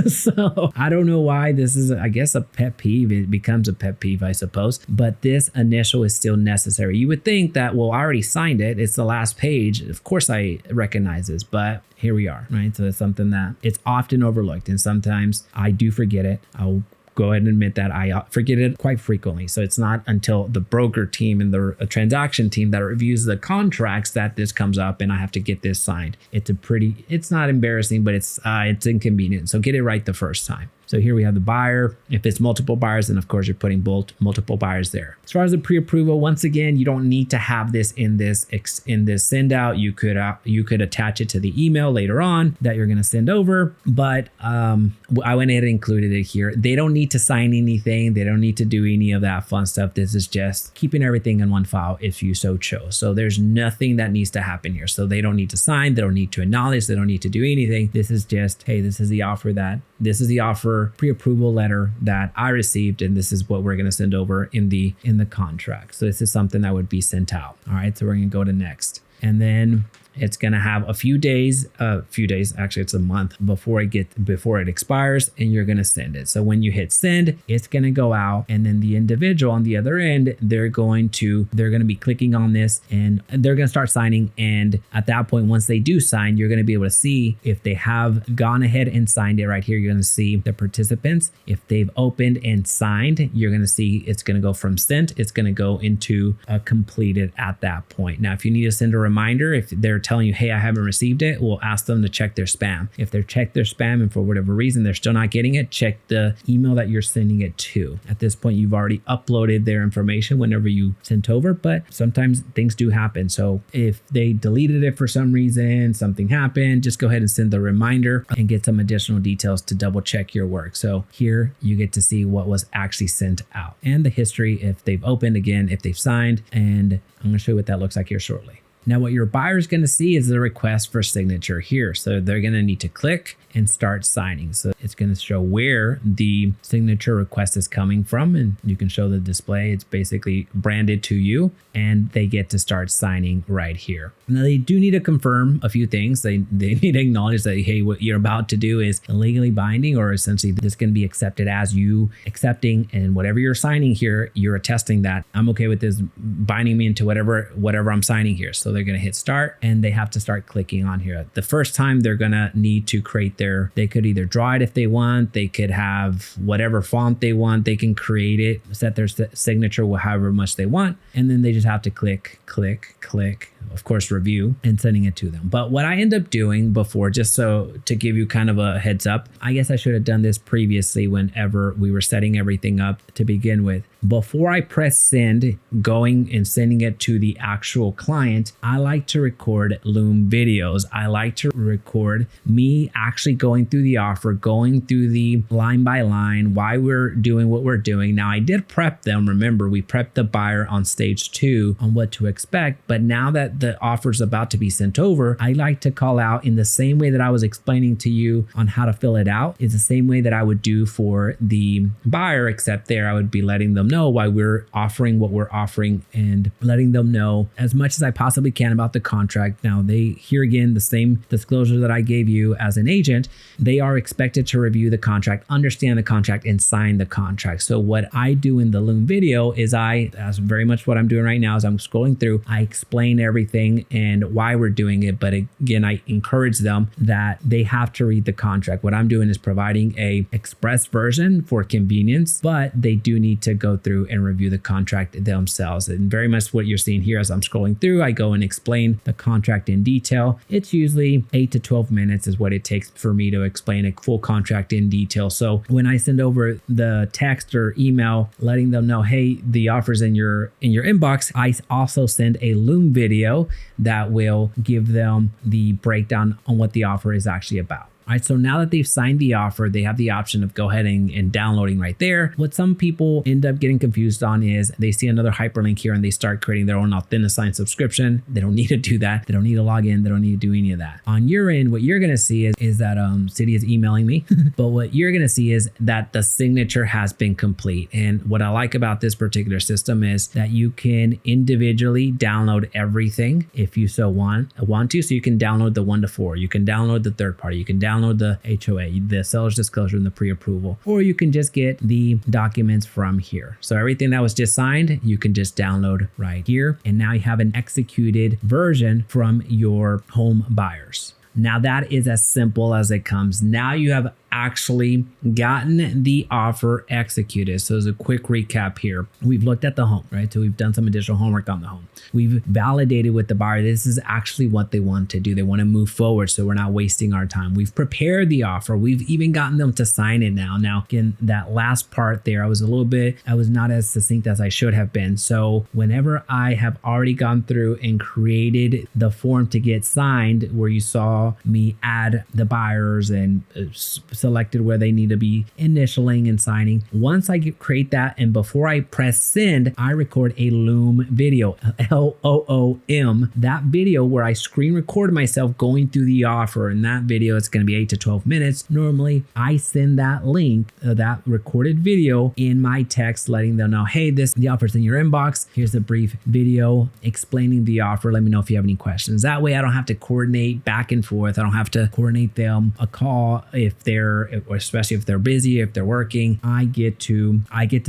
So I don't know why this is, I guess, a pet peeve. It becomes a pet peeve, I suppose, but this initial is still necessary. You would think that, well, I already signed it, it's the last page, of course I recognize this, but here we are, right? So it's something that it's often overlooked, and sometimes I do forget it. I'll go ahead and admit that I forget it quite frequently. So it's not until the broker team and the transaction team that reviews the contracts that this comes up and I have to get this signed. It's not embarrassing, but it's inconvenient. So get it right the first time. So here we have the buyer. If it's multiple buyers, then of course you're putting multiple buyers there. As far as the pre-approval, once again, you don't need to have this in this send out. You could attach it to the email later on that you're going to send over. But I went ahead and included it here. They don't need to sign anything. They don't need to do any of that fun stuff. This is just keeping everything in one file if you so chose. So there's nothing that needs to happen here. So they don't need to sign. They don't need to acknowledge. They don't need to do anything. This is just, hey, this is the offer pre-approval letter that I received, and this is what we're going to send over in the contract. So this is something that would be sent out. All right, so we're going to go to next, and then it's going to have a few days, actually it's a month before it expires, and you're going to send it. So when you hit send, it's going to go out, and then the individual on the other end, they're going to be clicking on this, and they're going to start signing. And at that point, once they do sign, you're going to be able to see if they have gone ahead and signed it. Right here, you're going to see the participants. If they've opened and signed, you're going to see it's going to go from sent, it's going to go into completed at that point. Now, if you need to send a reminder, if they're telling you, hey, I haven't received it, we'll ask them to check their spam. If they're checked their spam and for whatever reason they're still not getting it, check the email that you're sending it to. At this point, you've already uploaded their information whenever you sent over, but sometimes things do happen. So if they deleted it for some reason, something happened, just go ahead and send the reminder and get some additional details to double check your work. So here you get to see what was actually sent out and the history, if they've opened, again, if they've signed, and I'm going to show you what that looks like here shortly. Now, what your buyer is going to see is the request for signature here. So they're going to need to click and start signing. So it's going to show where the signature request is coming from, and you can show the display. It's basically branded to you, and they get to start signing right here. Now, they do need to confirm a few things. They need to acknowledge that, hey, what you're about to do is legally binding, or essentially this can be accepted as you accepting, and whatever you're signing here, you're attesting that I'm okay with this binding me into whatever I'm signing here. So they're going to hit start, and they have to start clicking on here. The first time they're going to need to create they could either draw it if they want, they could have whatever font they want, they can create it, set their signature however much they want, and then they just have to click, of course, review, and sending it to them. But what I end up doing before, just so to give you kind of a heads up, I guess I should have done this previously whenever we were setting everything up to begin with. Before I press send, going and sending it to the actual client, I like to record Loom videos. I like to record me actually going through the offer, going through the line by line, why we're doing what we're doing. Now, I did prep them. Remember, we prepped the buyer on stage 2 on what to expect. But now that the offer is about to be sent over, I like to call out in the same way that I was explaining to you on how to fill it out. It's the same way that I would do for the buyer, except there I would be letting them know why we're offering what we're offering and letting them know as much as I possibly can about the contract. Now, here again, the same disclosure that I gave you as an agent, they are expected to review the contract, understand the contract, and sign the contract. So what I do in the Loom video is that's very much what I'm doing right now. As I'm scrolling through, I explain everything and why we're doing it. But again, I encourage them that they have to read the contract. What I'm doing is providing a express version for convenience, but they do need to go through and review the contract themselves. And very much what you're seeing here as I'm scrolling through, I go and explain the contract in detail. It's usually 8 to 12 minutes is what it takes for me to explain a full contract in detail. So when I send over the text or email letting them know, hey, the offer's in your inbox, I also send a Loom video that will give them the breakdown on what the offer is actually about. All right, so now that they've signed the offer, they have the option of go ahead and downloading right there. What some people end up getting confused on is they see another hyperlink here and they start creating their own Authenticign subscription. They don't need to do that. They don't need to log in. They don't need to do any of that. On your end, what you're going to see is that Citi is emailing me, but what you're going to see is that the signature has been complete. And what I like about this particular system is that you can individually download everything if you so want to. So you can download the 1 to 4. You can download the third party. You can download the HOA, the seller's disclosure, and the pre-approval, or you can just get the documents from here. So everything that was just signed, you can just download right here. And now you have an executed version from your home buyers. Now that is as simple as it comes. Now you have actually gotten the offer executed. So as a quick recap here, we've looked at the home, right? So we've done some additional homework on the home. We've validated with the buyer, this is actually what they want to do. They want to move forward, so we're not wasting our time. We've prepared the offer. We've even gotten them to sign it now. Now, again, that last part there, I was not as succinct as I should have been. So whenever I have already gone through and created the form to get signed, where you saw me add the buyers and selected where they need to be initialing and signing. Once I create that, and before I press send, I record a Loom video, LOOM, that video where I screen record myself going through the offer. And that video is going to be 8 to 12 minutes. Normally, I send that link, that recorded video in my text, letting them know, hey, the offer's in your inbox. Here's a brief video explaining the offer. Let me know if you have any questions. That way, I don't have to coordinate back and forth. I don't have to coordinate them a call especially if they're busy, if they're working. I get to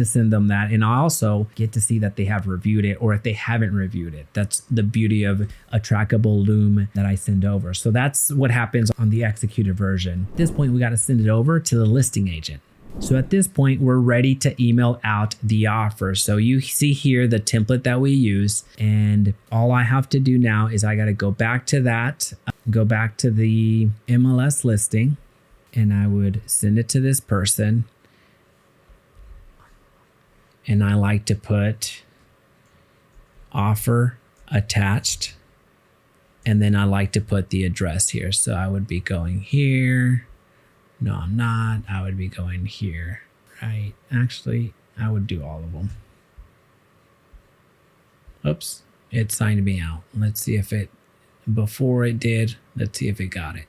send them that, and I also get to see that they have reviewed it, or if they haven't reviewed it. That's the beauty of a trackable Loom that I send over. So that's what happens on the executed version. At this point, we got to send it over to the listing agent. So at this point, we're ready to email out the offer. So you see here the template that we use, and all I have to do now is I got to go back to the MLS listing, and I would send it to this person. And I like to put offer attached. And then I like to put the address here. So I would be going here. No, I'm not. I would be going here, right? Actually, I would do all of them. Oops, it signed me out. Let's see if it, before it did, let's see if it got it.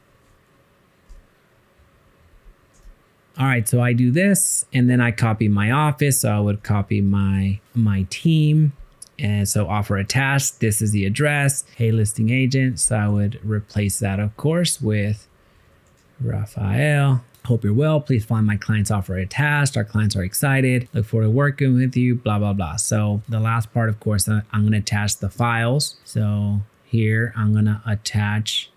All right, so I do this, and then I copy my office. So I would copy my team. And so offer attached, this is the address. Hey, listing agent. So I would replace that, of course, with Raphael. Hope you're well. Please find my client's offer attached. Our clients are excited. Look forward to working with you, blah, blah, blah. So the last part, of course, I'm going to attach the files. So here, I'm going to attach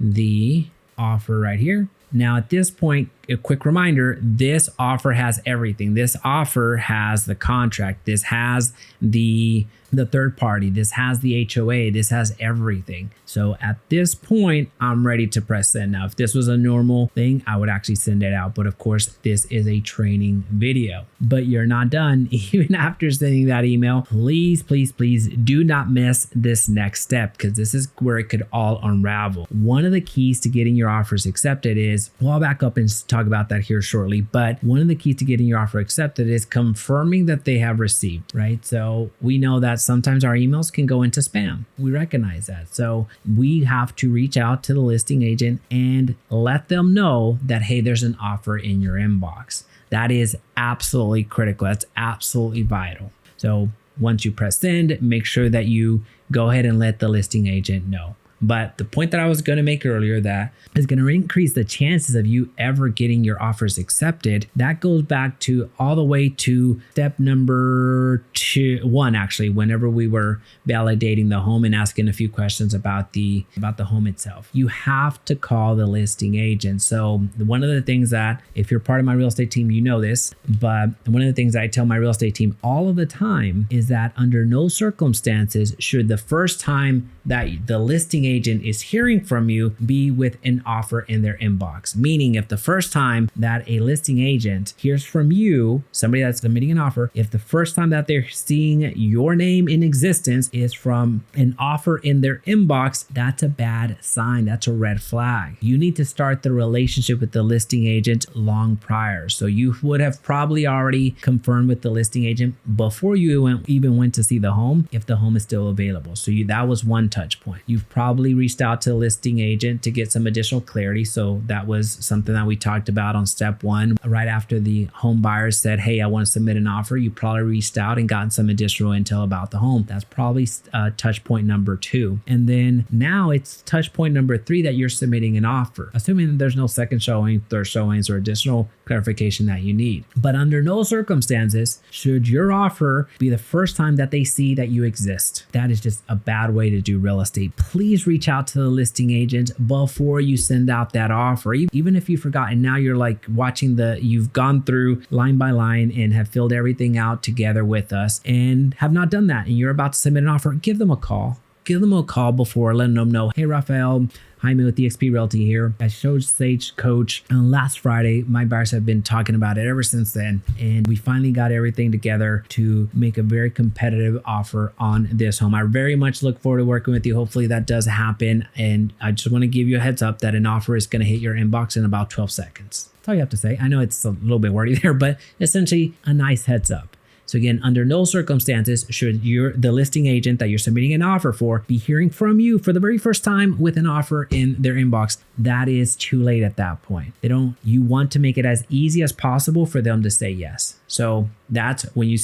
the offer right here. Now, at this point, a quick reminder, this offer has everything. This offer has the contract. This has the third party. This has the HOA. This has everything. So at this point, I'm ready to press send. Now, if this was a normal thing, I would actually send it out. But of course, this is a training video. But you're not done. Even after sending that email, please, please, please do not miss this next step, because this is where it could all unravel. One of the keys to getting your offers accepted is, well, I'll back up and talk about that here shortly. But one of the keys to getting your offer accepted is confirming that they have received, right? So we know that sometimes our emails can go into spam. We recognize that. So we have to reach out to the listing agent and let them know that, hey, there's an offer in your inbox. That is absolutely critical. That's absolutely vital. So once you press send, make sure that you go ahead and let the listing agent know. But the point that I was going to make earlier that is going to increase the chances of you ever getting your offers accepted, that goes back to all the way to step number 1, actually, whenever we were validating the home and asking a few questions about the home itself. You have to call the listing agent. So one of the things that, if you're part of my real estate team, you know this, but one of the things that I tell my real estate team all of the time is that under no circumstances should the first time that the listing agent is hearing from you be with an offer in their inbox. Meaning, if the first time that a listing agent hears from you, somebody that's submitting an offer, if the first time that they're seeing your name in existence is from an offer in their inbox, that's a bad sign. That's a red flag. You need to start the relationship with the listing agent long prior. So you would have probably already confirmed with the listing agent before you even went to see the home if the home is still available. So that was one touch point. You've probably reached out to the listing agent to get some additional clarity. So that was something that we talked about on step 1. Right after the home buyer said, hey, I want to submit an offer, you probably reached out and gotten some additional intel about the home. That's probably touch point number 2. And then now it's touch point number 3 that you're submitting an offer, assuming that there's no second showing, third showings, or additional clarification that you need. But under no circumstances should your offer be the first time that they see that you exist. That is just a bad way to do real estate. Please reach out to the listing agent before you send out that offer. Even if you forgot and now you're like watching you've gone through line by line and have filled everything out together with us and have not done that and you're about to submit an offer, give them a call. Give them a call before, letting them know, hey, Rafael, Jaime with eXp Realty here. I showed Sage Coach last Friday. My buyers have been talking about it ever since then. And we finally got everything together to make a very competitive offer on this home. I very much look forward to working with you. Hopefully that does happen. And I just want to give you a heads up that an offer is going to hit your inbox in about 12 seconds. That's all you have to say. I know it's a little bit wordy there, but essentially a nice heads up. So again, under no circumstances should the listing agent that you're submitting an offer for be hearing from you for the very first time with an offer in their inbox. That is too late at that point. You want to make it as easy as possible for them to say yes. So that's when you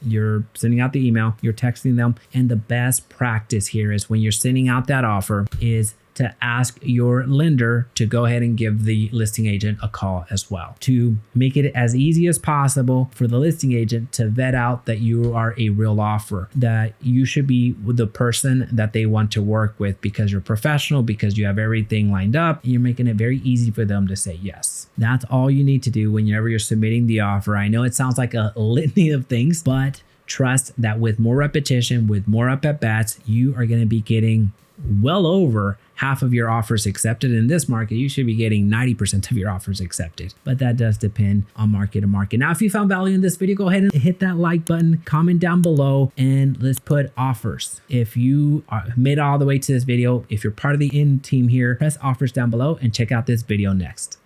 you're sending out the email, you're texting them. And the best practice here is when you're sending out that offer is to ask your lender to go ahead and give the listing agent a call as well, to make it as easy as possible for the listing agent to vet out that you are a real offer, that you should be the person that they want to work with because you're professional, because you have everything lined up, and you're making it very easy for them to say yes. That's all you need to do whenever you're submitting the offer. I know it sounds like a litany of things, but trust that with more repetition, with more at-bats, you are going to be getting well over half of your offers accepted. In this market, you should be getting 90% of your offers accepted, but that does depend on market to market. Now, if you found value in this video, go ahead and hit that like button, comment down below, and let's put offers. If you made it all the way to this video, if you're part of the in team here, press offers down below and check out this video next.